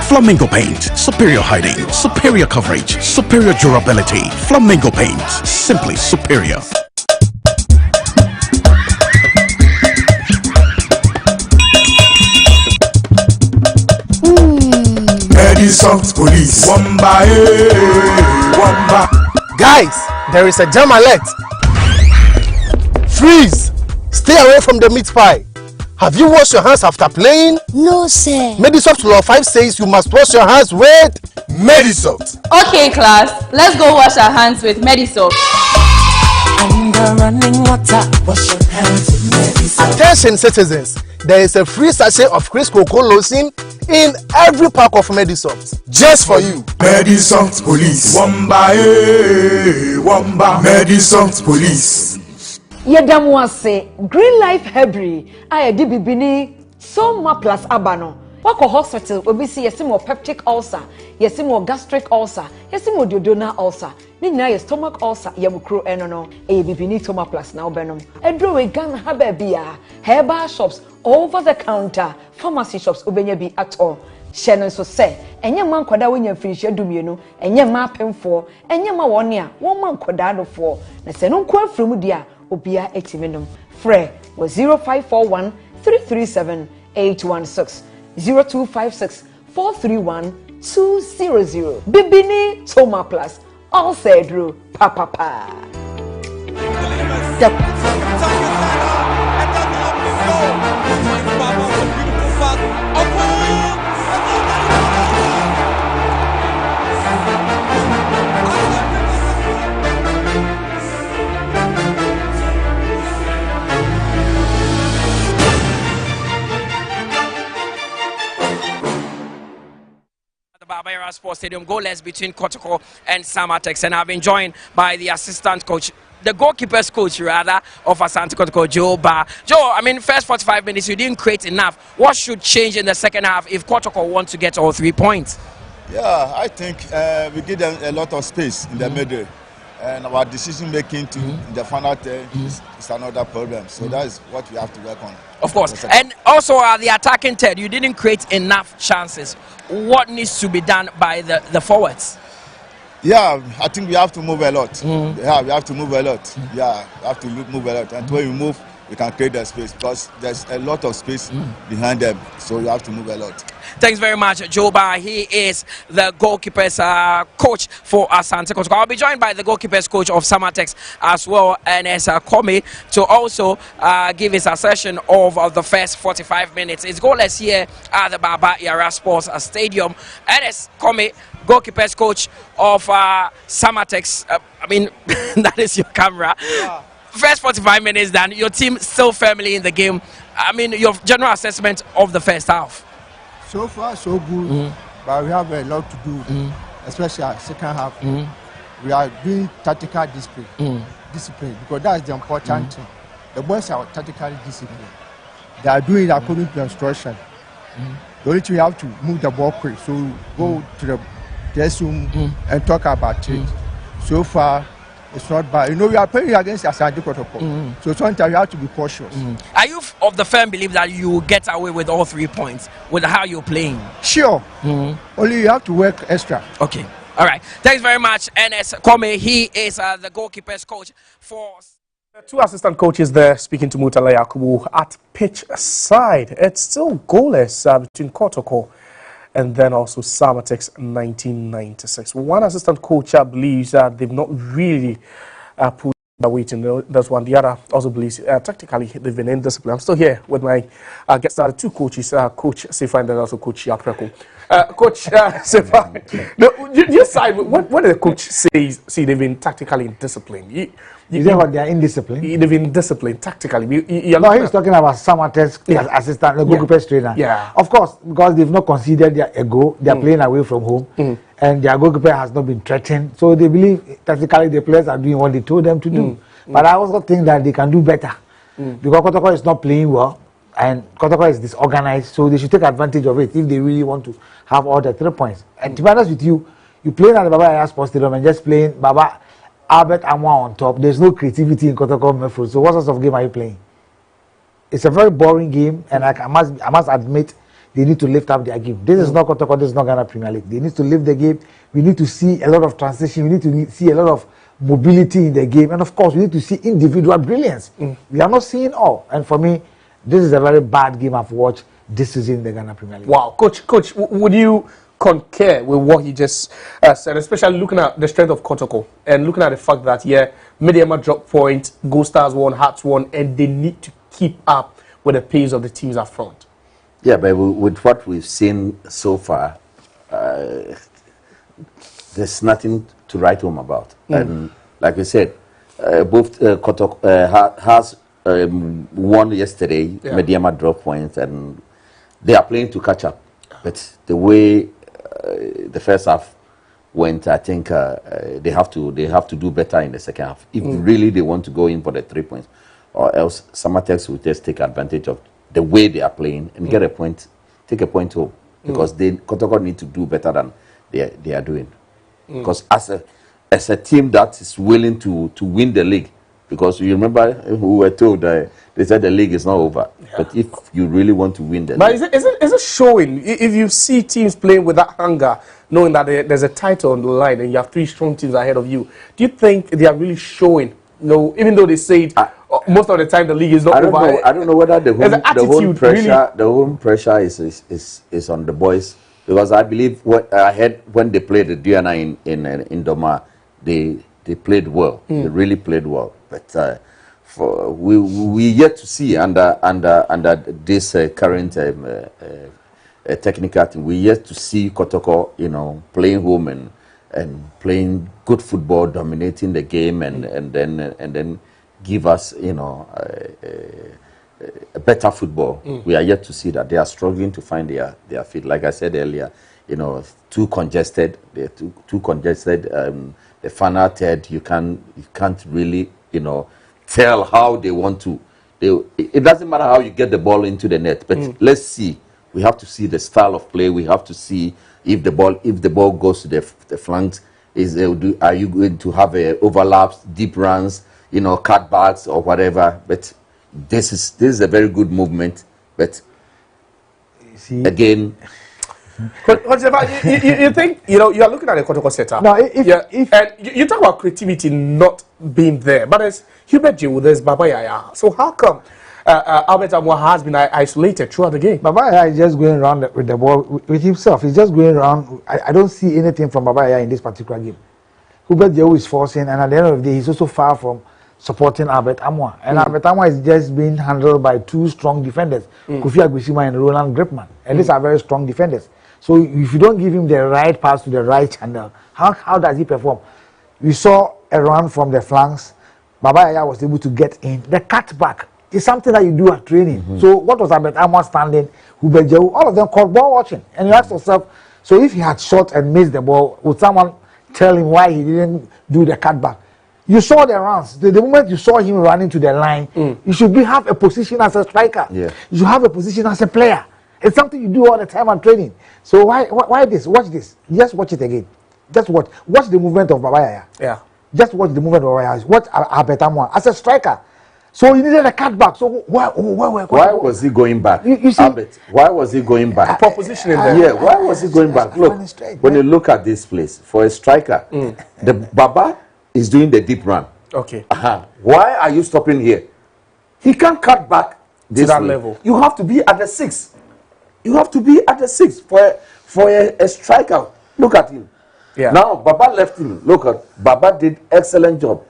Flamingo Paint. Superior hiding, superior coverage, superior durability. Flamingo Paint. Simply superior. Edison Police. Wamba, Wamba. Guys, there is a jam alert. Freeze! Stay away from the meat pie. Have you washed your hands after playing? No, sir. Medisoft Law 5 says you must wash your hands with Medisoft. Okay, class, let's go wash our hands with Medisoft. Under running water, wash your hands with Medisoft. Attention citizens, there is a free sachet of Chris Coco lotion in every pack of Medisoft. Just for you. Medisoft Police. Wamba, Wamba. Medisoft Police. Yedam wase Green Life Hebri aye di bibini Soma Plus abano wako hospital obi si yesimo peptic ulcer yesimo gastric ulcer yesimo duodenal ulcer ni nyina ye stomach ulcer yamukro eno no e bibini Soma Plus na obenom edro we Ghana ha ba bia herbal shops over the counter pharmacy shops obenya bi at all Shannon so say enye man kwada wonya firishe dumienu enye ma pemfo enye ma wone a won man kwada dofo na se no nko afremu dia Obia Etiminum. Fre was 0541 337 816 0256 431 200. Bibini Toma Plus. All said Ru Papa. Barbaera Sports Stadium, goalless between Kotoko and Samartex, and I've been joined by the assistant coach, the goalkeeper's coach rather, of Asante Kotoko, Joe Ba. Joe, I mean, first 45 minutes you didn't create enough. What should change in the second half if Kotoko want to get all 3 points? Yeah, I think we give them a lot of space in the middle, and our decision making to in the final third is another problem. So that is what we have to work on. Of course, and also the attacking third, you didn't create enough chances. What needs to be done by the forwards? Yeah, I think we have to move a lot. Yeah, we have to move a lot. Yeah, we have to move a lot, and when we move, we can create the space because there's a lot of space behind them. So you have to move a lot. Thanks very much, Joba. He is the goalkeeper's coach for Asante Kotoko. I'll be joined by the goalkeeper's coach of Samartex as well, and as Komi, to also give his assessment of the first 45 minutes. It's goalless here at the Barbaera Sports Stadium. And as Komi, goalkeepers coach of Samartex. I mean, that is your camera. Yeah. First 45 minutes done, your team still firmly in the game. I mean, your general assessment of the first half. So far, so good, but we have a lot to do, especially our second half. We are doing tactical discipline, because that's the important thing. The boys are tactically disciplined. They are doing it according to instruction. The only thing we have to move the ball quick, so go to the dressing room and talk about it. So far, it's not bad. You know, we are playing against Asante Kotoko, so sometimes you have to be cautious. Are you of the firm belief that you will get away with all 3 points with how you're playing? Sure. Only you have to work extra. Okay. All right. Thanks very much, NS Kwame. He is the goalkeepers coach for... The 2 assistant coaches there speaking to Mutala Yakubu at pitch side. It's still goalless between Kotoko and then also Samartex 1996. One assistant coach believes they've not really put their weight in this one. The other also believes tactically they've been indisciplined. I'm still here with my guests, the 2 coaches, Coach Sefa and then also Coach Yapreko. Coach Sefa, your side, what did the coach say they've been tactically indisciplined? You say what, they are indisciplined? They've been disciplined tactically. No, he's talking about Samartex assistant, the goalkeepers trainer. Yeah. Of course, because they've not conceded a goal, they are playing away from home, and their goalkeeper has not been threatened. So they believe tactically the players are doing what they told them to do. But I also think that they can do better, because Kotoko is not playing well, and Kotoko is disorganized, so they should take advantage of it if they really want to have all the 3 points. And to be honest with you, you playing at the Baba Yaya Sports Stadium and just playing Baba Albert Amwa on top. There's no creativity in Kotoko Mefru. So what sort of game are you playing? It's a very boring game, and I must admit they need to lift up their game. This is not Kotoko, this is not Ghana Premier League. They need to lift the game. We need to see a lot of transition. We need to see a lot of mobility in the game. And of course, we need to see individual brilliance. We are not seeing all. And for me, this is a very bad game I've watched this season in the Ghana Premier League. Wow. Coach, would you concur with what he just said, especially looking at the strength of Kotoko and looking at the fact that, Mediama dropped points, Gold Stars won, Hearts won, and they need to keep up with the pace of the teams up front? Yeah, but with what we've seen so far, there's nothing to write home about. And like we said, both Kotoko has won yesterday, Mediama dropped points, and they are playing to catch up. But the way the first half went, I think they have to do better in the second half if really they want to go in for the 3 points, or else Samartex will just take advantage of the way they are playing and get a point, take a point home, because Kotoko need to do better than they are doing. Because as a team that is willing to win the league, because you remember we were told they said the league is not over. But if you really want to win the league, is it showing? If you see teams playing with that hunger, knowing that there's a title on the line and you have 3 strong teams ahead of you, do you think they are really showing? Even though they say it, most of the time the league is not over. I don't know whether the home pressure is on the boys, because I believe I heard when they played the Diana in Doma, they played well. They really played well. But we yet to see under this current technical team, we yet to see Kotoko, playing home and playing good football, dominating the game, and then give us, a better football. We are yet to see that. They are struggling to find their feet. Like I said earlier, too congested. They're too congested. The final third, you can't really, tell how they want to. It doesn't matter how you get the ball into the net, but let's see. We have to see the style of play. We have to see if the ball goes to the flanks. Are you going to have overlaps, deep runs, cutbacks or whatever? But this is a very good movement. But again. You think you are looking at a Kotoko setup? No, and you talk about creativity not being there, but there's Hubert Jiu, there's Baba Yaya. So how come Albert Amwa has been isolated throughout the game? Baba Yaya is just going around with the ball with himself. He's just going around. I don't see anything from Baba Yaya in this particular game. Hubert Jiu is forcing, and at the end of the day, he's also far from supporting Albert Amwa. And Albert Amwa is just being handled by 2 strong defenders, Kofi Aguisima and Roland Gripman. And these are very strong defenders. So if you don't give him the right pass to the right channel, how does he perform? We saw a run from the flanks. Baba Yaya was able to get in. The cutback is something that you do at training. So what was Albert Amon standing, Hubejewu, all of them called ball watching. And you ask yourself, so if he had shot and missed the ball, would someone tell him why he didn't do the cutback? You saw the runs. The moment you saw him running to the line, you should have a position as a striker. Yeah. You should have a position as a player. It's something you do all the time at training. So why this? Watch this. Just watch it again. Just watch. Watch the movement of Baba Yaya. Yeah. Just watch the movement of Baba Yaya. Watch Albert Amon as a striker. So he needed a cutback. So why was he going back? You see, Albert, why was he going back? Propositioning there. Yeah, why was he going back? Look, when you look at this place, for a striker, the Baba is doing the deep run. Okay. Why are you stopping here? He can't cut back this to that way. level. You have to be at the 6. You have to be at the 6 for a striker. Look at him. Yeah. Now Baba left him. Look at Baba did excellent job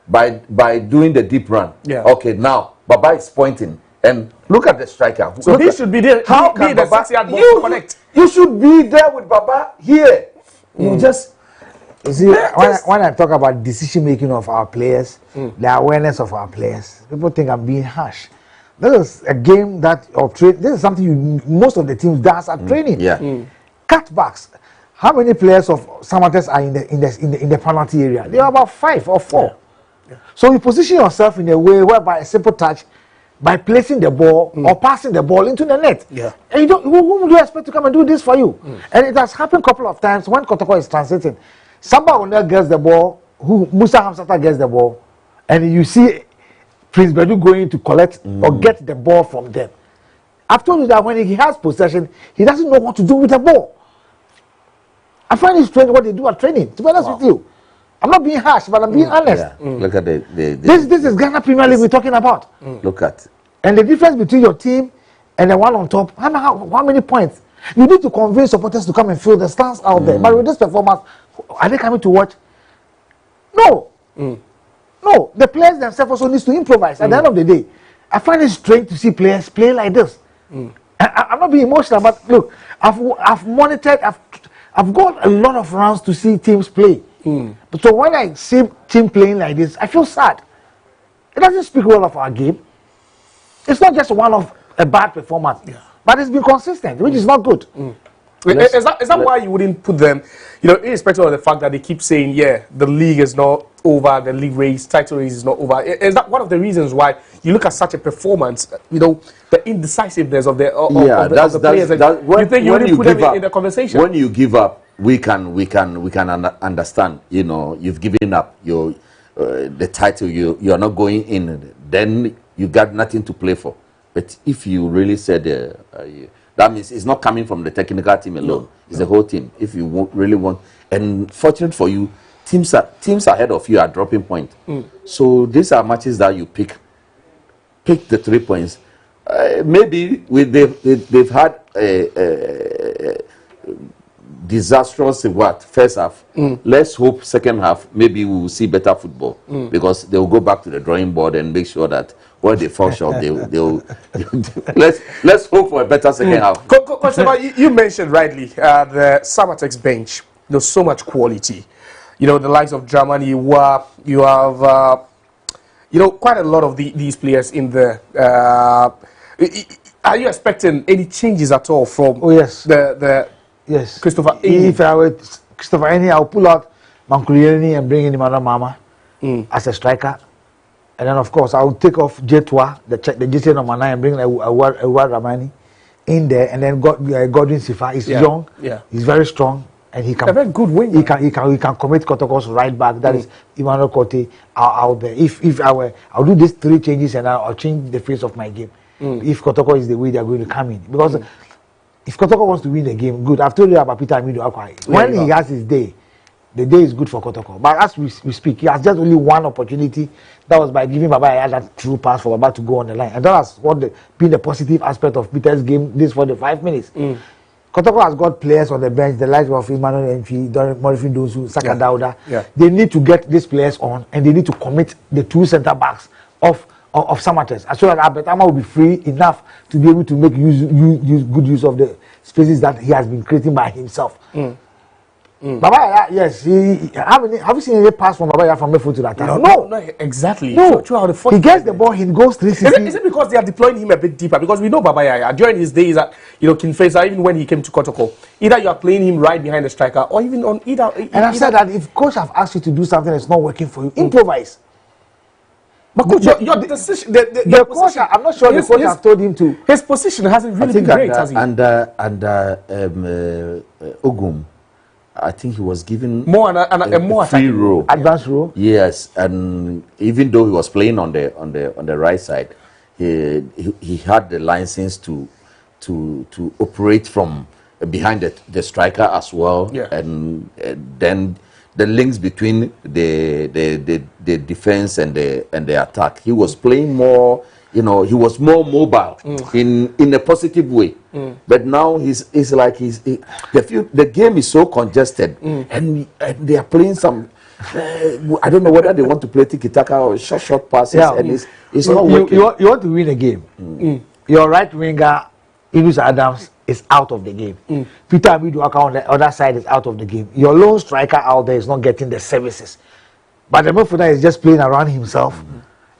by doing the deep run. Yeah. Okay, now Baba is pointing and look at the striker. So he should be there. How Be can the Baba? 6-yard ball to connect. You should be there with Baba here. You just. You see, when I talk about decision making of our players, the awareness of our players, people think I'm being harsh. This is a game that this is something most of the teams does at training. Yeah. Cutbacks. How many players of Samartex are in the penalty area? There are about 5 or 4. Yeah. So you position yourself in a way whereby a simple touch, by placing the ball or passing the ball into the net. Yeah. And who do you expect to come and do this for you? And it has happened a couple of times when Kotoko is transiting. Samba gets the ball, Musa Hamsata gets the ball, and you see Prince Bedu going to collect or get the ball from them. I've told you that when he has possession, he doesn't know what to do with the ball. I find it strange what they do at training, to be honest with you. I'm not being harsh, but I'm being honest. Yeah. Look at this is Ghana Premier League we're talking about. Look at. And the difference between your team and the one on top, how many points? You need to convince supporters to come and fill the stands out there. But with this performance, are they coming to watch? No. No. The players themselves also need to improvise. At the end of the day, I find it strange to see players play like this. I'm not being emotional, but look, I've monitored, I've got a lot of rounds to see teams play. But so when I see team playing like this, I feel sad. It doesn't speak well of our game. It's not just one of a bad performance, but it's been consistent, which is not good. Is that why you wouldn't put them, irrespective of the fact that they keep saying, yeah, the league is not over, the league race, title race is not over? Is that one of the reasons why you look at such a performance, the indecisiveness of the players? You think you wouldn't put them in the conversation? When you give up, we can understand. You've given up your the title. You are not going in. Then you got nothing to play for. But if you really said that means it's not coming from the technical team alone. It's the whole team. If you really want, and fortunate for you, teams ahead of you are dropping points. So these are matches that you pick the 3 points. Maybe they've had disastrous first half. Let's hope second half maybe we will see better football because they will go back to the drawing board and make sure that when they fall short, they'll let's hope for a better second half. Coach, you mentioned rightly the Samartex bench. There's so much quality. The likes of Germany, you have quite a lot of these players in there. Are you expecting any changes at all from Yes. Christopher If I were Christopher Eni, I'll pull out Mankulieni and bring in Imano Mama as a striker. And then, of course, I'll take off Jetwa, the GTN number 9, and bring Awad Ramani in there. And then Godwin Sifa is young. Yeah. He's very strong. And he can. A very good winger. He can commit Kotoko's right back. That is Emmanuel Kote out there. If I'll do these 3 changes and I'll change the face of my game. If Kotoko is the way they're going to come in. Because if Kotoko wants to win the game, good. I've told you about Peter Amido Akwai. When he has his day, the day is good for Kotoko. But as we speak, he has just only one opportunity. That was by giving Baba Yaya that true pass for Baba to go on the line. And that has been the positive aspect of Peter's game this for the 5 minutes. Kotoko has got players on the bench, the likes of Emmanuel Enfi, Morifin Dosu, Saka Dauda. They need to get these players on and they need to commit the 2 centre backs of of Samartex. I saw that Abetama will be free enough to be able to make good use of the spaces that he has been creating by himself. Baba, yes, have you seen any pass from Baba from midfield to that time? No, exactly. No. So He gets the ball, he goes 360. Is it because they are deploying him a bit deeper? Because we know Baba Yaya during his days at Kinfesa, even when he came to Kotoko, either you are playing him right behind the striker or even on either. And I've said that if coach have asked you to do something that's not working for you, improvise. But coach, your decision, the coach, I'm not sure the coach has told him to. His position hasn't really been great, has he? Under Ogum, I think he was given a more free role, advanced role. Yes, and even though he was playing on the right side, he had the license to operate from behind the striker as well, and then the links between the defense and the attack. He was playing more. He was more mobile in a positive way. But now he's like the game is so congested, and they are playing some. I don't know whether they want to play tiki-taka or short passes, and it's not working. You want to win a game. Your right winger, Inus Adams, is out of the game. Peter Abiduaka on the other side is out of the game. Your lone striker out there is not getting the services. But the midfielder is just playing around himself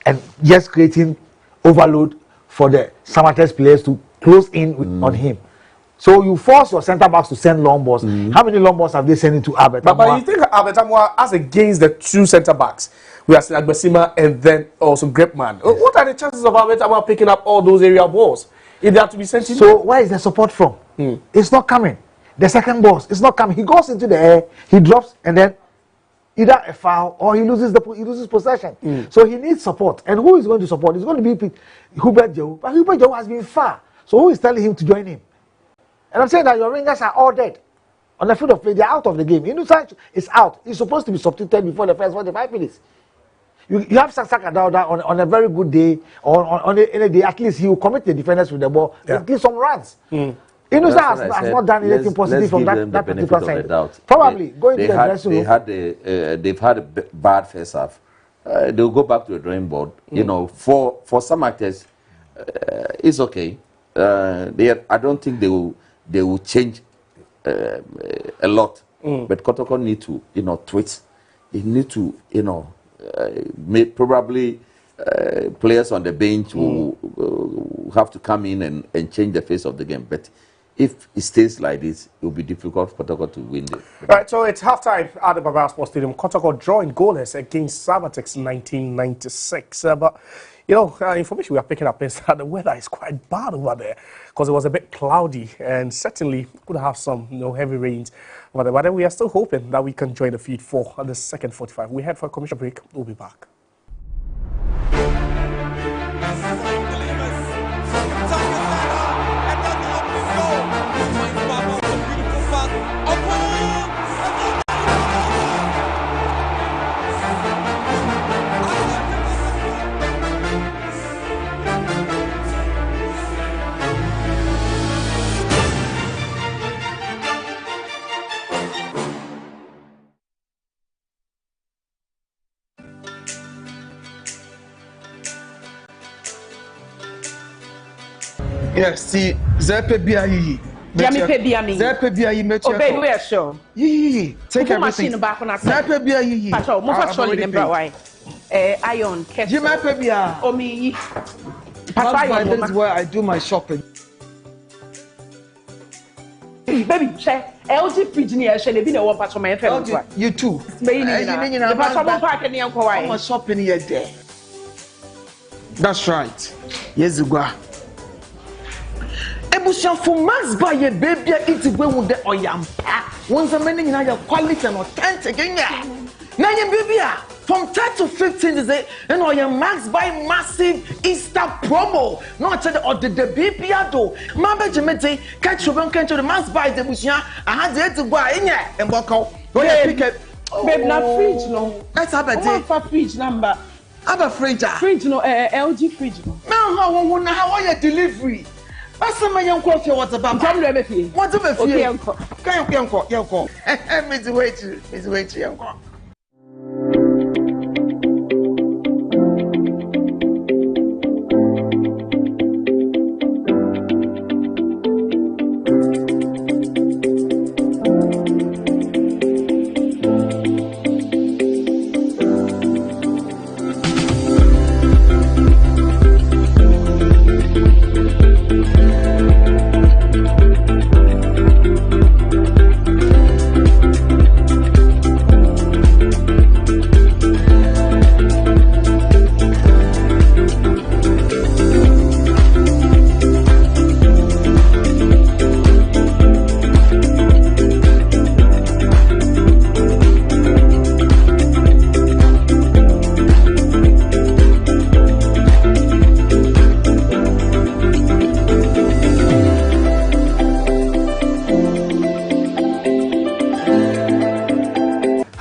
and just creating overload for the Samartex players to close in on him. So you force your centre backs to send long balls. How many long balls have they sent into Albert? But you think Albert Amwa, as against the two centre backs, we have Agbasima and then also Grepman. Yes. What are the chances of Albert Amwa picking up all those area balls if they have to be sent in? So where is the support from? It's not coming. The second balls, it's not coming. He goes into the air, he drops, and then either a foul or he loses possession. So he needs support. And who is going to support? It's going to be Hubert Joe. But Hubert Joe has been far. So who is telling him to join him? And I'm saying that your wingers are all dead. On the field of play, they're out of the game. Inusa is out. He's supposed to be substituted before the first 45 minutes. You have Saka Dauda on a very good day, or on a day, at least he will commit the defenders with the ball and give some runs. Inusa has not done anything positive from that particular side. Probably going to the dressing room. They've had a bad first half. They'll go back to the drawing board. For some actors, it's okay. I don't think they will change a lot. But Kotoko need to twist. He need to probably players on the bench will have to come in and change the face of the game. But if it stays like this, it will be difficult for Kotoko to win it. Right, so it's halftime at the Barbara Sports Stadium. Kotoko drawing goalless against Samartex 1996. But information we are picking up is that the weather is quite bad over there because it was a bit cloudy and certainly could have some heavy rains over there. But then we are still hoping that we can join the feed for the second 45. We head for a commercial break. We'll be back. Yes, see, Zepe Biayi. Zepe Biayi, make sure. Obey, we are sure. Yee, take everything. Zepe Biayi. Patrol, move actually number why. Iron, kettle. Zepe Bia. Omi. Patrol, this is where I do my shopping. Baby, share. LG fridge near share. They be the one patrol my friend. You too. The patrol park in the uncle. I'm shopping here there. That's right. Yes, you go. Ebusia for mass buy a baby eat away with the oyampa. Once a minute in your quality and authentic again. Now your baby from 10 to 15 is it and or your max buy massive Easter promo. Not the baby do. Mamba Jimete catch your bank to the mass buy the busia. I had to buy in here and walk out. Go ahead, pick it. Babe, not fridge no. Let's have a day. For fridge number. Have a fridge. Fridge no, LG fridge no. Now how are your delivery? What's the man young coffee? What's about? Come to me. What's up? Okay, uncle. Can you uncle? Miss wait, uncle.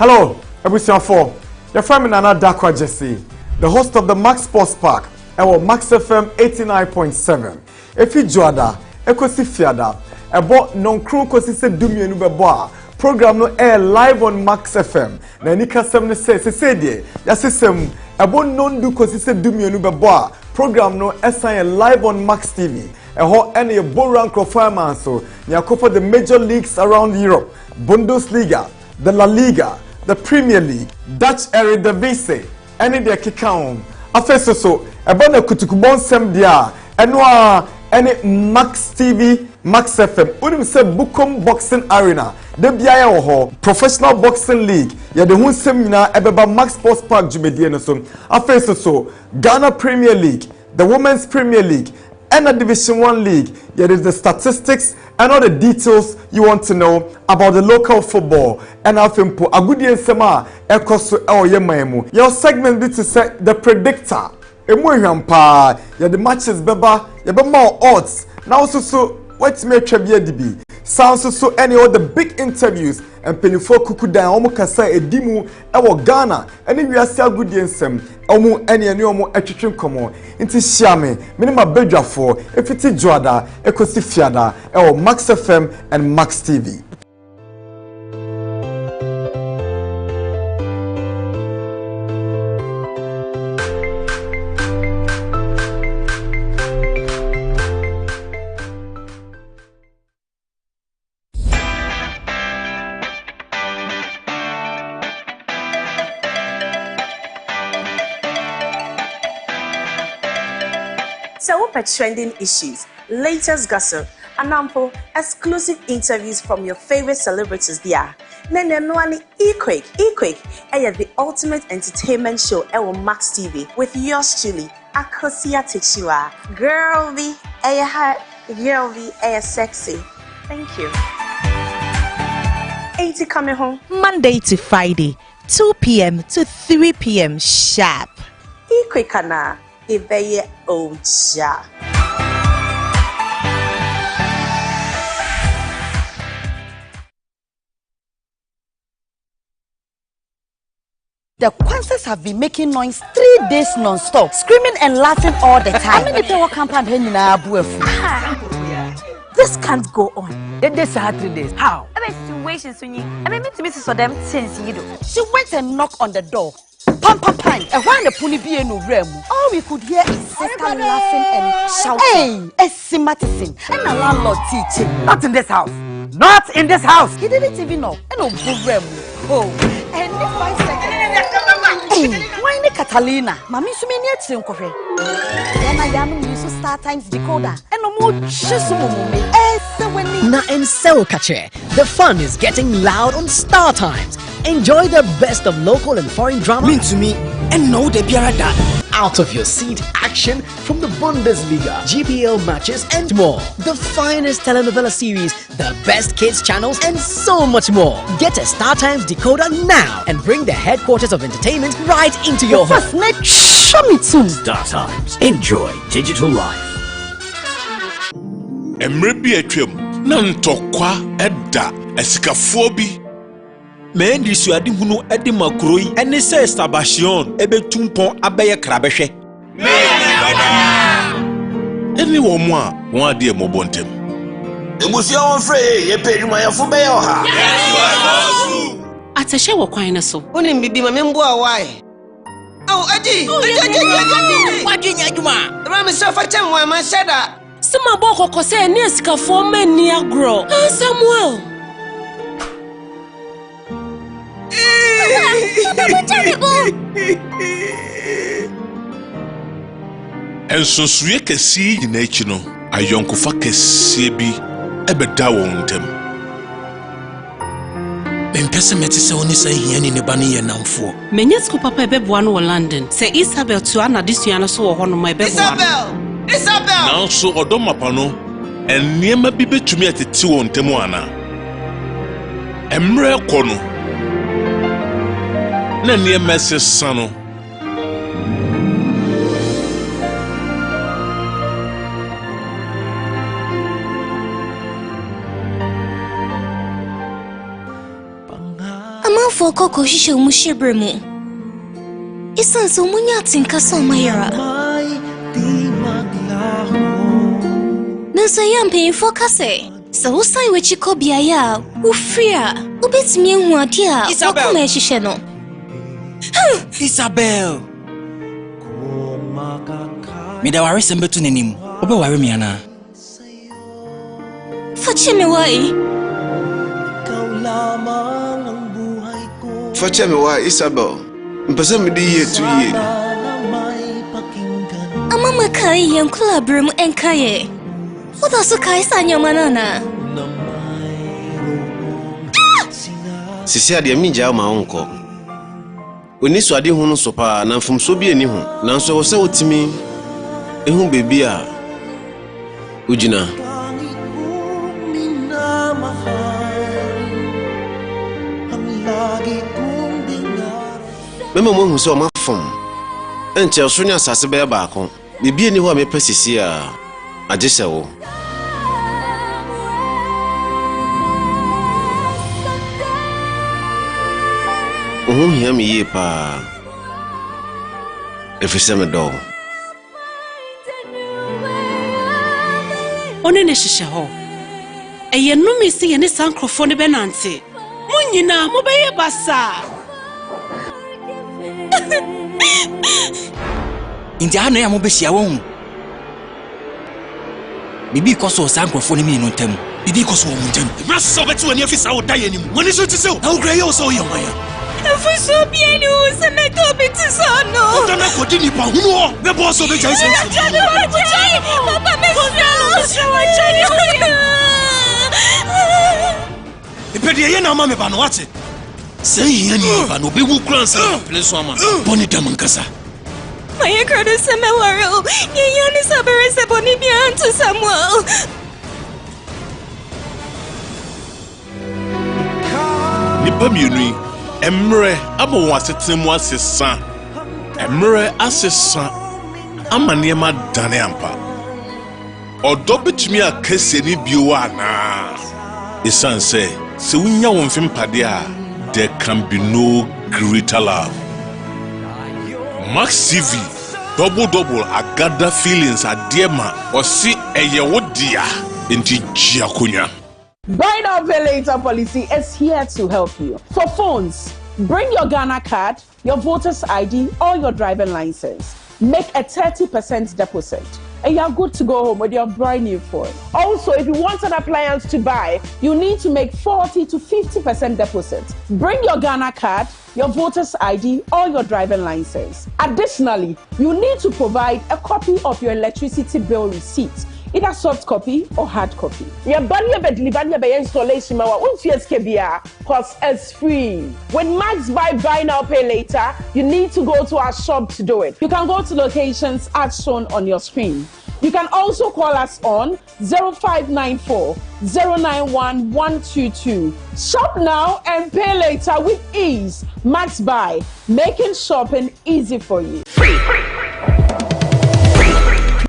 Hello, everyone for your friend Nana Dakwa Jesse, the host of the Max Sports Park, and Max FM 89.7. If you joada, ekosi fiada, ebo non crew kosi se dumi enu beboa. Program no air live on Max FM. Na ni kasem ne se die, ya system ebo non du kosi se dumi enu beboa. Program no SIN live on Max TV. Eho ene ye boran crofirman so, nya for the major leagues around Europe, Bundesliga, the La Liga, the Premier League, Dutch Eredivisie, ene de kikaon. Afeso so, ebo na kutukubon sem dia, enwa ene Max TV, Max FM. Unim se Bukom Boxing Arena. De biaya ho Professional Boxing League. Ya de hun sem nyina ebeba Max Sports Park jumedie no so. Afeso so, Ghana Premier League, the Women's Premier League, and the Division 1 League. There is the statistics and all the details you want to know about the local football. And afimpo agudi ensema ekoso yemaemu. Your segment bit to say the predictor. Emu hwampa. Ya the matches beba, ya be more odds. Now so what's me trivia DB. Sounds so any of the big interviews and penifo kukudan omo kasa edimu ewo Ghana ene wiase agudi ensem omo ene omo atwetwe komo nti hia me ma bedwafo efiti joada ekosi fiada ewo Max FM and Max TV. Trending issues, latest gossip, and ample exclusive interviews from your favorite celebrities there. Nene Nwani E-Quick, and the ultimate entertainment show on Max TV with yours truly, Akosia Tichua. Girl be a hot, girl be a sexy. Thank you. 80 coming home Monday to Friday, 2 p.m. to 3 p.m. sharp. E-Quick ana. Ibeye Oja. The Kwanzas have been making noise 3 days non-stop, screaming and laughing all the time. This can't go on. This 3 days. How? She went and knocked on the door. Pam. And when the puni be no room, all we could hear is sister laughing and shouting. Hey, Esimatison, and the landlord teaching. Not in this house. Not in this house. He didn't even know. And no room. Oh, and if 5 seconds. Hey, why the Catalina? Mammy, so many at some coffee. Then I am used to Star Times decoder. And no more chisum. Na and so Kache. The fun is getting loud on Star Times. Enjoy the best of local and foreign drama. Mean to me, and no de biarada. Out of your seat action from the Bundesliga, GPL matches and more. The finest telenovela series, the best kids channels, and so much more. Get a Star Times decoder now and bring the headquarters of entertainment right into your home. Show me too. Star Times. Enjoy digital life. Emrebi etwem na ntokwa eda esikafobi Mendi suadi hunu edi makroi ene se stabation ebe tumpon abeye krabehwe. Eni wo mo a won ade emobontem. Ebusia won frey ye pedwuma ya fu be yo ha. Atehwe wo kwan ne so. Onim bibi ma membo a wai. Aw aji. Wadwe nya adwuma. Ra me so fa tem wa ma sheda. Sima boko kose ne sika fo man ni agro. Samuel. Enso suye kesi nyina echi no ayonkofa kesi bi ebeda wo ntem. Mpese metise oni sa hiani ne bane ye namfo. Menye sku papa ebeboa no wo London. Se Isabel to ana disua no so wo ho no ma ebeboa. Isabel. Now so odomapa no eniema bi betumi ateti wo ntem ana. Emre kono na eniema sesano. for Koko Shisho Mushibremu. It's not so munyat in Casomayra. Nasa yamping for Case. So sign which you could be a who fear, who bits me and what dear, Isabel. Isabel. Mida worry sembe to nim. Obe worry me ana. Fetch me why? Fetch me why, Isabel. Mpesa me di ye 2 years. Amama kai yan kulabrum en kaye. What also kai sanya manana? Sisi ade mi ja ma onko. Oni so ade hunu so pa na mfumso bi ani hu. Nanso wo se otimi ehu bebi a ujina. Mema mo hu so ma fom. Enche so nya asase be ba ko. Bebi ani ho a me pesisi a agese wo. Hear me ye pa. If you send a dog. Onene shisha ho. Eye no me see any sankrofone benante. Munyina mo beye basa. India no ya mo be hia wo hu. Bibi koso sankrofone mi no tem. Bibi koso wo muntem. Bra so betu ani afisa wo dai anim. Woni so tise wo. Na wo gra ye wo so ye waya. If so bien ou se met au petit son. On a côté ni pas ou mais bon so be jai se. Papa me E pedi ye na ma me ba no wate. Say here ni ba no be wu kran sa place ama. Boni dam nkasa. My credit se me waro. Ye ni sabere se boni bien to Samuel. Ni pa mienu Emre abo wasetemu asesa. Emre asesa amane ma dane ampa. Odo betumi akase ni bio ana. Isan say se wunya won fimpade a there can be no greater love. Max TV double agada feelings adema osi eye wodia enti jiakonya. Buy now, pay later policy is here to help you. For phones, bring your Ghana card, your voter's ID, or your driving license. Make a 30% deposit, and you're good to go home with your brand new phone. Also, if you want an appliance to buy, you need to make 40 to 50% deposit. Bring your Ghana card, your voter's ID, or your driving license. Additionally, you need to provide a copy of your electricity bill receipt, either soft copy or hard copy. Your banner be delivered by installation because it's free. When Max buy now pay later, you need to go to our shop to do it. You can go to locations as shown on your screen. You can also call us on 0594 091 122. Shop now and pay later with ease. Max Buy, making shopping easy for you.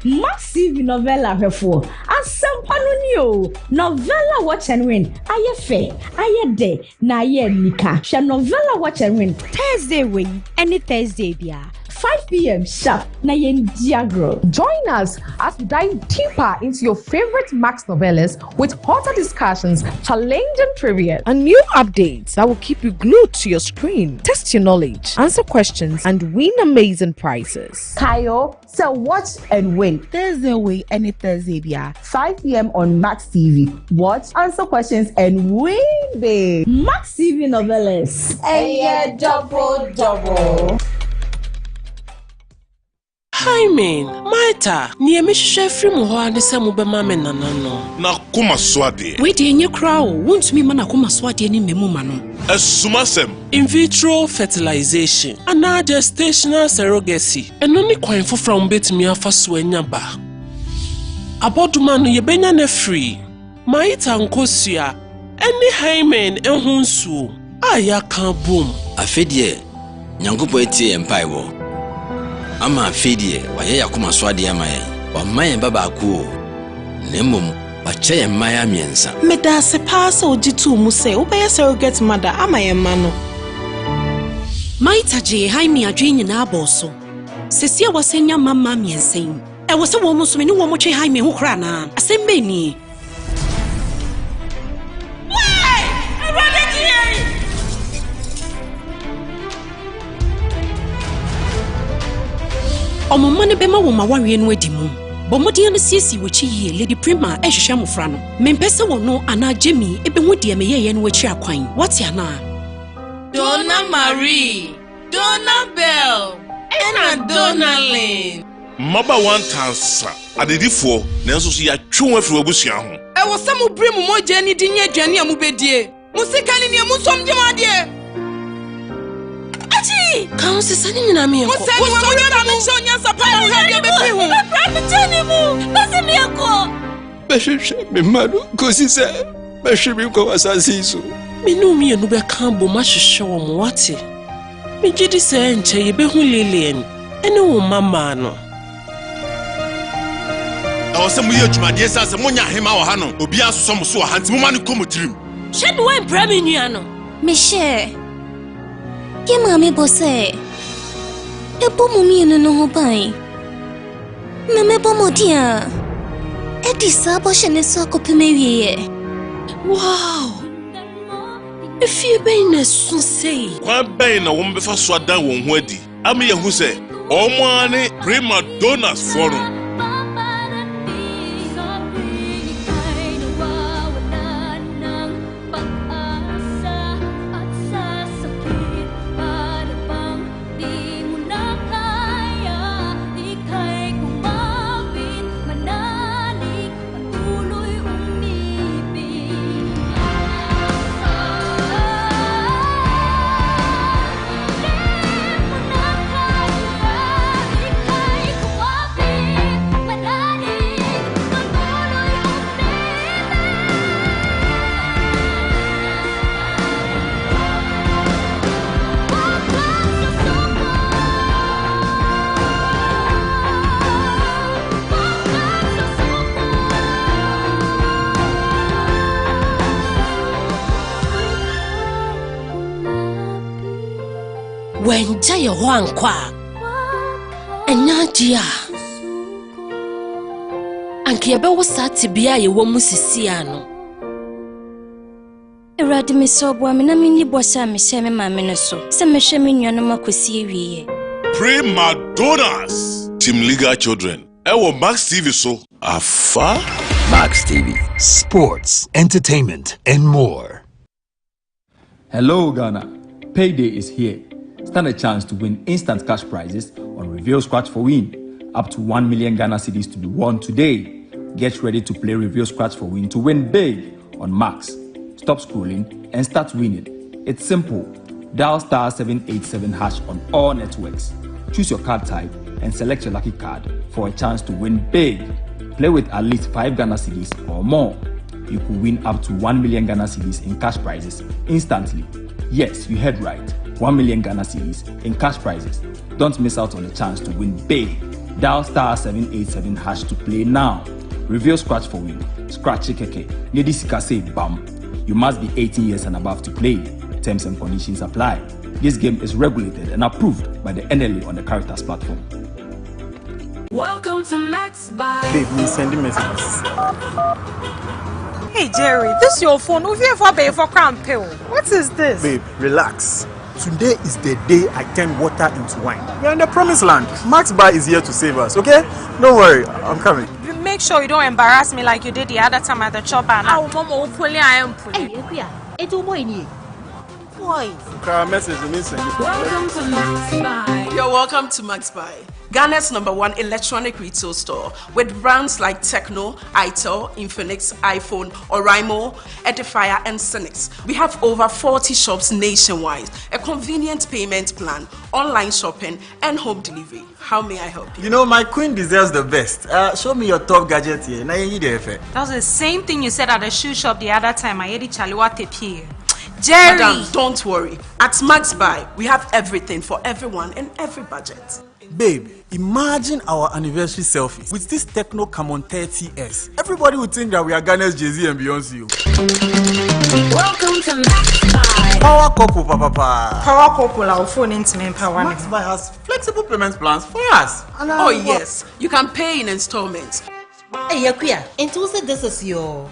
Massive novella before. Asempanunio. Novella watch and win. Aye fe. Aye de. Na aye nika. Sha novella watch and win. Thursday win. Any Thursday bia. 5 p.m. sharp. Na yen diagro. Join us as we dive deeper into your favorite Max novellas with hotter discussions, challenging trivia, and new updates that will keep you glued to your screen. Test your knowledge, answer questions, and win amazing prizes. Kayo, so watch and win. Thursday win any Thursday bia. 5 p.m. on Max TV. Watch, answer questions, and win big. Max TV novellas. And double. Hi man, Maita, niye mishisha frimu hoa nisa mubema menanano. Na kuma swade. Wait yenye krao, won't me mana kuma swade ni memu mano. Esumasem. In vitro fertilization, ana gestational surrogacy. Enoni kwa info from beti miafa suenya ba. Abodumano yebenya ne free. Maita nkosia, eni hymen enhunsu. Aya kan boom. Afedie, nyangupo eti empaiwo. Ama fedie waye yakoma swade amaye wa maye baba akuo nemom bache maya miensa meda se pass ojitu mu se obeye surrogate mother amaye ma no Maitaje Jaime Adrian Aboso. Sesia was senya mamma me and saying, I was a woman so many woman Jaime who crana. I say many. Omo money bema wo ma wari enu edimu. Bo modi an siesi wechi ye Lady Prima ehwehwe mofra no. Mempese wo no ana Jemmy ebehu de me ye no wachi akwan. What ya na? Donna Marie, Donna Bell, and Donna Lynn. Maba one tansa. Adedifo na nso so ya twon afiri abusua ho. E wo samu brim mo jani di nya adwane amubedie. Musika ni ne musom djemade. Achi! Kan se sani nyina me enko. Musani wa mo na me show nya sapa ya hwe de befi ho. Papa tani mu. Na se me enko. Behwehwe me madu kosi se. Behwehwe ko wasasi so. Me no me enu be kan bo ma hwehwe wo mo wate. Me gidi se enche ye be hu lelien. Ene wo mama no. Awose mu ye dwumade sa se munya hema wo ha no. Obi asoso so ha nti mu ma ne komotirim. Shed we brami nua no. Me share. Ye mami bose. E bo mu mi enu no ho ban. Na me bo modia. E di sabo shene so akopeme wiye. Wow. If you been a so say. Kwa ben na wo mbefa so adan wo ho adi. Am ye hu se omo ane prima donors for no. When Jaya Wankwa and Nadia and Kiaba was sat to be a woman Siciano. Eradi so boamina mini bossa me shame mamma so. Some shame you no makusi. Prima donors. Team Liga children. Ewo Max TV so. Afa Max TV. Sports, entertainment, and more. Hello, Ghana. Payday is here. Stand a chance to win instant cash prizes on Reveal Scratch for Win. Up to 1 million Ghana cedis to be won today. Get ready to play Reveal Scratch for Win to win big on Max. Stop scrolling and start winning. It's simple. Dial *787# on all networks. Choose your card type and select your lucky card for a chance to win big. Play with at least 5 Ghana cedis or more. You could win up to 1 million Ghana cedis in cash prizes instantly. Yes, you heard right. 1 million Ghana cedis in cash prizes. Don't miss out on the chance to win big. Dial *787# to play now. Reveal Scratch for Win. Scratch keke. Nedi sika say bam. You must be 18 years and above to play. Terms and conditions apply. This game is regulated and approved by the NLA on the Characters platform. Welcome to Max by. Babe, me sending messages. Hey Jerry, this is your phone. Who you for pay for cramp pill? What is this? Babe, relax. Today is the day I turn water into wine. We're in the promised land. Max Bar is here to save us, okay? Don't worry, I'm coming. Make sure you don't embarrass me like you did the other time at the chopper. Now, Mama, hopefully I am pulling. Hey, it's a boy. Message Welcome to Max Buy. You're welcome to Max Buy, Ghana's #1 electronic retail store with brands like Tecno, Itel, Infinix, iPhone, Oraimo, Edifier, and Synix. We have over 40 shops nationwide, a convenient payment plan, online shopping, and home delivery. How may I help you? You know, my queen deserves the best. Show me your top gadget here. That was the same thing you said at the shoe shop the other time. I had it Chaliwate Jerry! Madam, don't worry. At Max Buy, we have everything for everyone and every budget. Babe, imagine our anniversary selfie with this Techno Camon 30S. Everybody would think that we are Ghana's Jay-Z and Beyonce. Welcome to Max Power couple, papa. Power couple, our phone into me power. Max Buy has flexible payment plans for us. Oh yes, you can pay in installments. Hey, Yakuya, and who said this is your?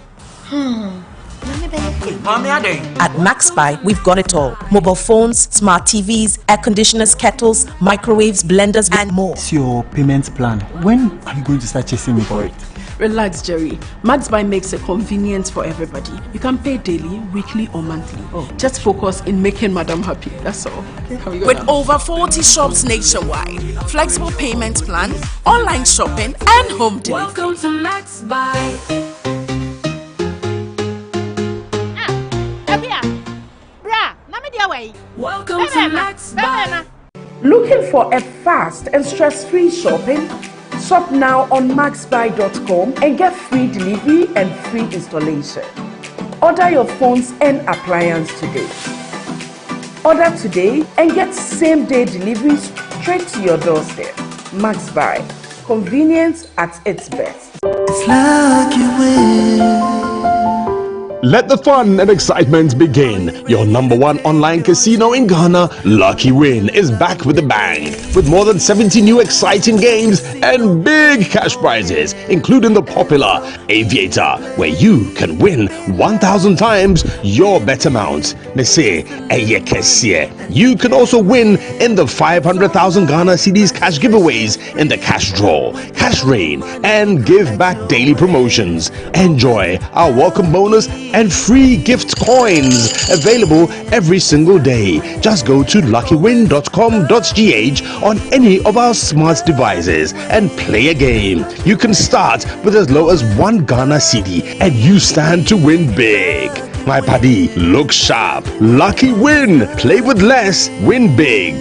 At MaxBuy, we've got it all. Mobile phones, smart TVs, air conditioners, kettles, microwaves, blenders, and more. What's your payment plan? When are you going to start chasing me for it? Relax, Jerry. MaxBuy makes it convenient for everybody. You can pay daily, weekly, or monthly. Just focus in making Madam happy. That's all. With over 40 shops nationwide, flexible payment plan, online shopping, and home delivery. Welcome to MaxBuy. Welcome to MaxBuy. Looking for a fast and stress-free shopping? Shop now on maxbuy.com and get free delivery and free installation. Order your phones and appliance today. Order today and get same-day delivery straight to your doorstep. MaxBuy. Convenience at its best. It's like you win. Let the fun and excitement begin. Your #1 online casino in Ghana, Lucky Win, is back with a bang. With more than 70 new exciting games and big cash prizes, including the popular Aviator, where you can win 1,000 times your bet amount. You can also win in the 500,000 Ghana cedis cash giveaways in the cash draw, cash rain, and give back daily promotions. Enjoy our welcome bonus and free gift coins available every single day. Just go to luckywin.com.gh on any of our smart devices and play a game. You can start with as low as 1 Ghana cedi and you stand to win big. My buddy, look sharp. Lucky Win. Play with less, win big.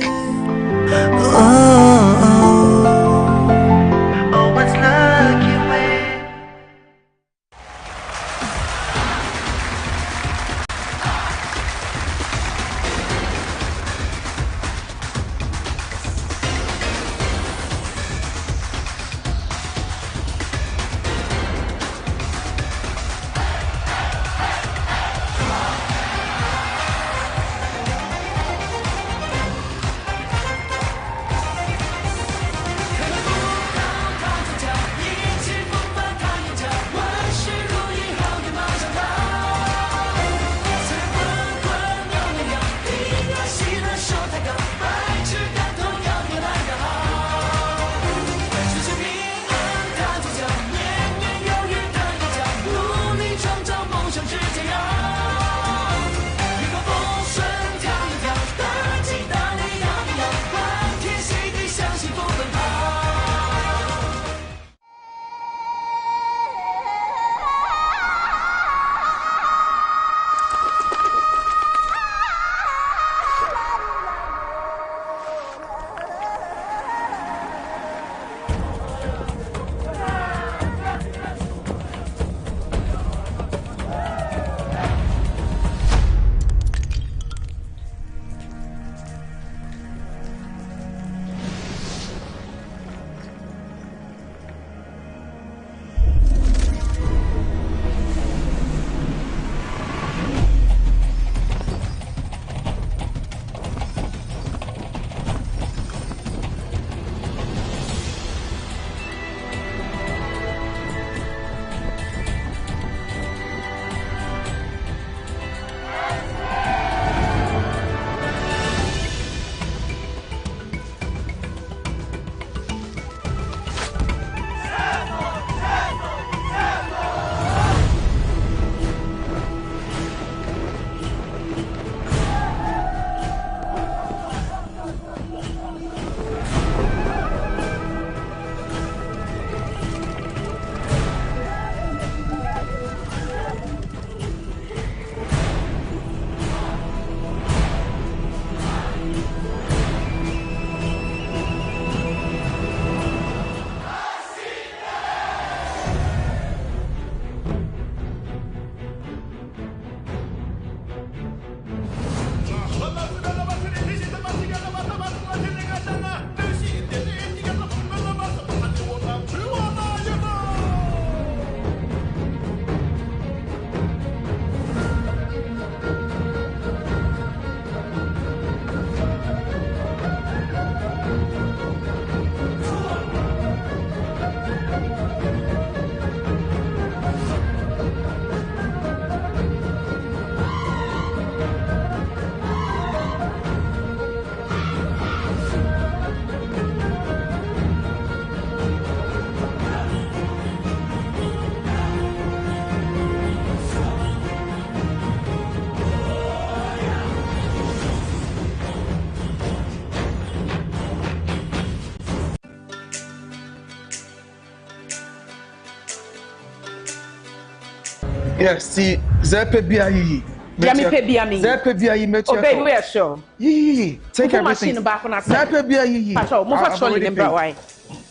Yes, see, Zepe Biayi. Zepe Biayi, met you. Oh, baby, we are sure. Take everything. Machine back on us. Zepe Biayi. Patrol, move a trolley in Broadway.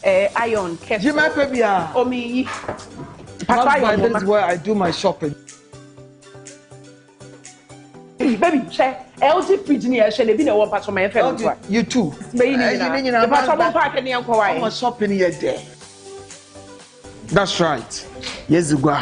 Iron, kettle. Jimepe Bia. Oh, me. Patrol, this is where I do my shopping. Baby, check. LG fridge near Shelly, no one patrol my friend. You too. The patrol park in the Uncle. I'm shopping here there. That's right. Yes, you go.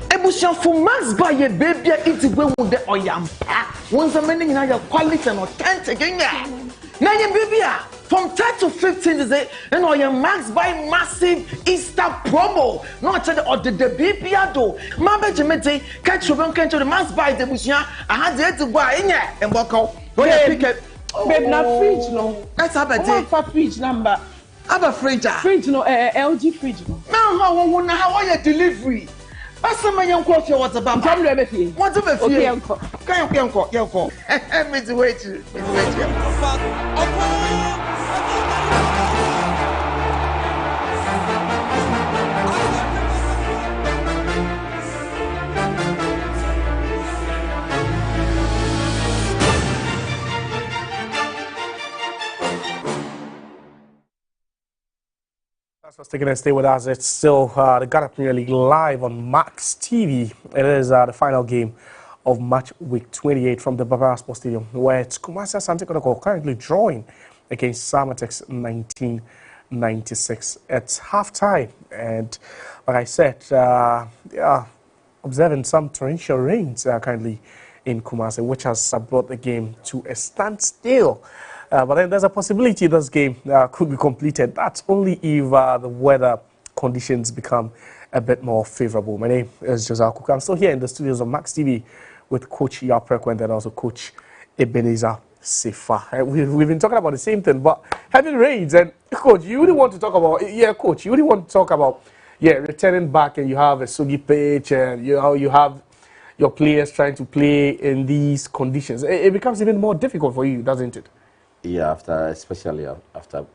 Ebusian for Max buy a baby it's when with the oyampa. Once a minute now your quality and authentic again. Now your baby from 10 to 15 is it and your Max buy massive Easter promo. No tell the or the baby do. Mama Jimete catch your bank to the Max buy the Busian. I had to buy in here and walk out. Pick it. Babe, not fridge no. Let's have a day for fridge number. Have a fridge. Fridge no, LG fridge no. Now how are your delivery? That's my young coffee. What's about? Tell me everything. What's up? Okay, uncle. Can you call? Miss wait. That's taking a stay with us. It's still the Ghana Premier League live on Max TV. It is the final game of match week 28 from the Barbara Sports Stadium, where it's Kumasi Asante Kotoko currently drawing against Samartex 1996. It's half-time, and like I said, observing some torrential rains currently in Kumasi, which has brought the game to a standstill. But then there's a possibility this game could be completed. That's only if the weather conditions become a bit more favorable. My name is Joseph Cook. I'm still here in the studios of Max TV with Coach Yapreko and then also Coach Ebenezer Sefa. We've been talking about the same thing, but heavy rains. And Coach, you really want to talk about, Coach, you really want to talk about, returning back and you have a soggy pitch and you have your players trying to play in these conditions. It becomes even more difficult for you, doesn't it? Yeah, especially after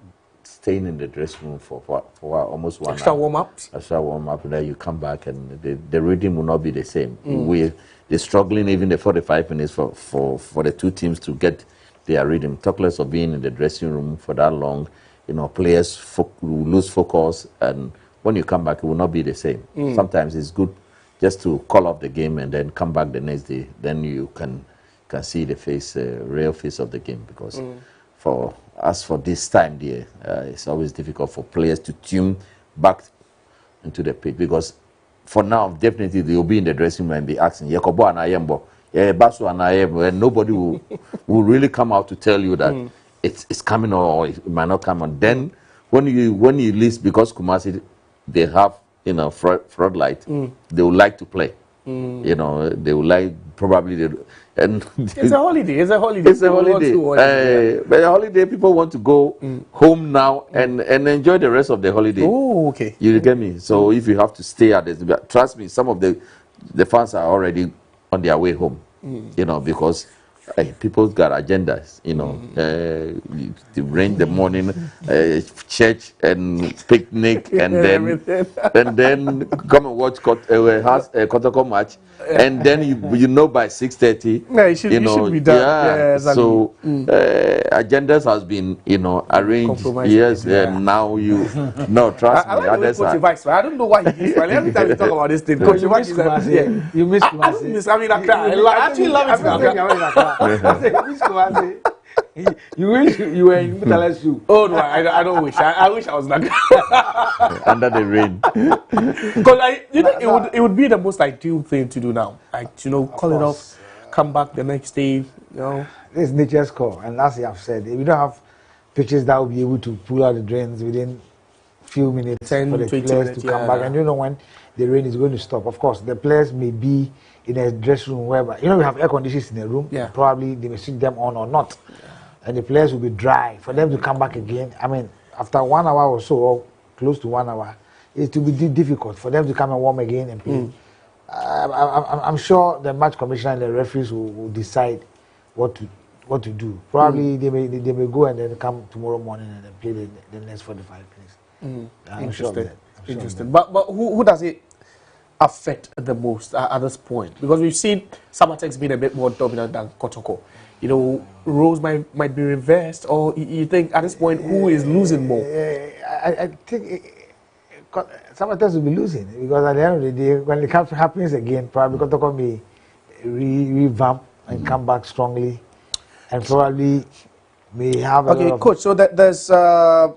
staying in the dressing room for almost 1 hour. Extra warm-ups? Extra warm-up, and then you come back and the rhythm will not be the same. They're struggling even the 45 minutes for the two teams to get their rhythm. Talk less of being in the dressing room for that long. Players will lose focus, and when you come back, it will not be the same. Sometimes it's good just to call off the game and then come back the next day. Then you can see the real face of the game, because for this time there, it's always difficult for players to tune back into the pitch, because for now, definitely they will be in the dressing room and be asking, Yakobo and Ayembo, Basu and Ayembo, and nobody will really come out to tell you that it's coming or it might not come on. Then when you list, because Kumasi, they have floodlight, they would like to play. They would like and it's a holiday. It's a holiday. But a holiday, people want to go home now and enjoy the rest of the holiday. Oh, okay. You get me? So if you have to stay at this, trust me, some of the fans are already on their way home. Because people got agendas. The rain, the morning, church and picnic, and then come and watch Kotoko match. And then by 6:30, you should be done. Yeah, exactly. So agendas has been arranged. Yes, now trust me. I don't know why you miss. Every time we talk about this thing, Coach, you miss Kumasi. I don't miss. I mean, I actually love it. You wish you were in Mutalesu. Oh no, I don't wish. I wish I was like under the rain. Because it would be the most ideal thing to do now. Like call it off, come back the next day. This is nature's call, and as you have said, if you don't have pitches that will be able to pull out the drains within few minutes 10, for the 20 players minutes, to come back, and you know when the rain is going to stop. Of course, the players may be in a dressing room where we have air conditioners in the room. Yeah. Probably they may switch them on or not. And the players will be dry. For them to come back again, I mean, after 1 hour or so, or close to 1 hour, it will be difficult for them to come and warm again and play. I'm sure the match commissioner and the referees will decide what to do. Probably they may go and then come tomorrow morning and then play the next 45 minutes. I'm sure of that. Interesting. But who does it affect the most at this point? Because we've seen Samartex being a bit more dominant than Kotoko. You know, roles might be reversed, or you think at this point who is losing more? I think Samartex will be losing because at the end of the day, when it happens again, probably Kotoko may revamp and come back strongly, and probably may have a lot of... Coach. So there's a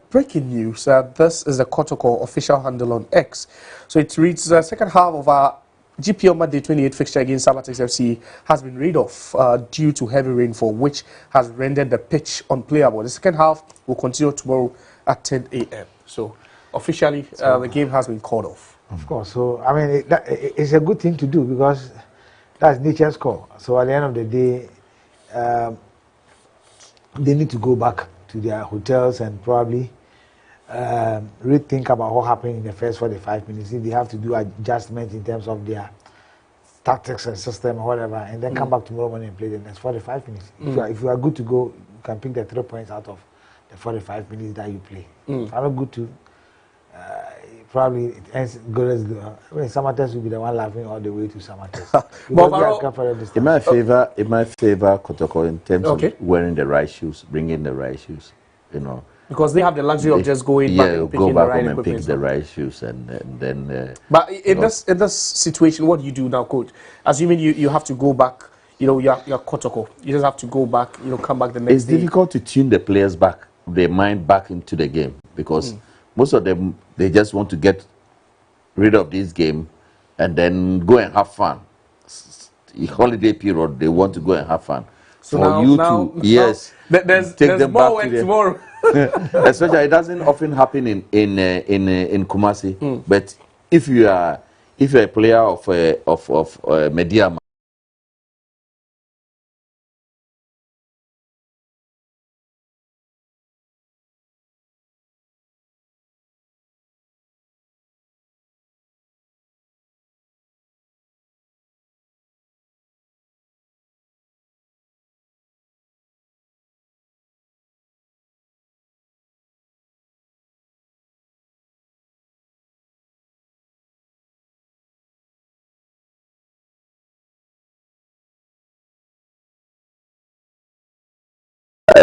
breaking news. This is the Kotoko official handle on X. So it reads the second half of our GPL Monday 28 fixture against Samartex FC has been read off due to heavy rainfall, which has rendered the pitch unplayable. The second half will continue tomorrow at 10 a.m. So officially, the game has been called off. Of course. So, I mean, it's a good thing to do because that's nature's call. So at the end of the day, they need to go back to their hotels and probably rethink about what happened in the first 45 minutes. If they have to do adjustments in terms of their tactics and system or whatever, and then come back tomorrow morning and play the next 45 minutes. If you are good to go, you can pick the 3 points out of the 45 minutes that you play. If you are not good to, probably it ends good as the. I mean, Samartex will be the one laughing all the way to Samartex. It might favor Kotoko in terms of wearing the right shoes, bringing the right shoes, you know. Because they have the luxury of just going back and picking the right equipment. Pick the right shoes and then. But in this situation, what do you do now, coach? Assuming you have to go back, you know, you're Kotoko. You just have to go back, you know, come back the next day. It's difficult to tune the players back, their mind back into the game because most of them, they just want to get rid of this game and then go and have fun. Holiday period, they want to go and have fun. So there's take them more back work tomorrow. Especially, it doesn't often happen in Kumasi. But if you are a player of Mediama,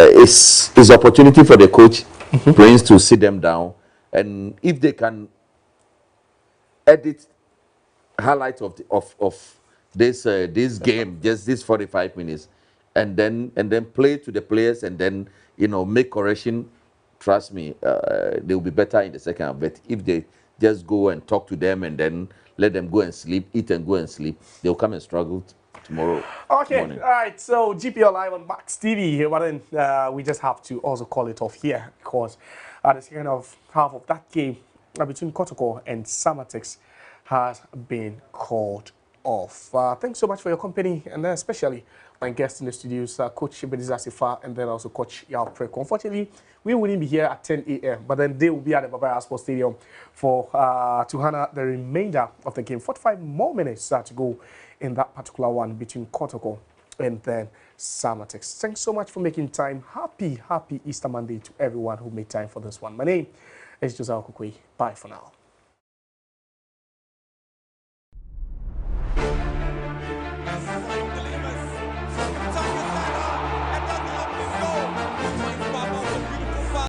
it's opportunity for the coach, Prince, to sit them down, and if they can edit highlights of this game, just this 45 minutes, and then play to the players, and then make correction. Trust me, they will be better in the second half. But if they just go and talk to them and then let them go and sleep, eat and go and sleep, they'll come and struggle tomorrow. Okay, morning. all right. So GPL Live on Max TV. But then we just have to also call it off here because the second half of that game between Kotoko and Samartex has been called off. Thanks so much for your company, and then especially my guests in the studios, Coach Bediza Sifa and then also Coach Yao Preko. Unfortunately, we wouldn't be here at 10 a.m., but then they will be at the Babaya Sports Stadium for to honor the remainder of the game. 45 more minutes to go in that particular one between Kotoko and then Samartex. Thanks so much for making time. Happy Easter Monday to everyone who made time for this one. My name is Josiah Kukui. Bye for now.